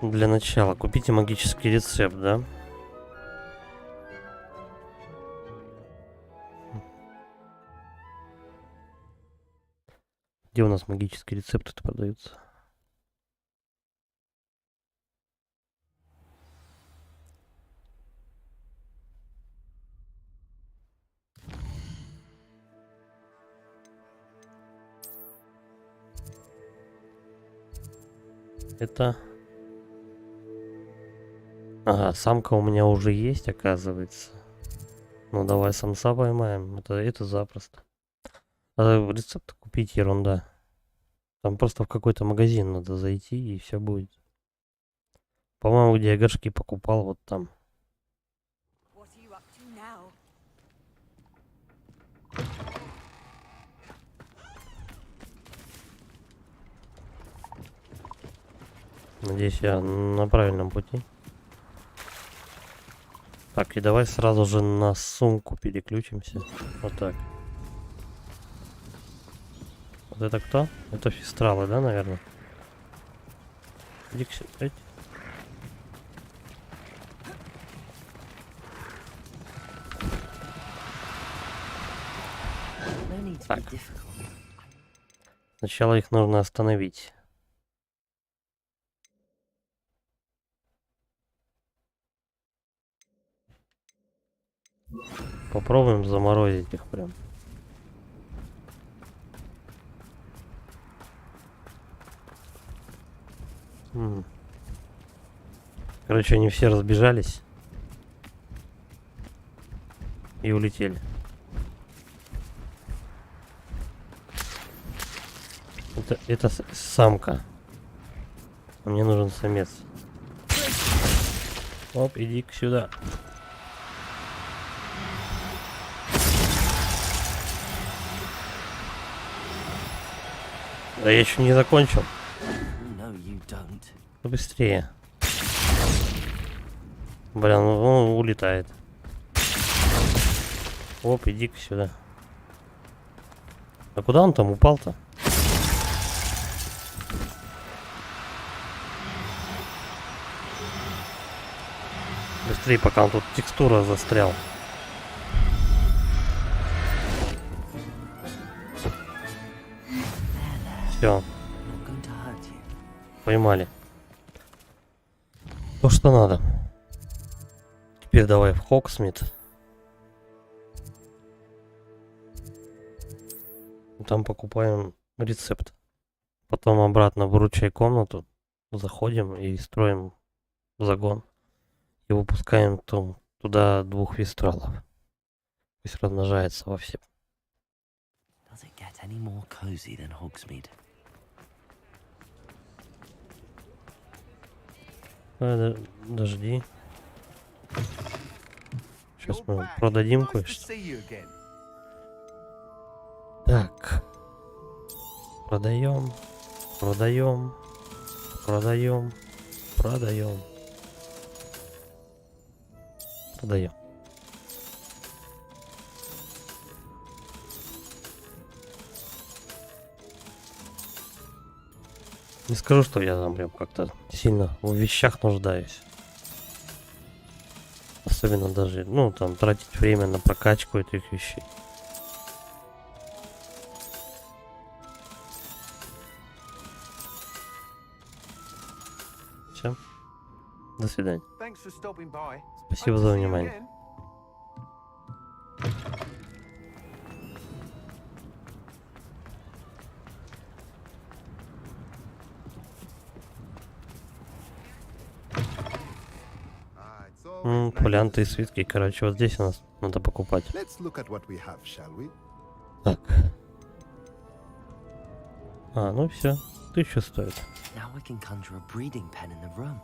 Для начала купите магический рецепт, да? Где у нас магические рецепты-то продаются? Это... Ага, самка у меня уже есть, оказывается. Ну давай самца поймаем. Это запросто. Рецепт купить ерунда. Там просто в какой-то магазин надо зайти и все будет. По-моему, где я горшки покупал, вот там. What are you up to now? Надеюсь, я на правильном пути. Так, и давай сразу же на сумку переключимся. Вот так. Вот это кто? Это фистралы, да, наверное? Иди-ка сюда. Эть. No need to be Так. difficult. Сначала их нужно остановить. Попробуем заморозить их прям. Короче, они все разбежались и улетели. Это самка. А мне нужен самец. Оп, иди-ка сюда. Да я еще не закончил. No, you don't. Ну, быстрее. Блин, он улетает. Оп, иди-ка сюда. А куда он там упал-то? Быстрее, пока он тут текстура застрял. Все, Not going to hurt you. поймали. То, что надо. Теперь давай в Хоксмит. Там покупаем рецепт. Потом обратно в ручей комнату. Заходим и строим загон. И выпускаем туда 2 вистралов. Пусть размножается во все. Does it get any more cozy than Hogsmeade? Подожди. Сейчас мы продадим кое-что. Так. Продаем. Продаем. Продаем. Продаем. Продаем. Не скажу, что я там прям как-то сильно в вещах нуждаюсь. Особенно даже, ну, там, тратить время на прокачку этих вещей. Все. До свидания. Спасибо за внимание. Фолианты и свитки. Короче, вот здесь у нас надо покупать. Так. А, ну все. 1000 стоит. Now we can conjure a breeding pen in the room.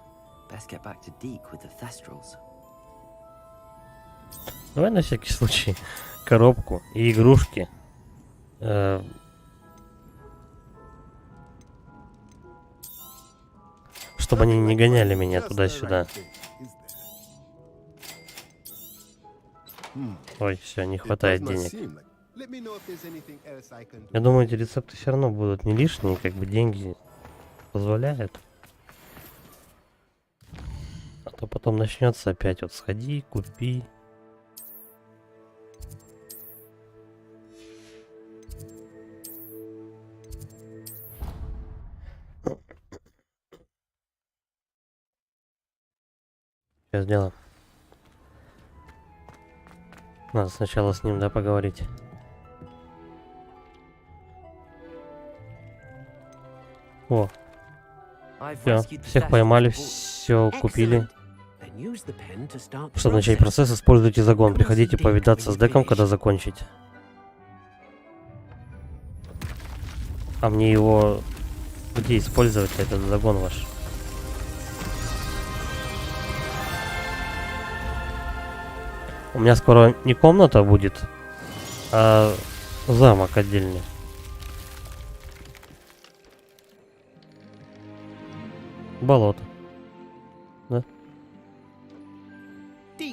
Best get back to Deke with the Thestrals. Давай на всякий случай коробку и игрушки. Чтобы они не гоняли меня туда-сюда. Ой, все, не хватает денег. Я думаю, эти рецепты все равно будут не лишние, как бы деньги позволяют. А то потом начнется опять вот сходи, купи. Сейчас дело. Надо сначала с ним, да, поговорить. О, все, всех поймали, все купили. Чтобы начать процесс, используйте загон. Приходите повидаться с Деком, когда закончите. А мне его где использовать, этот загон ваш? У меня скоро не комната будет, а замок отдельный. Болото. Да?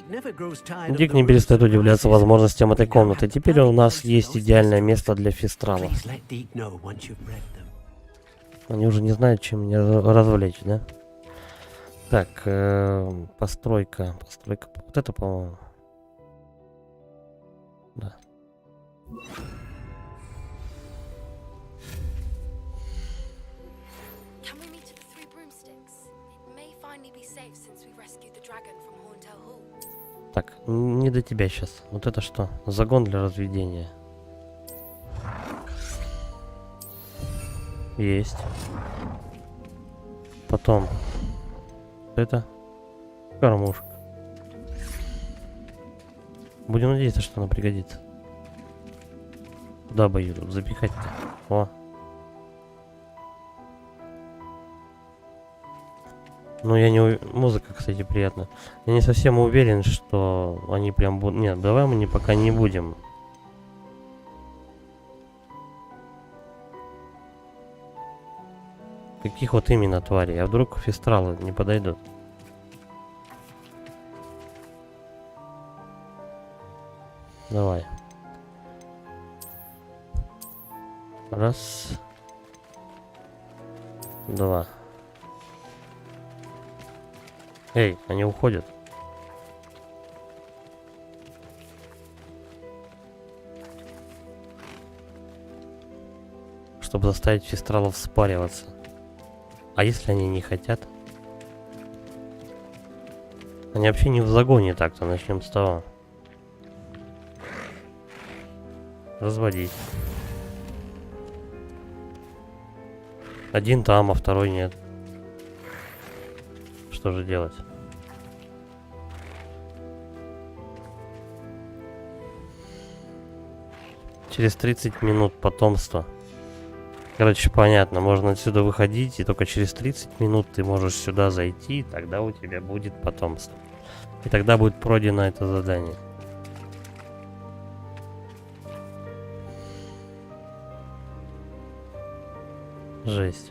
Дик не перестает удивляться возможностям этой комнаты. Теперь у нас есть идеальное место для фестрала. Они уже не знают, чем меня развлечь, да? Так, постройка. Вот это, по-моему. Да. Can we meet at the Three Broomsticks? It may finally be safe since we rescued the dragon from Horntail Hall. Так, не до тебя сейчас. Вот это что? Загон для разведения. Есть. Потом. Это. Кормушка. Будем надеяться, что она пригодится. Куда бы ее тут запихать-то? О. Ну, я не... Музыка, кстати, приятная. Я не совсем уверен, что они прям будут... Нет, давай мы пока не будем. Каких вот именно тварей? А вдруг фестралы не подойдут? Давай. Раз. Два. Эй, они уходят. Чтобы заставить фестралов спариваться. А если они не хотят? Они вообще не в загоне так-то, начнем с того. Разводить. Один там, а второй нет. Что же делать? Через 30 минут потомство. Короче, понятно, можно отсюда выходить, и только через 30 минут ты можешь сюда зайти, и тогда у тебя будет потомство. И тогда будет пройдено это задание. Жесть.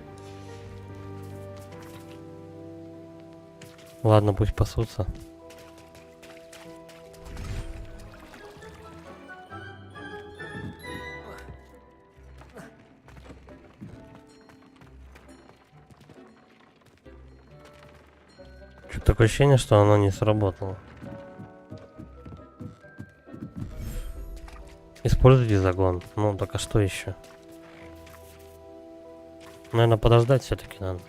Ладно, пусть пасутся. Что-то такое ощущение, что оно не сработало. Используйте загон. Ну, так а что еще? Наверное, подождать все-таки надо.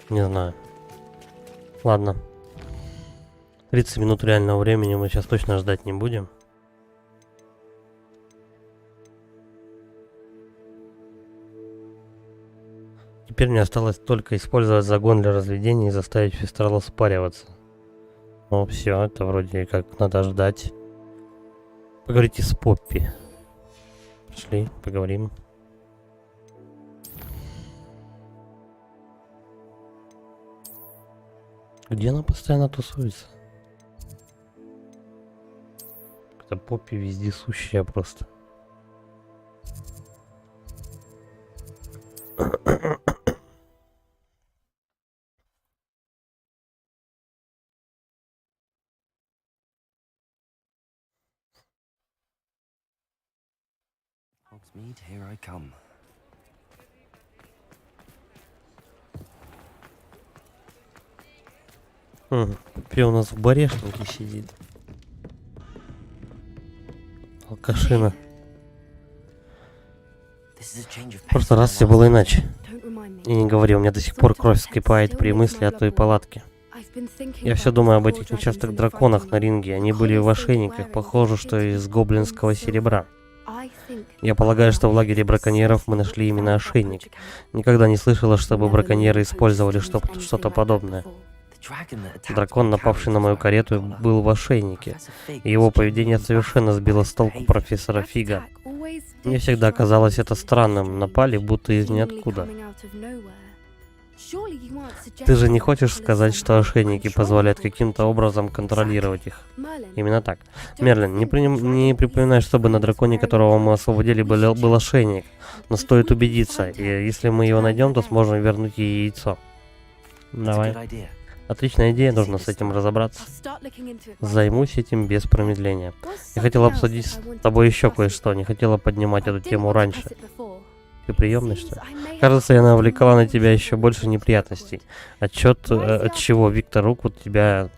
Не знаю. Ладно. 30 минут реального времени мы сейчас точно ждать не будем. Теперь мне осталось только использовать загон для разведения и заставить фестрала спариваться. Ну все, это вроде как надо ждать. Поговорите с Поппи. Пошли, поговорим. Где она постоянно тусуется? Это Поппи вездесущая просто. Hogsmeade, here I come. Поппи у нас в барешнике сидит. Алкашина. В прошлый раз все было иначе. И не говори, у меня до сих пор кровь вскипает при мысли о той палатке. Я все думаю об этих нечастых драконах на ринге. Они были в ошейниках, похоже, что из гоблинского серебра. Я полагаю, что в лагере браконьеров мы нашли именно ошейник. Никогда не слышала, чтобы браконьеры использовали что-то подобное. Дракон, напавший на мою карету, был в ошейнике. И его поведение совершенно сбило с толку профессора Фига. Мне всегда казалось это странным. Напали будто из ниоткуда. Ты же не хочешь сказать, что ошейники позволяют каким-то образом контролировать их? Именно так. Мерлин, не припоминай, чтобы на драконе, которого мы освободили, был ошейник. Но стоит убедиться, и если мы его найдем, то сможем вернуть ей яйцо. Давай. Отличная идея, нужно с этим разобраться. Займусь этим без промедления. Я хотела обсудить с тобой еще кое-что, не хотела поднимать эту тему раньше. Ты приемный, что ли? Кажется, я навлекала на тебя еще больше неприятностей. От чего Виктор Роквуд тебя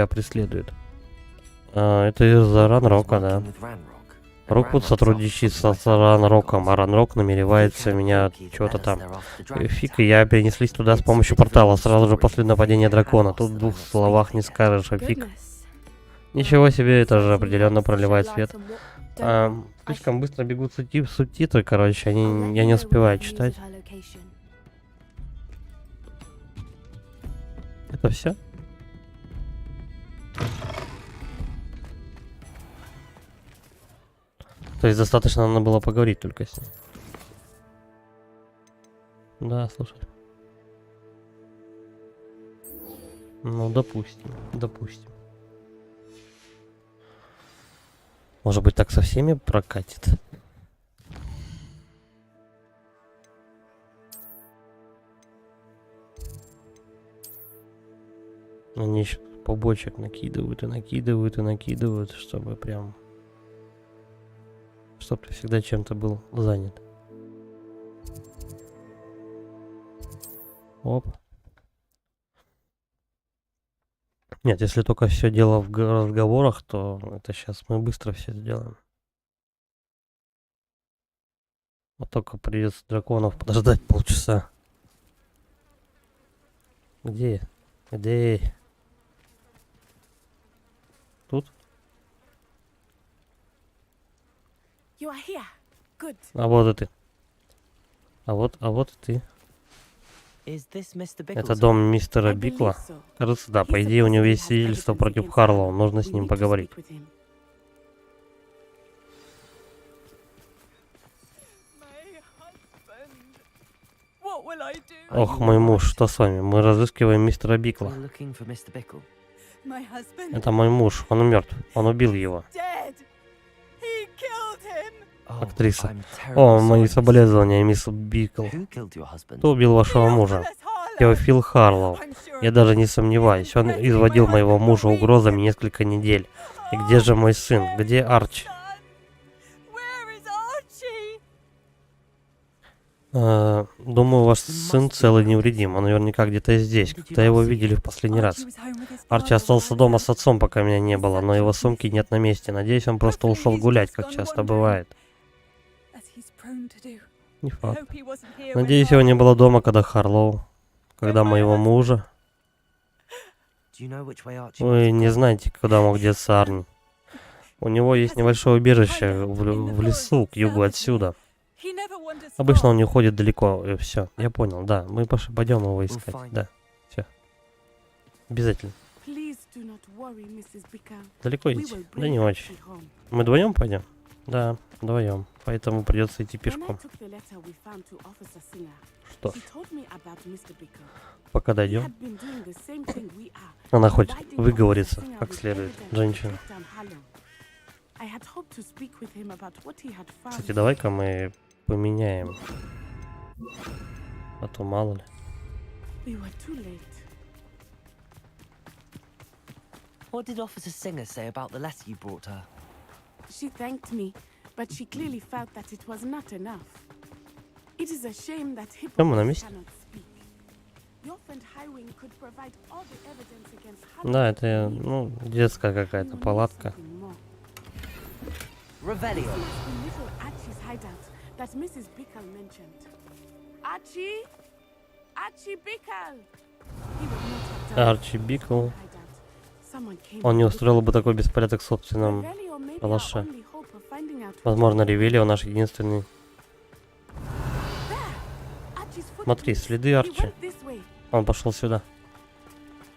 преследует? Это из-за Ранрока, да. Роквуд сотрудничает с Ранроком, а Ранрок намеревается меня чего-то там. Фиг, и я перенеслись туда с помощью портала сразу же после нападения дракона. Тут в 2 словах не скажешь, а фиг. Ничего себе, это же определенно проливает свет. Слишком быстро бегут субтитры, короче, я не успеваю читать. Это все? То есть достаточно надо было поговорить только с ним. Да, слушай. Ну, допустим. Может быть, так со всеми прокатит? Они еще побочек накидывают, чтобы прям... Чтоб ты всегда чем-то был занят. Оп. Нет, если только все дело в разговорах, то это сейчас мы быстро все сделаем. Вот только придется драконов подождать полчаса. Где? Тут? А вот и ты. А вот и ты. Это дом мистера Бикла? Кажется, да. По идее, у него есть свидетельство против Харлоу. Нужно с ним поговорить. Ох, мой муж, что с вами? Мы разыскиваем мистера Бикла. Это мой муж. Он мертв. Он убил его. Актриса. О, мои соболезнования, мисс Бикл. Кто убил вашего мужа? Теофил Харлоу. Я даже не сомневаюсь. Он изводил моего мужа угрозами несколько недель. И где же мой сын? Где Арчи? Думаю, ваш сын цел и невредим. Он наверняка где-то здесь. Когда его видели в последний раз? Арчи остался дома с отцом, пока меня не было, но его сумки нет на месте. Надеюсь, он просто ушел гулять, как часто бывает. Не факт. Надеюсь, его не было дома, когда моего мужа. Вы не знаете, куда мог деться Арни. У него есть небольшое убежище в лесу, к югу отсюда. Обычно он не уходит далеко. Все, я понял, да. Мы пойдем его искать. Да, все. Обязательно. Далеко идти? Да не очень. Мы вдвоем пойдем? Да, вдвоем. Поэтому придется идти пешком. Что ж. Пока дойдем. Она хоть выговорится как следует, женщина. Кстати, давай-ка мы поменяем. А то мало ли. What did Officer Singer say about the letter you brought her? She thanked me, but she clearly felt that it was not enough. It is a shame that Hippo cannot speak. Your friend Highwing could provide all the evidence against Halloween. Да, это, ну, детская какая-то палатка. Revelio. That Mrs. Bickle mentioned. Archie? Archie Bickle! Арчи Бикл. Он не устроил бы такой беспорядок в собственном палаше. Возможно, Ревелио наш единственный... Смотри, следы Арчи. Он пошел сюда.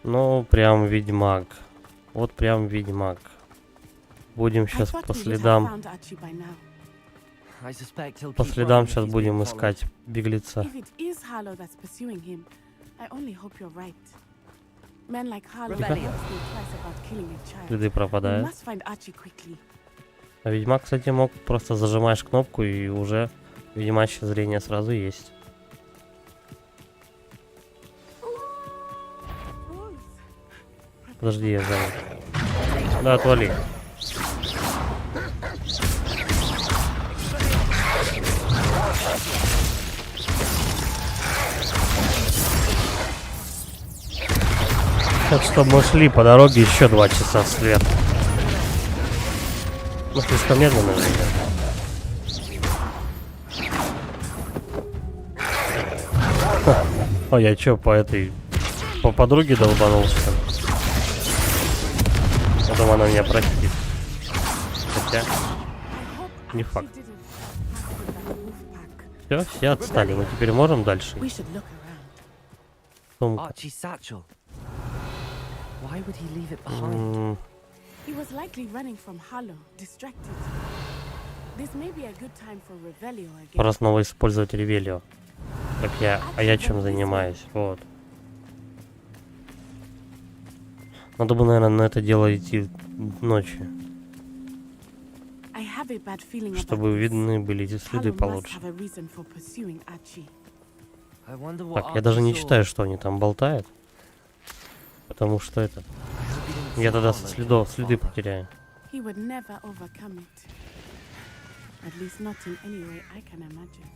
Ну, прям ведьмак. Вот прям ведьмак. Будем сейчас по следам. I suspect he'll По keep следам running if сейчас he's being будем followed. искать беглеца. If it is Harlow that's pursuing him, I only hope you're right. Men like Harlow Rebellion. never think twice about killing a child. Следы We пропадают. must find Archie quickly. А ведьмак, кстати, мог просто зажимаешь кнопку и уже ведьмачье зрение сразу есть. Подожди, я занят. Да, отвали. Так что мы шли по дороге еще 2 часа вслед. Ну, слишком медленно, наверное. Ой, я чё, по этой... По подруге долбанулся? Я думаю, она меня простит. Хотя... Не факт. Все, все отстали. Мы теперь можем дальше? We should look around. Сумка. Archie's satchel. Why would he leave it behind? He was likely running from Harlow, distracted. This may be a good time for Revelio again. Пора снова использовать ревелио. Так я чем занимаюсь? Вот. Надо бы, наверное, на это дело идти ночью, I have a bad feeling about чтобы this. видны были эти следы Harlow must получше. have a reason for pursuing Archie. I wonder what Так, я даже не Archie saw. читаю, что они там болтают. Потому что это... I hope he didn't Я see тогда Harlow kill his следы father. потеряю. He would never overcome it. At least not in any way I can imagine.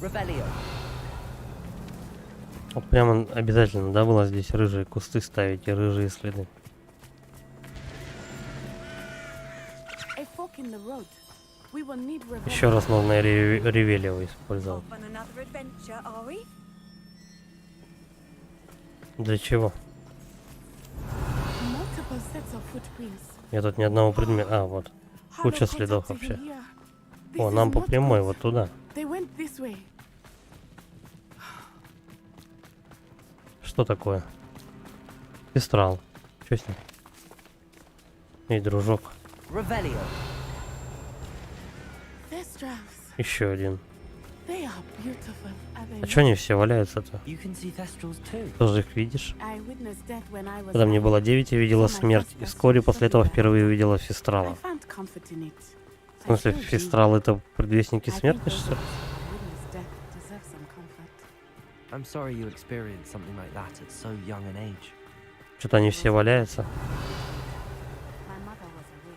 Revelio. Вот прямо обязательно, да, было здесь рыжие кусты ставить и рыжие следы. A fork in the road. We will need Revelio. Еще раз нужно ревелио использовать. On another adventure, are we? Для чего? Multiple sets of footprints. Я тут ни одного предмета... А, вот. Harlow Куча следов contacted вообще. him here. О, This нам is по not прямой, good. вот туда. They went this way. Что такое? Пестрал. Что с ним? Эй, дружок. Revelio. Thestrals. Еще один. They are beautiful. Are they А что они все валяются-то? You can see Thestrals too. Тоже их видишь? I witnessed death when I was Когда мне young. было 9, я видела смерть. И вскоре после этого впервые увидела I Фестрала. found comfort in it. В смысле, Фестрал это предвестники I think смерти, those что ли? who witnessed death deserve some comfort. I'm sorry you experienced something like that at so young an age. Что-то они все валяются. My mother was away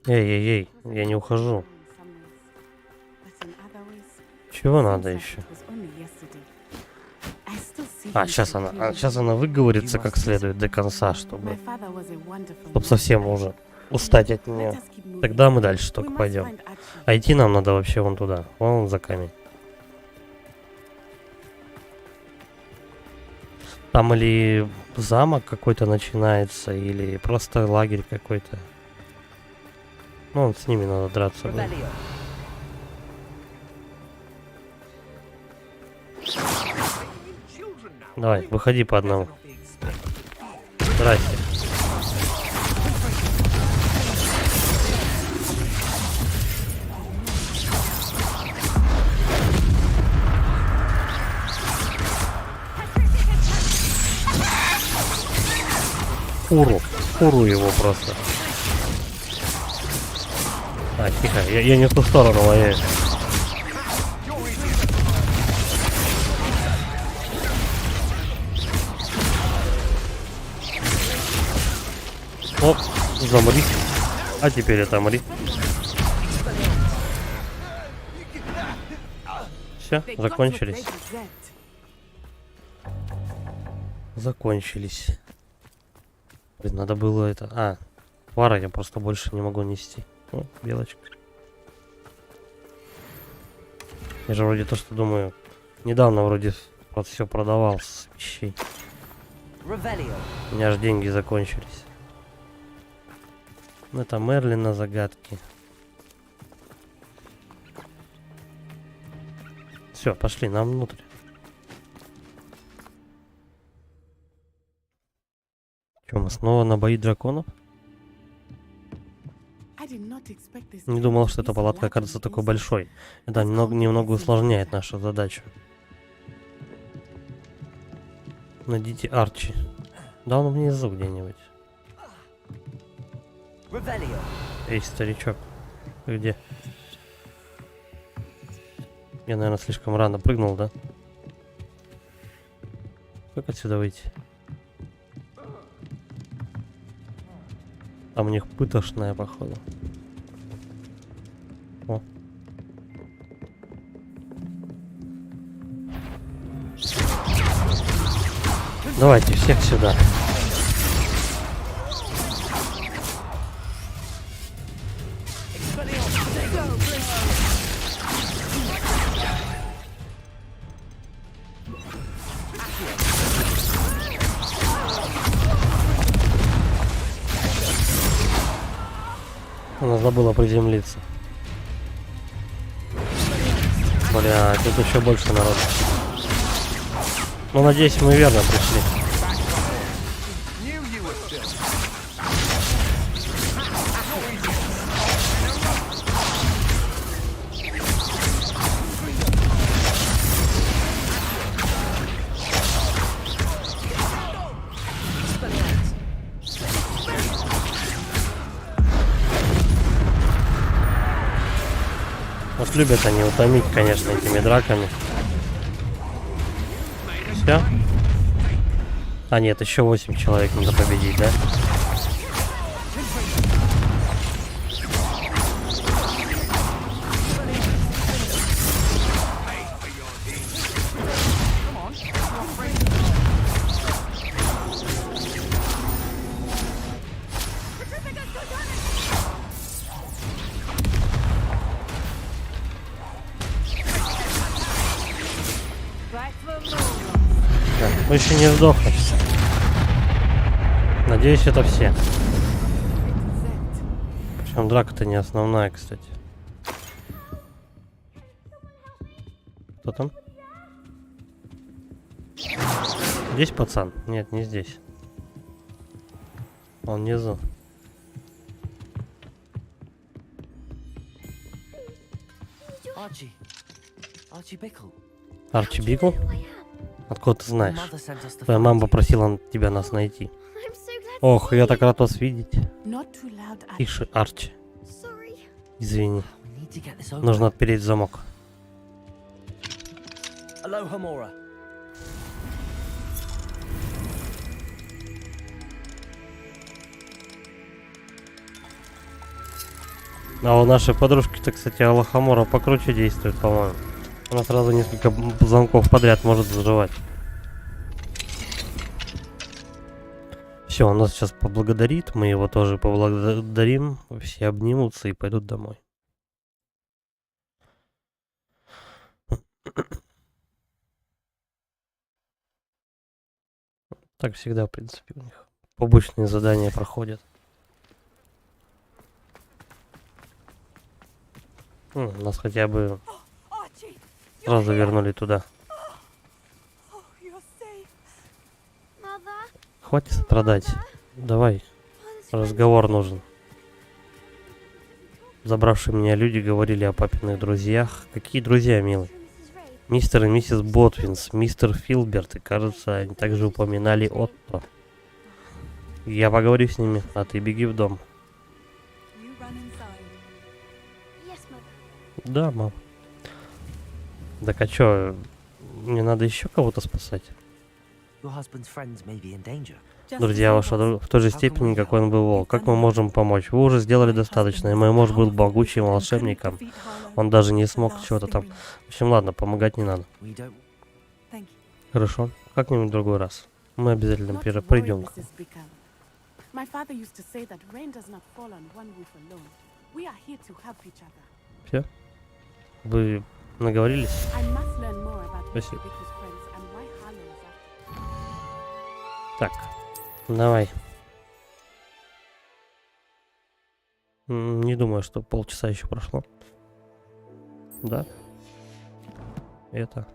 and I felt Эй, я не ухожу. in some ways. But in other ways, Чего it надо seems like еще? it was only yesterday. I still see А, him сейчас so она, clearly. сейчас она выговорится как следует до конца, чтобы, My father was a wonderful чтобы man. совсем уже устать от Let нее. us keep moving. Тогда мы дальше We только must пойдем. find Archie. А идти нам надо вообще вон туда, вон за камень. Там или замок какой-то начинается, или просто лагерь какой-то. Ну, вот с ними надо драться будет. Revelio. Давай, выходи по одному. Здрасте. Фуру его просто. А, тихо, я не в ту сторону воняю. Оп, замри. А теперь отомри. Все, They got what закончились. they deserved. Закончились. Блин, надо было это... А, пара я просто больше не могу нести. О, белочка. Я же вроде то, что думаю... Недавно вроде вот все продавал с вещей. Revelio. У меня же деньги закончились. Ну, это Мерлина загадки. Все, пошли, нам внутрь. Чем мы Мы снова на бои драконов? Не думал, что эта палатка окажется такой большой. Это немного усложняет нашу задачу. Найдите Арчи. Да он внизу где-нибудь. Эй, старичок. Ты где? Я, наверное, слишком рано прыгнул, да? Как отсюда выйти? Там у них пытошная, походу. О. Давайте всех сюда. Она забыла приземлиться. Бля, тут еще больше народу. Ну, надеюсь, мы верно пришли. Вот любят они утомить, конечно, этими драками. Все? А нет, еще 8 человек надо победить, да? Мы еще не сдохли. Надеюсь, это все. Причем драка-то не основная, кстати. Кто там? Здесь пацан? Нет, не здесь. Он внизу. Арчи Бикл? Откуда ты знаешь? Твоя мама попросила тебя нас найти. Ох, я так рад вас видеть. Тише, Арчи. Извини. Нужно отпереть замок. А у нашей подружки-то, кстати, Алахамора покруче действует, по-моему. Она сразу несколько замков подряд может взрывать. Все, он нас сейчас поблагодарит, мы его тоже поблагодарим, все обнимутся и пойдут домой. Так всегда, в принципе, у них побочные задания проходят. Нас хотя бы сразу вернули туда. Хватит страдать. Давай. Разговор нужен. Забравшие меня люди говорили о папиных друзьях. Какие друзья, милый? Мистер и миссис Ботвинс, мистер Филберт, и, кажется, они также упоминали Отто. Я поговорю с ними, а ты беги в дом. Да, мам. Так а чё, мне надо еще кого-то спасать? Друзья ваши в той же степени, как он был волк. Как мы можем помочь? Вы уже сделали достаточно, и мой муж был могучим волшебником. Он даже не смог чего-то там. В общем, ладно, помогать не надо. Хорошо, как-нибудь в другой раз. Мы обязательно придем. Все? Вы наговорились? Спасибо. Так, давай. Не думаю, что полчаса еще прошло. Да? Это.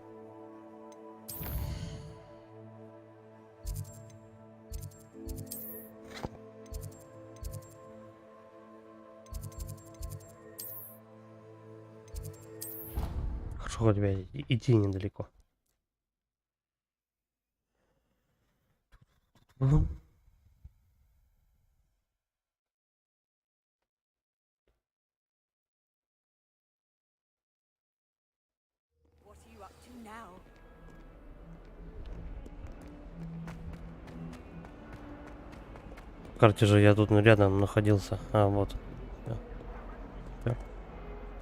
Хорошо, хоть тебя идти недалеко. What are you up to now? В карте же я тут рядом находился. А, вот. Да. Да.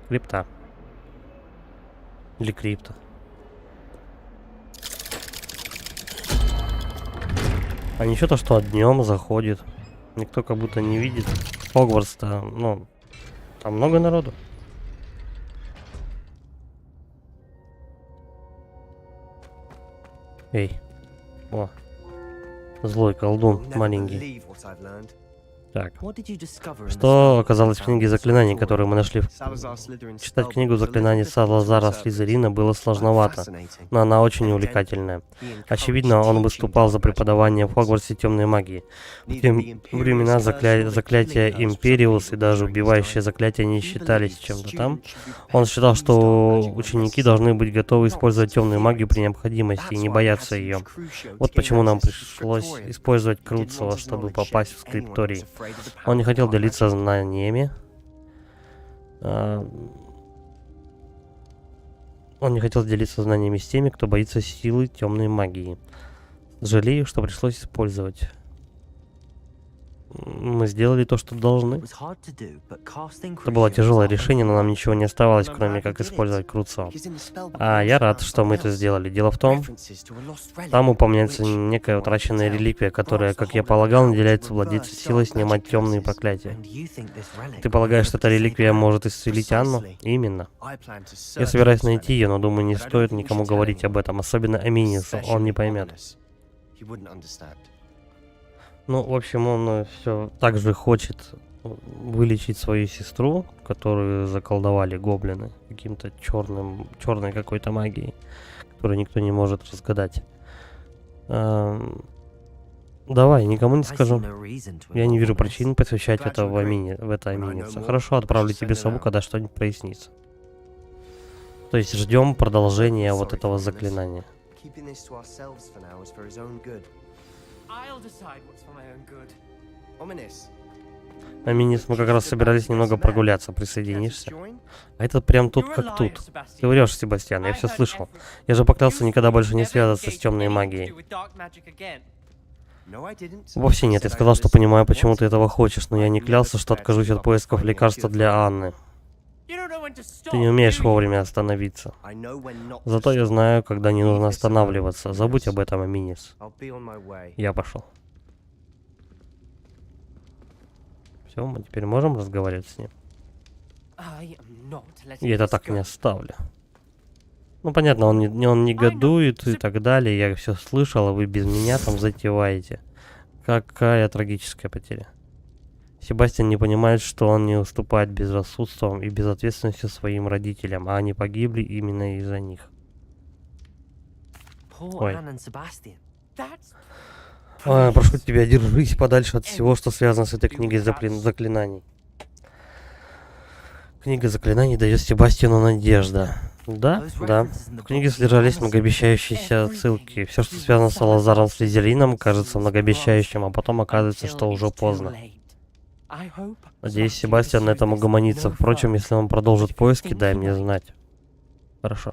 Крипта. Или крипта. А ничего то, что днем заходит. Никто как будто не видит. Хогвартс-то, ну, там много народу. Эй. О. Злой колдун, маленький. Так. Что оказалось в книге заклинаний, которую мы нашли? Читать книгу заклинаний Салазара Слизерина было сложновато, но она очень увлекательная. Очевидно, он выступал за преподавание в Хогвартсе темной магии. В те времена заклятия Империус и даже убивающие заклятия не считались чем-то там. Он считал, что ученики должны быть готовы использовать темную магию при необходимости и не бояться ее. Вот почему нам пришлось использовать Круцева, чтобы попасть в скрипторий. Он не хотел делиться знаниями. Он не хотел делиться знаниями с теми, кто боится силы темной магии. Жалею, что пришлось использовать. Мы сделали то, что должны. Это было тяжелое решение, но нам ничего не оставалось, кроме как использовать Круцева. А я рад, что мы это сделали. Дело в том, там упоминается некая утраченная реликвия, которая, как я полагал, наделяет владельца силой снимать темные проклятия. Ты полагаешь, что эта реликвия может исцелить Анну? Именно. Я собираюсь найти ее, но думаю, не стоит никому говорить об этом, особенно Аминису, он не поймет. Ну, в общем, он все так же хочет вылечить свою сестру, которую заколдовали гоблины каким-то черной какой-то магией, которую никто не может разгадать. Давай, никому не скажу. Я не вижу причин посвящать это в это Аминице. Хорошо, отправлю тебе сову, когда что-нибудь прояснится. То есть ждем продолжения вот этого заклинания. Аминис, мы как раз собирались немного прогуляться, присоединишься? А этот прям тут как тут. Ты врешь, Себастьян, я все слышал. Я же поклялся никогда больше не связываться с темной магией. Вовсе нет, я сказал, что понимаю, почему ты этого хочешь, но я не клялся, что откажусь от поисков лекарства для Анны. Ты не умеешь вовремя остановиться. Зато я знаю, когда не нужно останавливаться. Забудь об этом, Аминис. Я пошел. Все, мы теперь можем разговаривать с ним? Я это так не оставлю. Ну, понятно, он негодует и так далее. Я все слышал, а вы без меня там затеваете. Какая трагическая потеря. Себастьян не понимает, что он не уступает безрассудством и безответственностью своим родителям, а они погибли именно из-за них. Ой. Прошу тебя, держись подальше от всего, что связано с этой книгой заклинаний. Книга заклинаний дает Себастьяну надежда. Да, да. В книге содержались многообещающиеся отсылки. Все, что связано с Салазаром Слизерином, кажется многообещающим, а потом оказывается, что уже поздно. Надеюсь, Себастьян на этом угомонится. Впрочем, если он продолжит поиски, дай мне знать. Хорошо.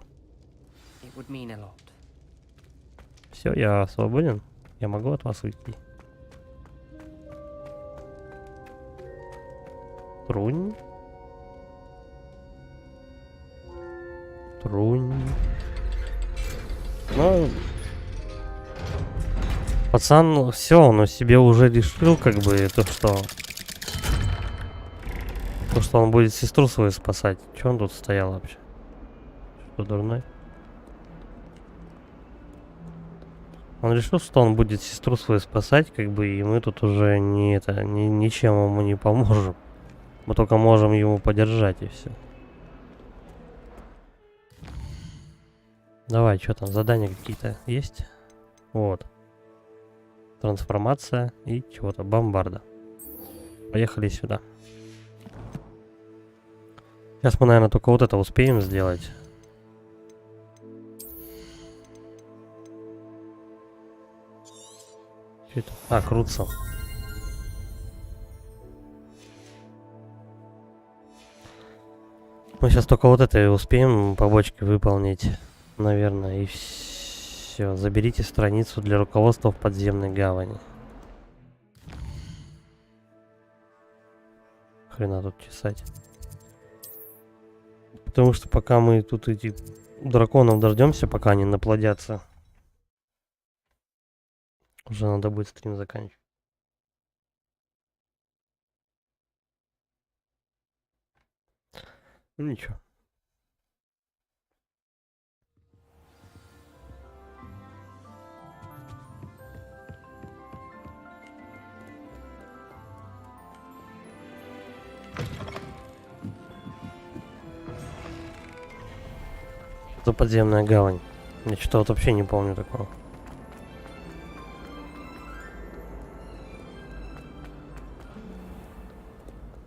Все, я свободен. Я могу от вас уйти. Трунь. Ну, пацан, все, он себе уже решил, как бы, то, что он будет сестру свою спасать. Че он тут стоял вообще? Что, дурной? Он решил, что он будет сестру свою спасать, как бы, и мы тут уже ничем ему не поможем. Мы только можем его поддержать, и все. Давай, что там, задания какие-то есть? Вот. Трансформация и чего-то, бомбарда. Поехали сюда. Сейчас мы, наверное, только вот это успеем сделать. Что это? А, крутится. Мы сейчас только вот это и успеем побочки выполнить, наверное, и все. Заберите страницу для руководства в подземной гавани. Хрена тут чесать. Потому что пока мы тут эти драконов дождемся, пока они наплодятся, уже надо будет стрим заканчивать. Ну ничего. Это подземная гавань. Я что-то вот вообще не помню такого.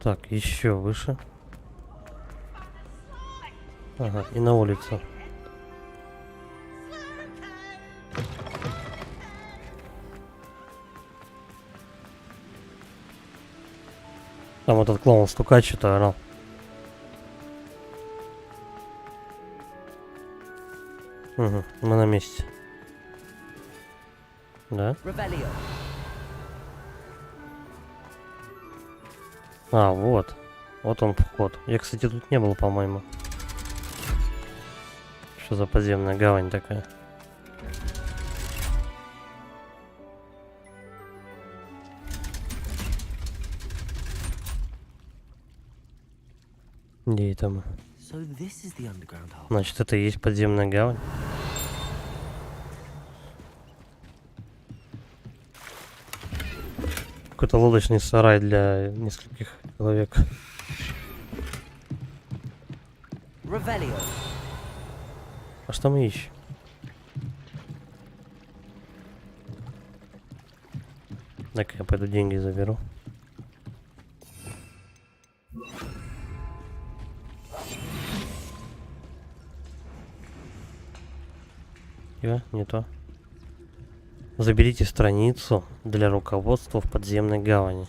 Так, еще выше. Ага, и на улицу. Там этот клоун-стукач что-то орал. Угу, мы на месте. Да? Revelio. А, вот. Вот он вход. Я, кстати, тут не был, по-моему. Что за подземная гавань такая? Где это мы? So this is the underground hub. Значит, это и есть подземная гавань. Какой-то лодочный сарай для нескольких человек. Revelio. А что мы ищем? Так, я пойду деньги заберу. Не то. Заберите страницу для руководства в подземной гавани.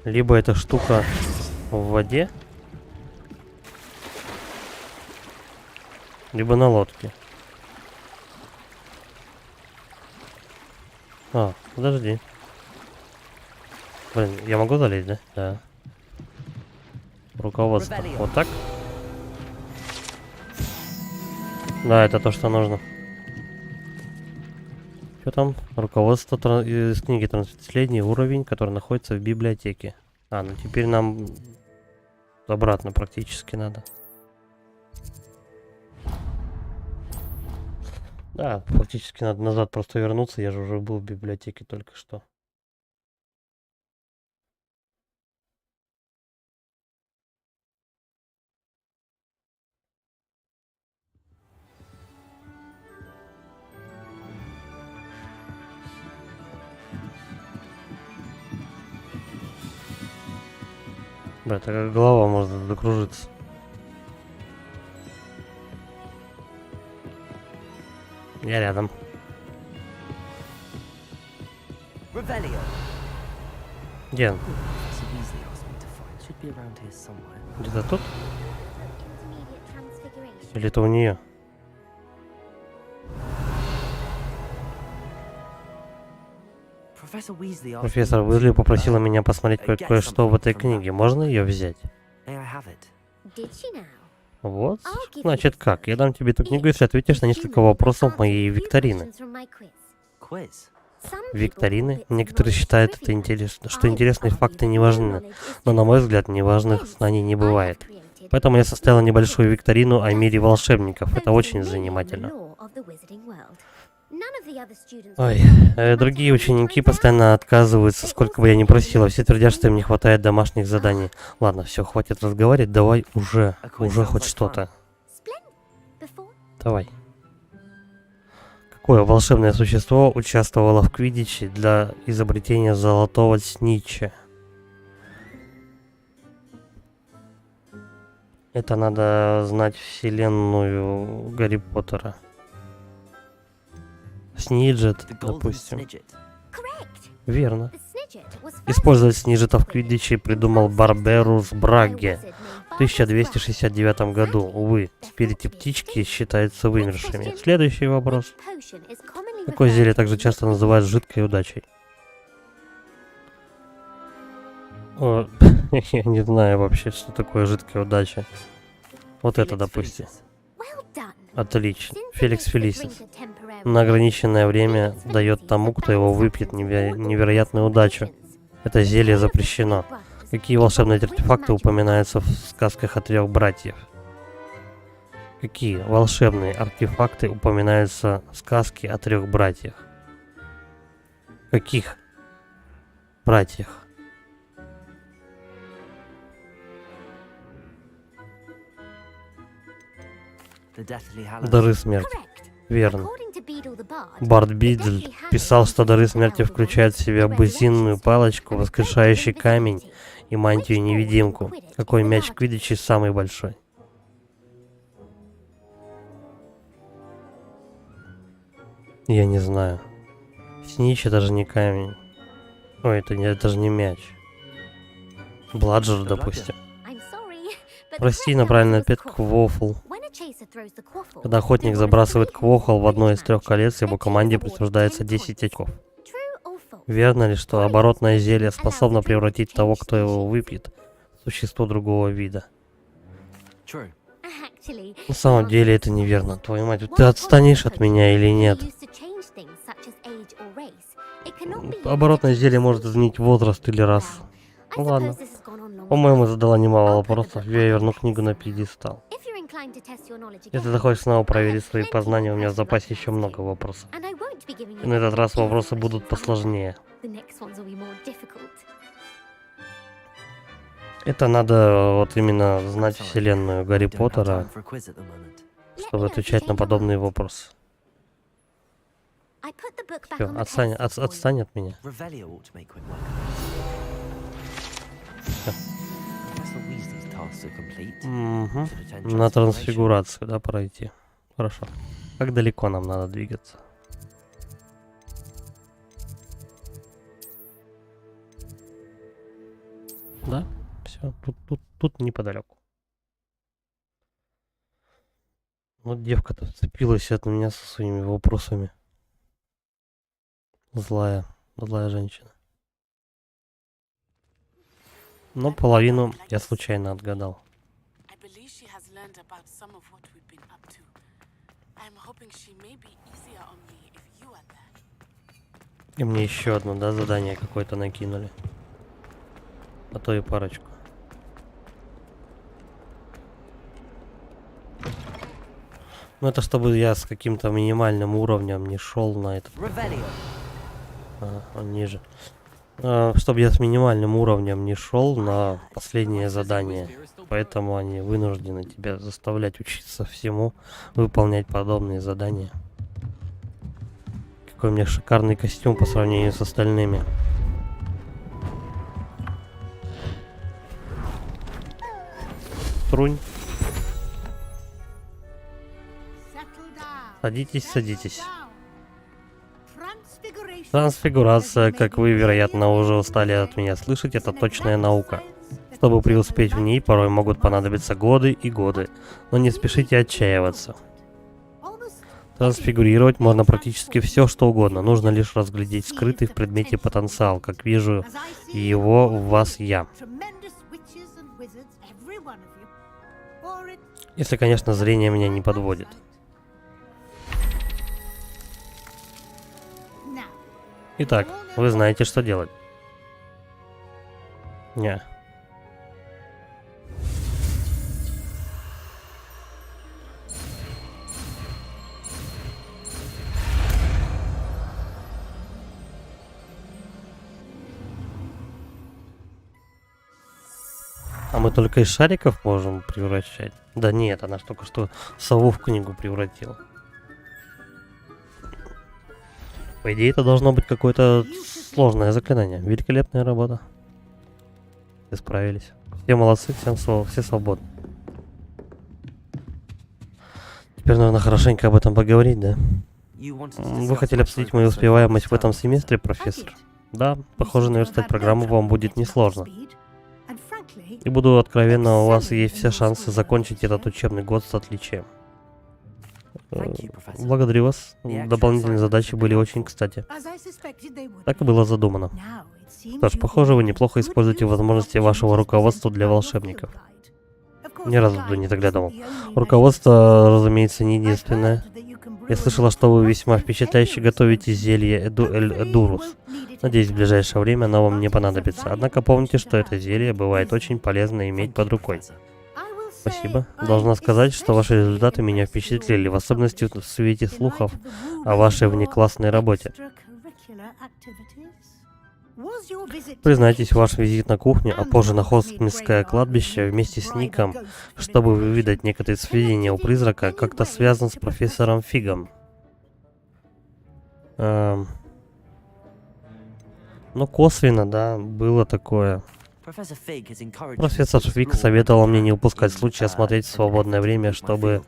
Либо эта штука в воде, либо на лодке. А, подожди. Блин, я могу залезть, да? Да. Руководство. Вот так? Да, это то, что нужно. Что там? Руководство из книги «Последний уровень», который находится в библиотеке. А, ну теперь нам обратно практически надо. Да, фактически надо назад просто вернуться. Я же уже был в библиотеке только что. Бля, такая голова может закружиться. Я рядом. Revelio. Где он? Professor Weasley asked me to find. Should be around here somewhere. Где-то тут? Или это у нее? Professor Weasley asked Профессор me Уизли to, попросила меня посмотреть кое-что в этой книге. Можно ее взять? May I have it? Вот. Значит как? Я дам тебе эту книгу, если ответишь на несколько вопросов моей викторины. Quiz. Викторины? Некоторые считают это что интересные факты не важны, но на мой взгляд неважных знаний не бывает. Поэтому я составила небольшую викторину о мире волшебников. Это очень занимательно. Ой, другие ученики постоянно отказываются, сколько бы я ни просила. Все твердят, что им не хватает домашних заданий. Ладно, все, хватит разговаривать, давай уже хоть что-то. Давай. Какое волшебное существо участвовало в квиддиче для изобретения золотого снитча? Это надо знать вселенную Гарри Поттера. Сниджет, The golden допустим. snidget. Верно. Использовать снижета в квиддиче придумал Барберус Брагге в 1269 году. Увы, теперь эти птички считаются вымершими. Следующий вопрос. Какое зелье также часто называют жидкой удачей? О, я не знаю вообще, что такое жидкая удача. Вот это, допустим. Отлично. Феликс Фелисис. На ограниченное время дает тому, кто его выпьет, невероятную удачу. Это зелье запрещено. Какие волшебные артефакты упоминаются в сказках о 3 братьев? Какие волшебные артефакты упоминаются в сказке о 3 братьях? Каких братьях? The Deathly Hallows. Дары смерти. Верно. Бард Бидзель писал, что дары смерти включают в себя бузинную палочку, воскрешающий камень и мантию-невидимку. Какой мяч в квиддиче самый большой? Я не знаю. Снич это же не камень. Ой, это же не мяч. Бладжер, допустим. Прости, но правильный ответ квофл. Когда охотник забрасывает квохол в одно из 3 колец, его команде присуждается 10 очков. Верно ли, что оборотное зелье способно превратить того, кто его выпьет, в существо другого вида? True. На самом деле это неверно. Твою мать, ты отстанешь от меня или нет? Оборотное зелье может изменить возраст или расу. Ну ладно. По-моему, задала немало вопросов. Я верну книгу на пьедестал. Если захочешь снова проверить свои познания, у меня в запасе еще много вопросов. И на этот раз вопросы будут посложнее. Это надо вот именно знать вселенную Гарри Don't have Поттера, time for a quiz at the moment. чтобы отвечать на подобные вопросы. Все, отстань от меня. Revelio ought to make quick work. Professor Weasley's tasks are complete. Угу. Should attend На transfiguration. трансфигурацию, да, пройти. Хорошо. Как далеко нам надо двигаться? Да? Все, тут неподалеку. Вот девка-то вцепилась от меня со своими вопросами. Злая женщина. Но половину я случайно отгадал. I believe she has learned about some of what we've been up to. I'm hoping she may be easier on me if you are there. И мне еще одно, да, задание какое-то накинули. А то и парочку. Ну это чтобы я с каким-то минимальным уровнем не шел на этот. Revelio. Он ниже. Чтобы я с минимальным уровнем не шел на последнее задание. Поэтому они вынуждены тебя заставлять учиться всему, выполнять подобные задания. Какой у меня шикарный костюм по сравнению с остальными. Трунь. Садитесь. Трансфигурация, как вы, вероятно, уже устали от меня слышать, это точная наука. Чтобы преуспеть в ней, порой могут понадобиться годы и годы. Но не спешите отчаиваться. Трансфигурировать можно практически все, что угодно. Нужно лишь разглядеть скрытый в предмете потенциал, как вижу его в вас я. Если, конечно, зрение меня не подводит. Итак, вы знаете, что делать. Не. А мы только из шариков можем превращать? Да нет, она ж только что сову в книгу превратила. По идее, это должно быть какое-то сложное заклинание. Великолепная работа. Все справились. Все молодцы, все свободны. Теперь нужно хорошенько об этом поговорить, да? Вы хотели обсудить мою успеваемость в этом семестре, профессор? Да, похоже, наверстать программу вам будет несложно. И буду откровенно, у вас есть все шансы закончить этот учебный год с отличием. Благодарю вас. Дополнительные задачи были очень кстати. Так и было задумано. Что ж, похоже, вы неплохо используете возможности вашего руководства для волшебников. Ни разу туда не заглядывал. Руководство, разумеется, не единственное. Я слышала, что вы весьма впечатляюще готовите зелье Эдурус. Надеюсь, в ближайшее время оно вам не понадобится. Однако помните, что это зелье бывает очень полезно иметь под рукой. Спасибо. Должна сказать, что ваши результаты меня впечатлили, в особенности в свете слухов о вашей внеклассной работе. Признайтесь, ваш визит на кухню, а позже на Хоксмитское кладбище вместе с Ником, чтобы выведать некоторые сведения у призрака, как-то связан с профессором Фигом. Ну, косвенно, да, было такое. Профессор Фиг советовал мне не упускать случая осмотреть в свободное время, чтобы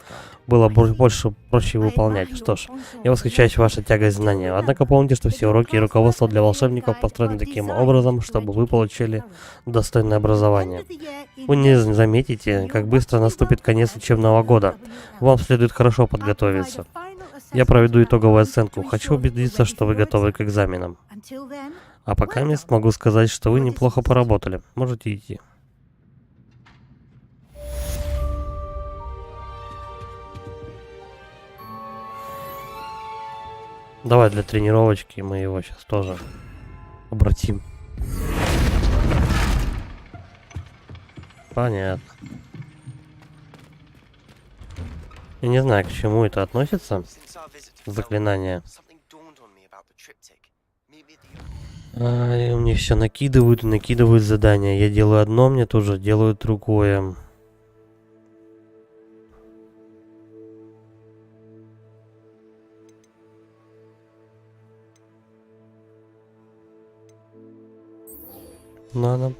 было проще выполнять. Что ж, я восхищаюсь вашей тягой знания. Однако помните, что все уроки и руководство для волшебников построены таким образом, чтобы вы получили достойное образование. Вы не заметите, как быстро наступит конец учебного года. Вам следует хорошо подготовиться. Я проведу итоговую оценку. Хочу убедиться, что вы готовы к экзаменам. А пока мест могу сказать, что вы неплохо поработали. Можете идти. Давай для тренировочки мы его сейчас тоже обратим. Понятно. Я не знаю, к чему это относится. Заклинание. И мне все накидывают и накидывают задания. Я делаю одно, мне тоже делают другое. Надо.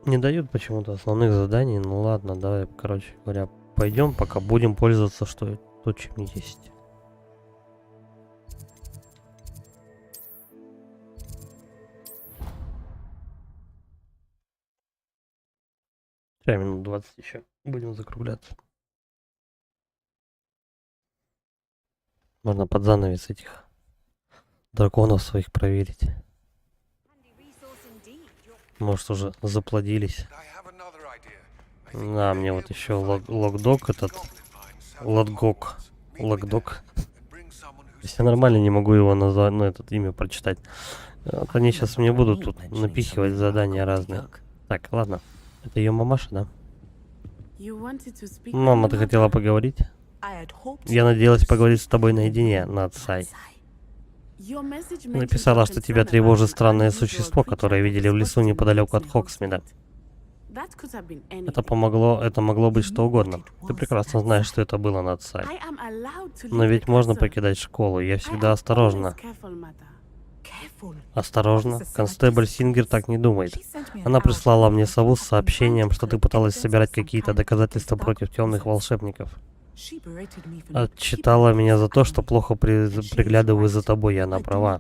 Не дают почему-то основных заданий. Ну ладно, давай, короче говоря, пойдем, пока будем пользоваться, что то, чем есть. Минут 20 еще. Будем закругляться. Можно под занавес этих драконов своих проверить. Может, уже заплодились. На, мне вот еще локдог этот. Лотгок. Локдог. Я нормально не могу его назвать, ну, этот имя прочитать. Вот они сейчас мне будут тут напихивать задания разные. Так, ладно. Это ее мамаша, да? Мама, ты хотела поговорить? Я надеялась поговорить с тобой наедине, Надсай. Написала, что тебя тревожит странное существо, которое видели в лесу неподалеку от Хоксмида. Это могло быть что угодно. Ты прекрасно знаешь, что это было, Надсай. Но ведь можно покидать школу, я всегда осторожна. Осторожно, констебль Сингер так не думает. Она прислала мне сову с сообщением, что ты пыталась собирать какие-то доказательства против темных волшебников. Отчитала меня за то, что плохо приглядываю за тобой, и она права.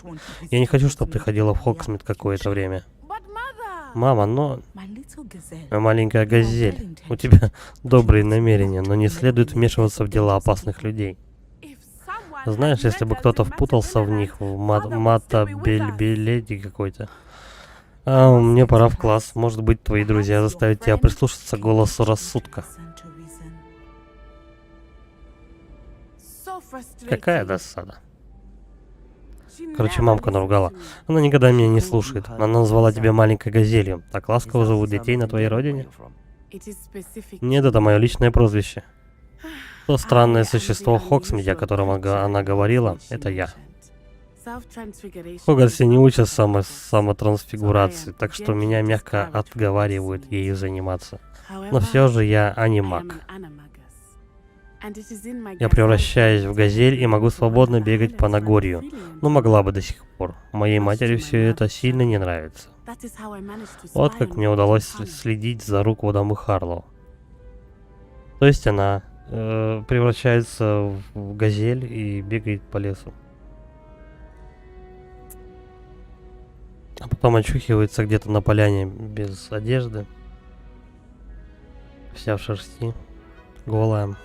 Я не хочу, чтобы ты ходила в Хоксмит какое-то время. Мама, но... Маленькая газель, у тебя добрые намерения, но не следует вмешиваться в дела опасных людей. Знаешь, если бы кто-то впутался в них, в мата-билети какой-то. Мне пора в класс. Может быть, твои друзья заставят тебя прислушаться к голосу рассудка. Какая досада. Короче, мамка наругала. Она никогда меня не слушает. Она назвала тебя маленькой газелью. Так ласково зовут детей на твоей родине? Нет, это мое личное прозвище. То странное существо в Хоксмиде, о котором она говорила, это я. В Хогвартсе не учат самотрансфигурации, так что меня мягко отговаривают ею заниматься. Но все же я анимаг. Я превращаюсь в газель и могу свободно бегать по Нагорью, но могла бы до сих пор. Моей матери все это сильно не нравится. Вот как мне удалось следить за Руквудом и Харлоу. То есть она превращается в газель и бегает по лесу. А потом очухивается где-то на поляне без одежды. Вся в шерсти. Голая.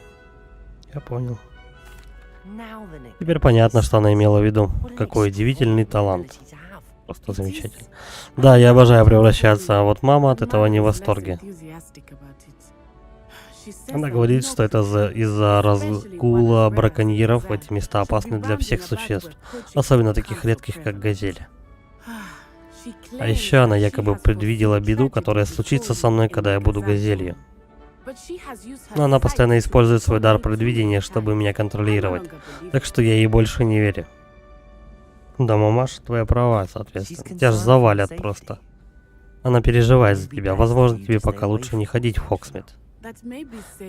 Я понял. Теперь понятно, что она имела в виду. Какой удивительный талант. Просто замечательно. Да, я обожаю превращаться, а вот мама от этого не в восторге. Она говорит, что это из-за разгула браконьеров эти места опасны для всех существ, особенно таких редких, как газель. А еще она якобы предвидела беду, которая случится со мной, когда я буду газелью. Но она постоянно использует свой дар предвидения, чтобы меня контролировать. Так что я ей больше не верю. Да, мамаша, твоя права, соответственно. Тебя ж завалят просто. Она переживает за тебя. Возможно, тебе пока лучше не ходить в Хоксмит.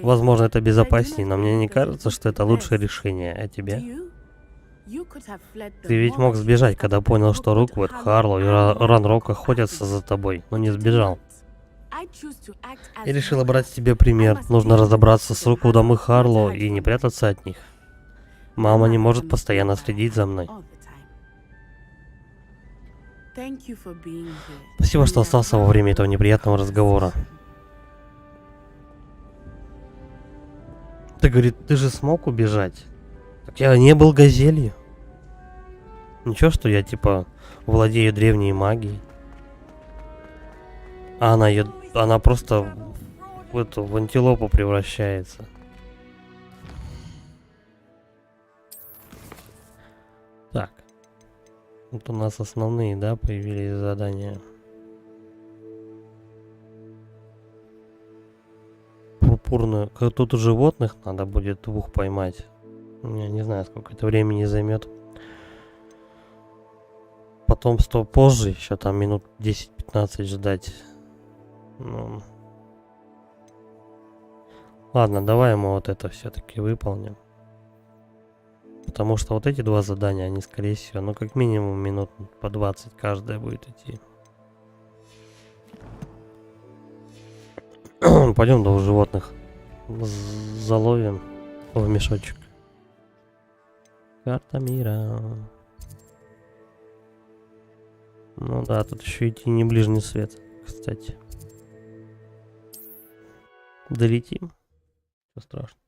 Возможно, это безопаснее, но мне не кажется, что это лучшее решение. А тебе? Ты ведь мог сбежать, когда понял, что Руквуд, Харлоу и Ранрок охотятся за тобой, но не сбежал. Я решила брать с тебя пример. Нужно разобраться с Руквудом и Харлоу и не прятаться от них. Мама не может постоянно следить за мной. Спасибо, что остался во время этого неприятного разговора. Ты, говорит, ты же смог убежать? Так я не был газелью. Ничего, что я, типа, владею древней магией. А она просто в антилопу превращается. Так. Вот у нас основные, да, появились задания. Пурпурную. Тут у животных надо будет 2 поймать. Я не знаю, сколько это времени займет. Потом позже, еще там минут 10-15 ждать. Ну. Ладно, давай мы вот это все-таки выполним. Потому что вот эти 2 задания, они скорее всего, ну как минимум минут по 20 каждая будет идти. Пойдем до животных. Заловим в мешочек. Карта мира. Ну да, тут еще идти не ближний свет, кстати. Долетим. Что страшно.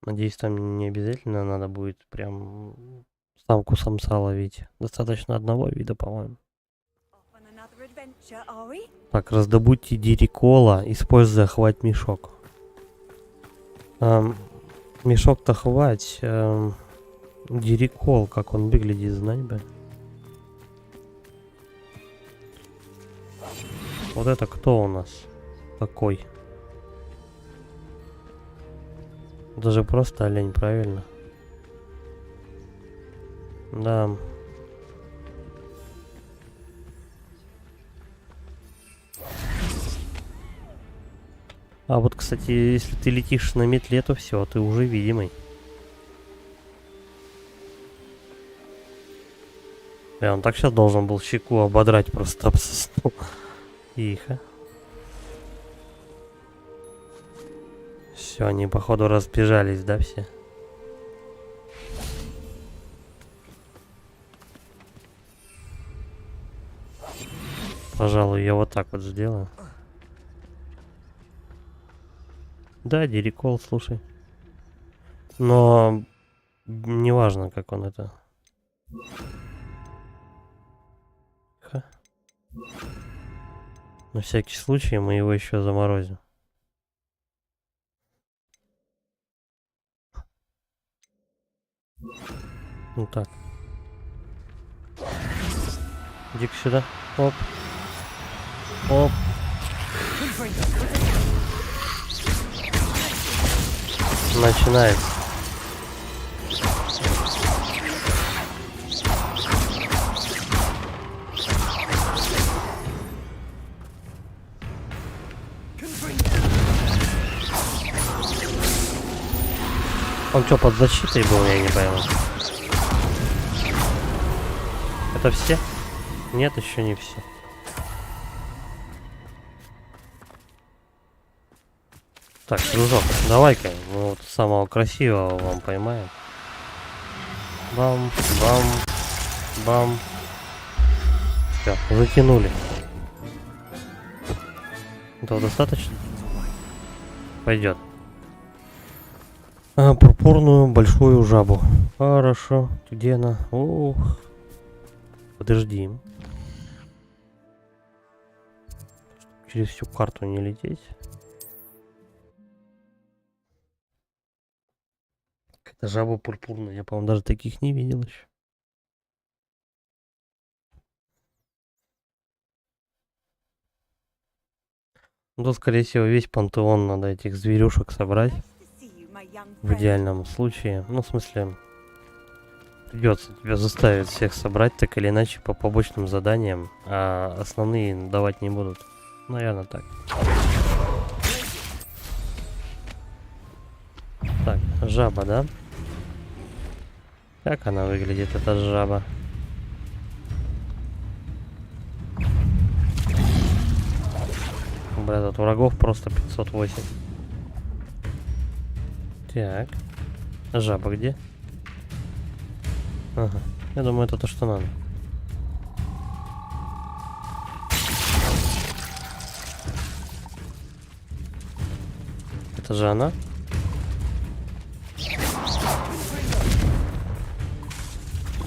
Надеюсь, там не обязательно надо будет прям самку-самца ловить. Достаточно одного вида, по-моему. Так, раздобудьте дирикола, используя хвать-мешок. Мешок-то хвать. Дирикол, как он выглядит, знать бы. Вот это кто у нас такой? Даже просто олень, правильно? Да. А вот, кстати, если ты летишь на метле, то все, ты уже видимый. Он так сейчас должен был щеку ободрать просто об сосну. Тихо. Все, они походу разбежались, да, все? Пожалуй, я вот так вот сделаю. Да, дирикол, слушай. Но неважно, как он это. Ха. На всякий случай мы его еще заморозим. Ну так. Иди-ка сюда. Оп. Оп. Начинается. Он что, под защитой был, я не пойму. Это все? Нет, еще не все. Так, дружок, давай-ка мы вот самого красивого вам поймаем. Бам, бам, бам. Все, затянули. Этого достаточно? Пойдет. Пурпурную большую жабу. Хорошо. Где она? Ух. Подожди. Через всю карту не лететь. Какая-то жаба пурпурная. Я, по-моему, даже таких не видел еще. Ну, скорее всего, весь пантеон надо этих зверюшек собрать. В идеальном случае. Ну, в смысле, придется тебя заставить всех собрать, так или иначе, по побочным заданиям, а основные давать не будут. Наверное, так. Так, жаба, да? Как она выглядит, эта жаба? Бля, тут врагов просто 508. Так. Жаба где? Ага. Я думаю, это то, что надо. Это же она?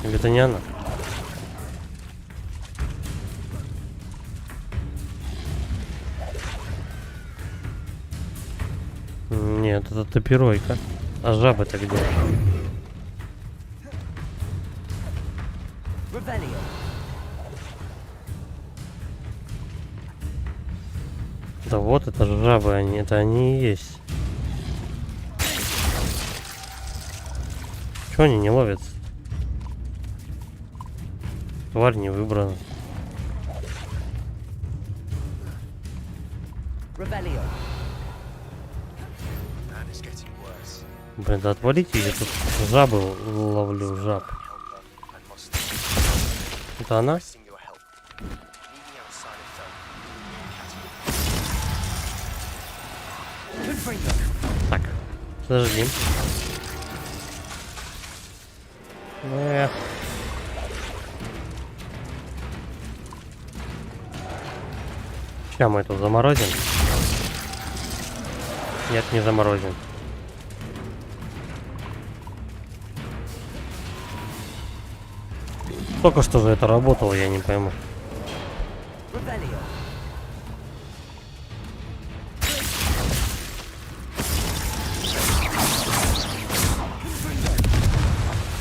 Или это не она? Нет, это топиройка. А жаба-то где? Да вот, это же жабы, это они и есть. Чего они не ловятся? Тварь не выбрана. Блин, да отвалите, я тут жабы ловлю, жаб. Это она? Так, подожди. Эх. Сейчас мы это заморозим. Нет, не заморозим. Только что же это работало, я не пойму.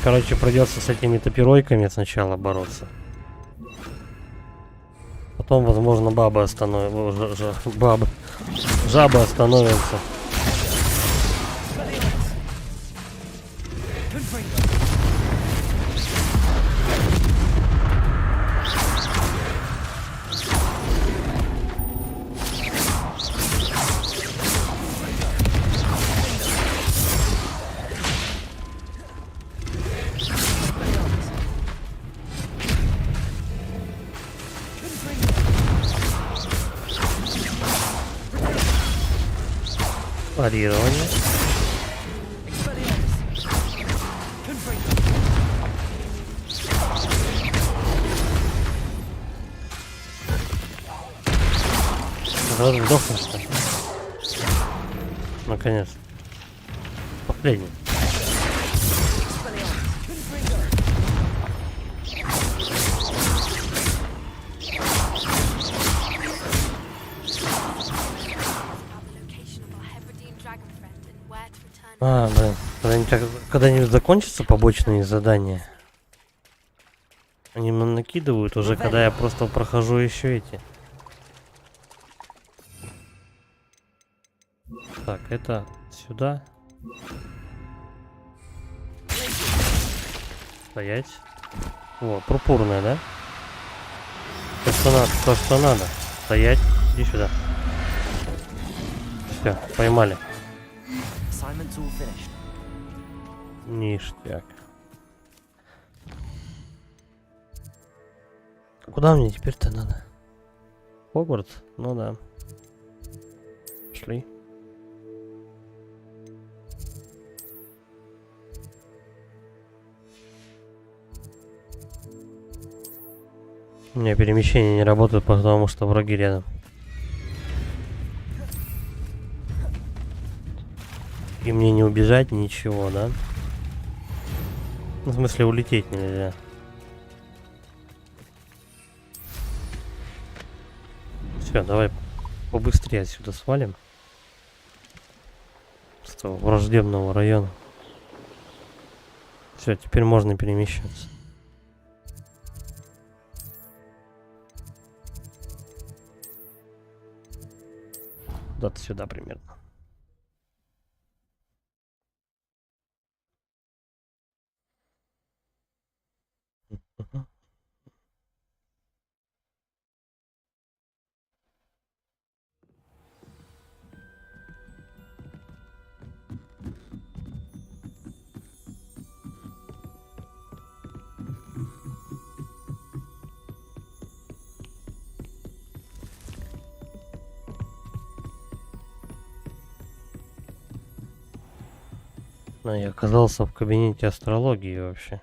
Короче, придется с этими топиройками сначала бороться. Потом, возможно, бабы остановятся. Жабы остановятся. Парирование. Сразу сдохнешь, что ли? Наконец. Последний. Блин, когда-нибудь закончатся побочные задания? Они мне накидывают уже, когда я просто прохожу еще эти. Так, это сюда. Стоять. О, пурпурная, да? То, что надо. Стоять. Иди сюда. Все, поймали. Ништяк. Куда мне теперь-то надо? Хогвартс? Ну да. Пошли. У меня перемещение не работает, потому что враги рядом. И мне не убежать, ничего, да? Ну, в смысле, улететь нельзя. Все, давай побыстрее отсюда свалим. С того враждебного района. Все, теперь можно перемещаться. Куда-то сюда примерно. А я оказался в кабинете астрологии вообще.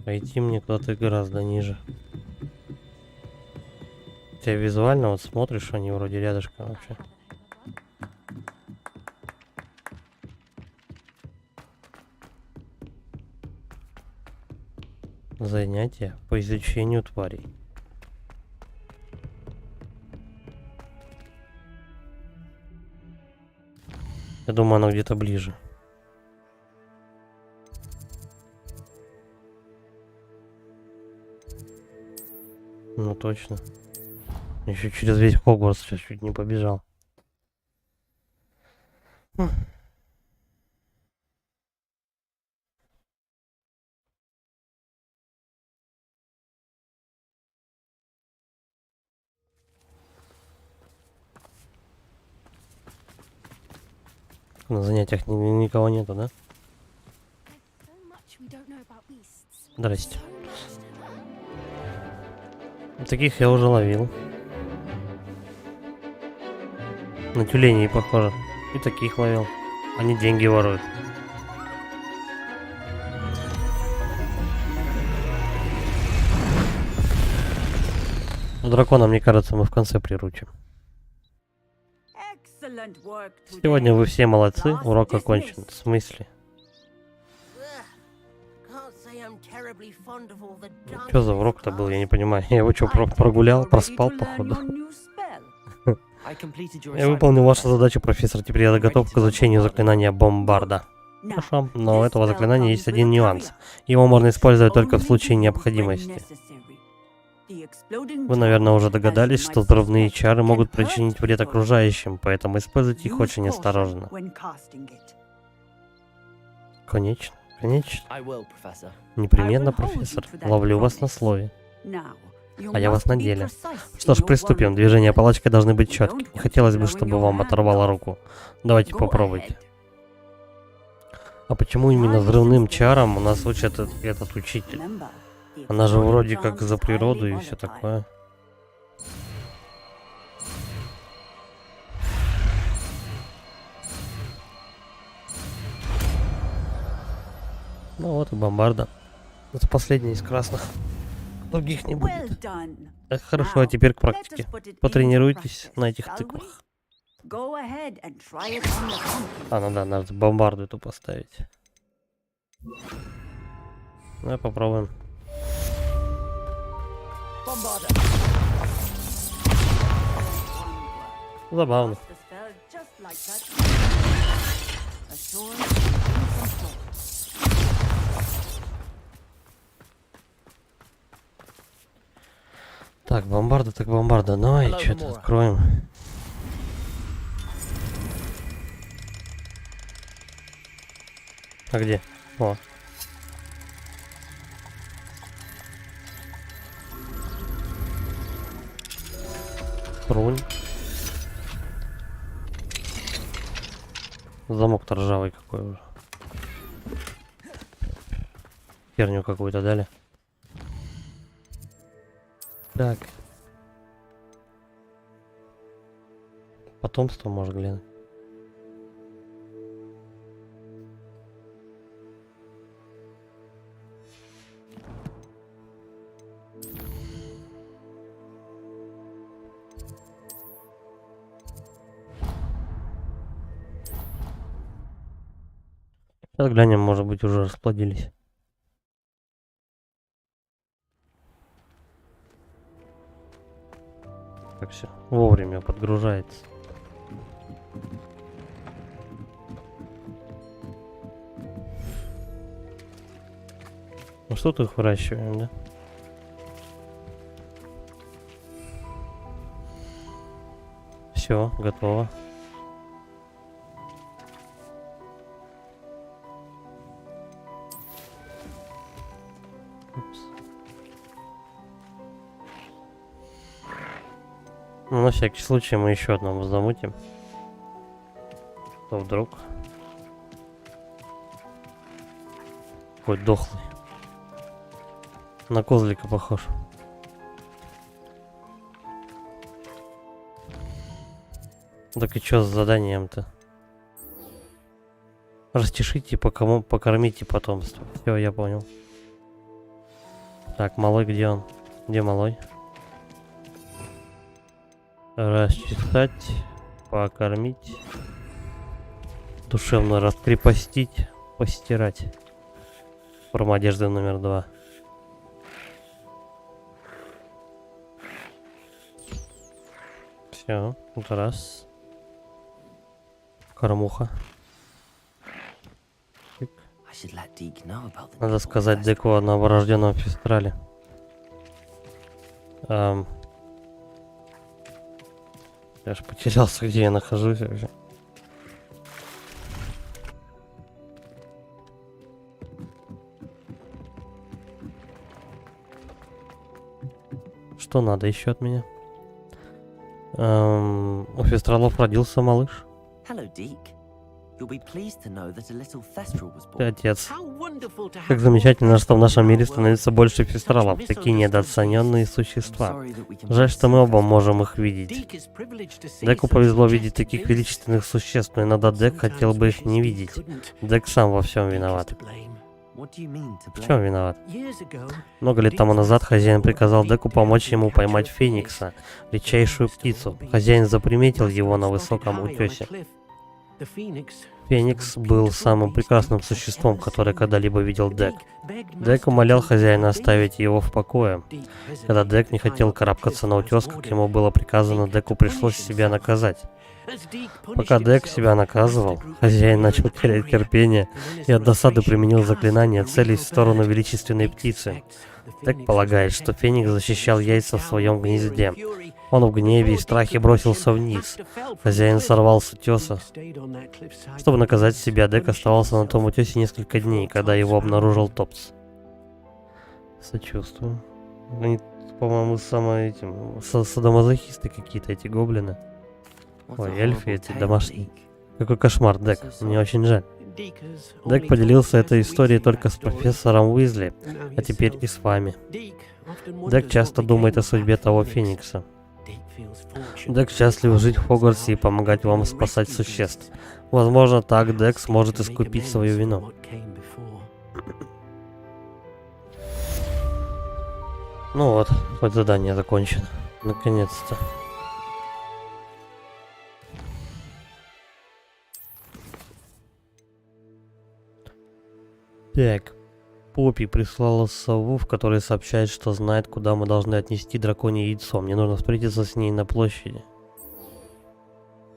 А идти мне куда-то гораздо ниже. Тебя визуально вот смотришь, они вроде рядышком вообще. Занятия по изучению тварей. Я думаю, оно где-то ближе. Ну точно. Еще через весь Хогвартс сейчас чуть не побежал. На занятиях никого нету, да? Здрасте. Таких я уже ловил. На тюленей похоже. И таких ловил. Они деньги воруют. Дракона, мне кажется, мы в конце приручим. Сегодня вы все молодцы, урок окончен. В смысле? Что за урок-то был, я не понимаю. Я его что, прогулял, проспал, походу? Я выполнил вашу задачу, профессор. Теперь я готов к изучению заклинания бомбарда. Хорошо, но у этого заклинания есть один нюанс. Его можно использовать только в случае необходимости. Вы, наверное, уже догадались, что взрывные чары могут причинить вред окружающим, поэтому используйте их очень осторожно. Конечно, конечно. Непременно, профессор. Ловлю вас на слове. А я вас на деле. Что ж, приступим. Движения палочкой должны быть четкими. Не хотелось бы, чтобы вам оторвало руку. Давайте попробуйте. А почему именно взрывным чарам у нас учат этот учитель? Она же вроде как за природу и все такое. Ну вот и бомбарда. Это последняя из красных. Других не будет. Так, хорошо, а теперь к практике. Потренируйтесь на этих тыквах. А, ну да, надо бомбарду эту поставить. Давай попробуем. Забавно. Так, бомбарда, так бомбарда. Ну и что-то откроем. А где? О. Руль. Замок-то ржавый какой уже. Херню какую-то дали. Так. Потомство может глянуть. Сейчас глянем, может быть, уже расплодились. Так, все, вовремя подгружается. Ну что тут выращиваем, да? Все, готово. Упс. Ну, на всякий случай мы еще одному замутим. То вдруг. Какой дохлый. На козлика похож. Так и чё с заданием-то? Растешите, покормите потомство. Все, я понял. Так, малой, где он? Где малой? Расчесать, покормить, душевно раскрепостить, постирать. Форма одежды номер 2. Все, вот раз. Кормуха. I should let Deke know about the Надо newborn сказать festival. Деку о новорожденном фестрале. Я ж потерялся, где я нахожусь вообще. Что надо еще от меня? У фестралов родился малыш. Hello, Deke. You'll be pleased to know that a little Thestral was Ты born. отец. How wonderful to have Как замечательно, что в нашем мире становится больше фестралов. Такие недооцененные I'm существа. sorry that we can Жаль, both что мы see оба Thestral. можем их видеть. Deke is privileged to see Деку such повезло видеть majestic таких beasts. величественных существ, но иногда Дек хотел бы их не видеть. Дек сам во всем виноват. What do you mean to В чем blame? виноват? Много лет тому назад хозяин приказал Деку помочь ему поймать феникса, редчайшую птицу. Хозяин заприметил его на высоком утесе. Феникс был самым прекрасным существом, которое когда-либо видел Дек. Дек умолял хозяина оставить его в покое. Когда Дек не хотел карабкаться на утес, как ему было приказано, Деку пришлось себя наказать. Пока Дек себя наказывал, хозяин начал терять терпение и от досады применил заклинание, целясь в сторону величественной птицы. Дек полагает, что Феникс защищал яйца в своем гнезде. Он в гневе и страхе бросился вниз. Хозяин сорвал с утеса. Чтобы наказать себя, Дек оставался на том утесе несколько дней, когда его обнаружил Топс. Сочувствую. Они, по-моему, садомазохисты какие-то, эти гоблины. What a Ой, эльфы horrible эти tale, домашние. Deke. Какой кошмар, Дек. Мне очень жаль. Дек поделился этой историей только с профессором Уизли, а теперь и с вами. Дек часто думает о судьбе того Феникса. Дек счастлив жить в Хогвартсе и помогать вам спасать существ. Возможно, так Дек сможет искупить свою вину. Ну вот, хоть задание закончено. Наконец-то. Так. Поппи прислала сову, в которой сообщает, что знает, куда мы должны отнести драконье яйцо. Мне нужно встретиться с ней на площади.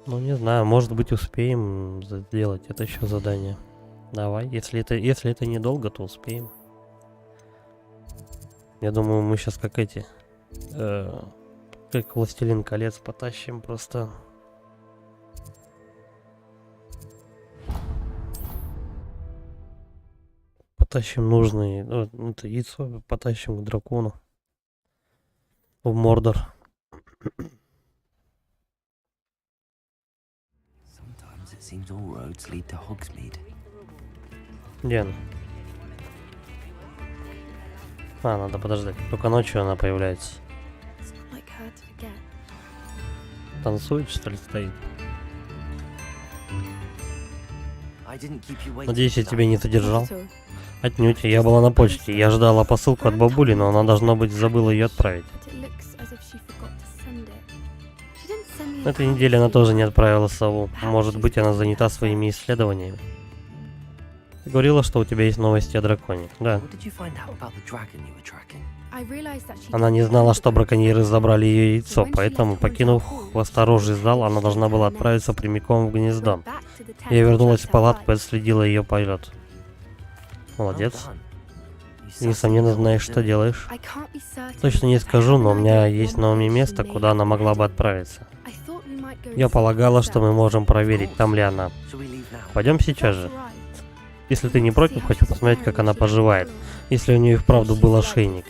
Ну, не знаю, может быть, успеем сделать это еще задание. Давай, если это недолго, то успеем. Я думаю, мы сейчас как эти... как Властелин колец потащим просто... Потащим нужные, это яйцо потащим к дракону. В Мордор. Sometimes it seems all roads lead to Hogsmeade. Где она? Надо подождать. Только ночью она появляется. It's not like her to forget. Танцует, что ли, стоит? I didn't keep you waiting, Надеюсь, я did I? тебя не задержал. Not at all. Отнюдь, я была на почте. Я ждала посылку от бабули, но она, должно быть, забыла ее отправить. But it looks as if she forgot to send it. She didn't send me На a этой card неделе она receipt. тоже не отправила сову. Может быть, она занята своими исследованиями. Ты говорила, что у тебя есть новости о драконе. Да. What did you find out about the dragon you were tracking? I realized that she Она не знала, что браконьеры забрали ее яйцо, поэтому, покинув хвосторожий зал, она должна была отправиться прямиком в гнездо. back to the tent Я вернулась в just палатку и outside. отследила ее полет. Молодец. Well done. You Ты, certainly несомненно, know what знаешь, you're что doing. делаешь. I can't be certain, Точно не but I скажу, have но у an меня idea есть one на уме place место, she may куда она have могла бы landed. отправиться. I thought we might go Я and see полагала, for что мы ourselves. можем проверить, там ли она. Shall we leave now? Пойдем сейчас That's же. right. Если ты не против, хочу посмотреть, как она поживает. Если у нее и вправду был ошейник.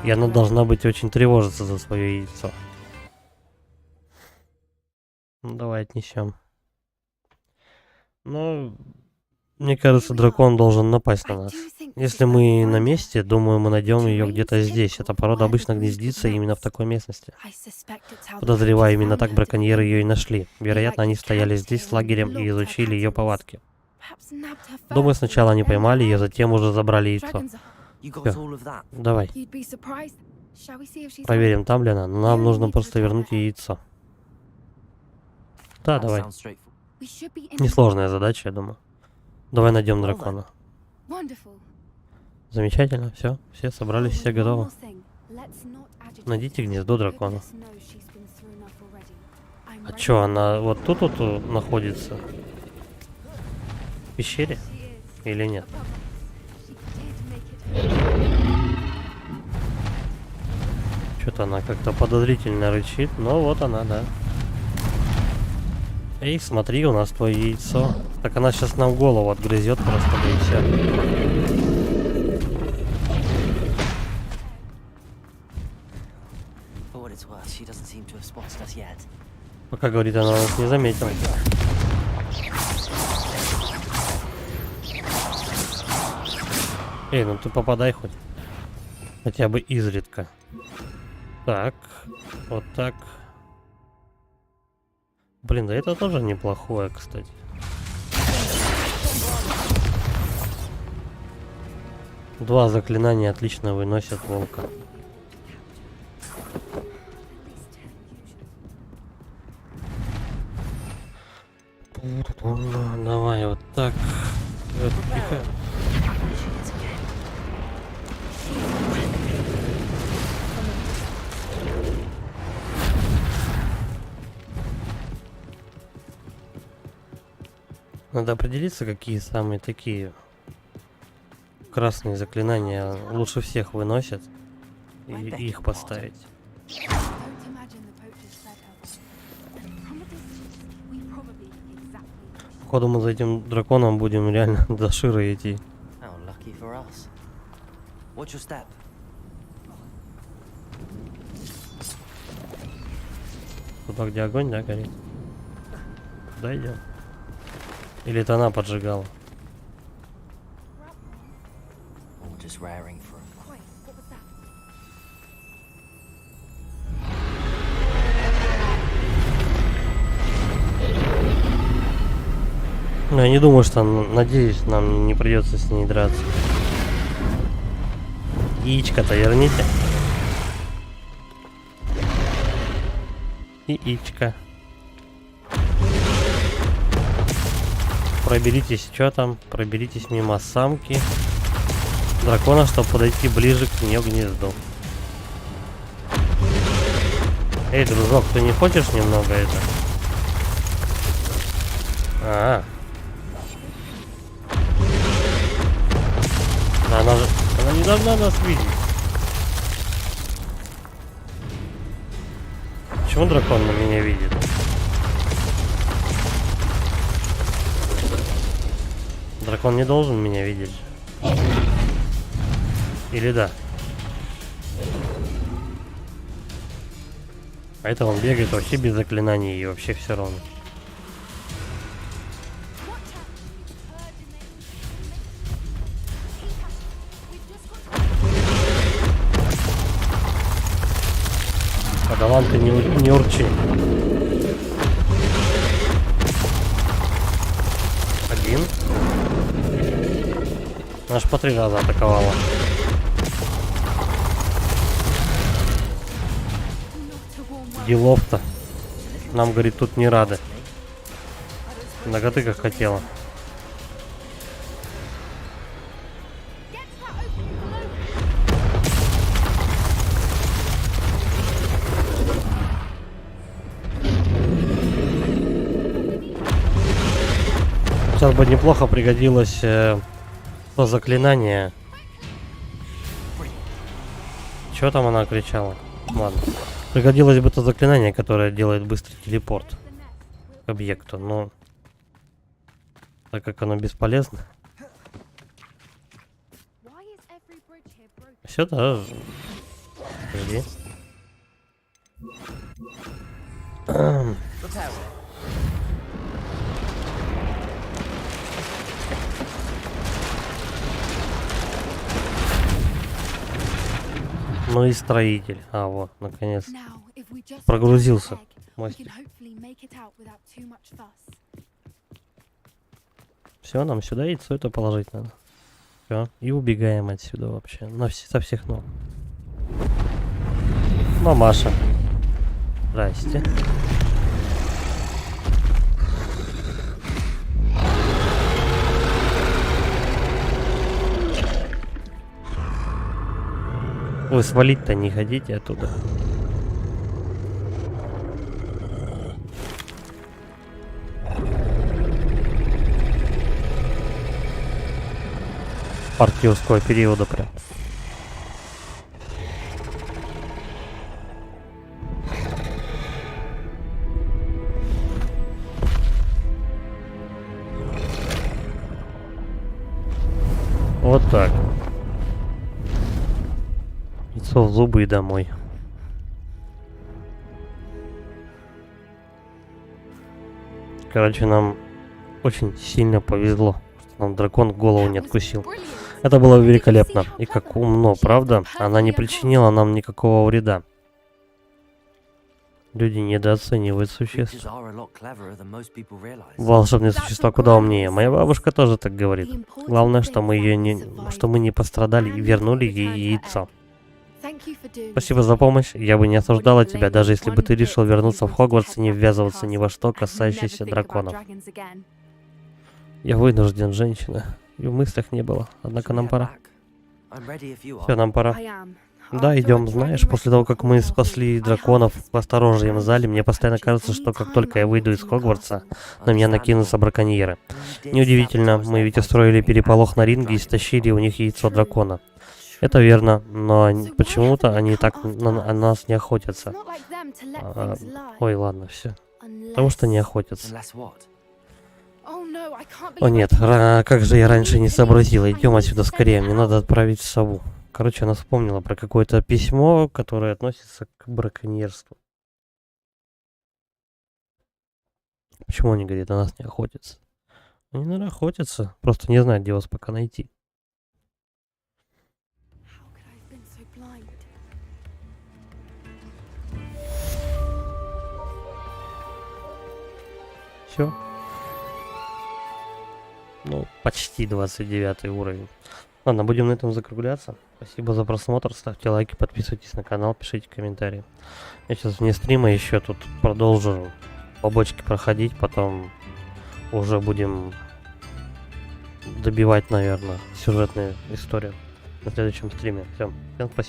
И она должна быть очень тревожиться за свое яйцо. Ну, давай отнесем. Но мне кажется, дракон должен напасть на нас. Если мы на месте, думаю, мы найдем ее где-то здесь. Эта порода обычно гнездится именно в такой местности. Подозреваю, именно так браконьеры ее и нашли. Вероятно, они стояли здесь с лагерем и изучили ее повадки. Думаю, сначала они поймали ее, затем уже забрали яйцо. You got Yeah. all of that. Давай, проверим, там ли она. Но нам нужно просто вернуть ей яйцо. Да, That давай. sounds straightforward. Несложная задача, я думаю. Давай найдем дракона. Замечательно, все собрались, все готовы. Найдите гнездо дракона. А чё, она вот тут вот находится? В пещере? Или нет? Что-то она как-то подозрительно рычит, но вот она, да. Эй, смотри, у нас твое яйцо. Так она сейчас нам голову отгрызет просто, да и все. For what it's worth, she doesn't seem to have spotted us yet. Пока, говорит, она нас не заметила. Эй, ну ты попадай хоть. Хотя бы изредка. Так, вот так. Блин, да это тоже неплохое, кстати. Два заклинания отлично выносят волка. Давай вот так. Тихо. Надо определиться, какие самые такие красные заклинания лучше всех выносят, и их поставить. Походу мы за этим драконом будем реально до Шира идти. How lucky for us. Watch your step. Туда, где огонь, да, горит? Туда идем. Или это она поджигала? Or just raring for a Ну, я не думаю, что, надеюсь, нам не придется с ней драться. Яичко-то верните. Яичко. Проберитесь, что там? Проберитесь мимо самки дракона, чтобы подойти ближе к ее гнезду. Эй, дружок, ты не хочешь немного это? Она не должна нас видеть. Почему дракон на меня видит? Дракон не должен меня видеть. Или да? А это он бегает вообще без заклинаний и вообще все равно. Подаван, ты не урчи. Один. Аж по 3 раза атаковала. Делов-то. Нам, говорит, тут не рады. Ноготы как хотела. Сейчас бы неплохо пригодилось то заклинание. Чё там она кричала? Ладно. Пригодилось бы то заклинание, которое делает быстрый телепорт к объекту, но так как оно бесполезно. Сюда. Иди. Ну и строитель. А, вот, наконец. Прогрузился. Мастер. Все, нам сюда яйцо это положить надо. Все, и убегаем отсюда вообще. Со всех ног. Мамаша. Здрасте. Вы свалить-то не хотите оттуда? Парк юрского периода прям. Вот так. Яйцо в зубы и домой. Короче, нам очень сильно повезло, что нам дракон голову не откусил. Это было великолепно. И как умно, правда? Она не причинила нам никакого вреда. Люди недооценивают существ. Волшебные существа куда умнее. Моя бабушка тоже так говорит. Главное, что мы не пострадали и вернули ей яйцо. Спасибо за помощь. Я бы не осуждала тебя, даже если бы ты решил вернуться в Хогвартс и не ввязываться ни во что, касающееся драконов. Я вынужден, женщина. И в мыслях не было. Однако нам пора. Все, нам пора. Да, идем. Знаешь, после того, как мы спасли драконов в осторожном зале, мне постоянно кажется, что как только я выйду из Хогвартса, на меня накинутся браконьеры. Неудивительно, мы ведь устроили переполох на ринге и стащили у них яйцо дракона. Это верно, но почему-то они так на нас не охотятся. Ой, ладно, все. Потому что не охотятся. О нет, как же я раньше не сообразила. Идем отсюда скорее, мне надо отправить сову. Короче, она вспомнила про какое-то письмо, которое относится к браконьерству. Почему они, говорит, на нас не охотятся? Они, наверное, охотятся, просто не знают, где вас пока найти. Все. Ну, почти 29 уровень. Ладно, будем на этом закругляться. Спасибо за просмотр, ставьте лайки, подписывайтесь на канал, пишите комментарии. Я сейчас вне стрима еще тут продолжу побочки проходить, потом уже будем добивать, наверное, сюжетную историю на следующем стриме. Всем спасибо.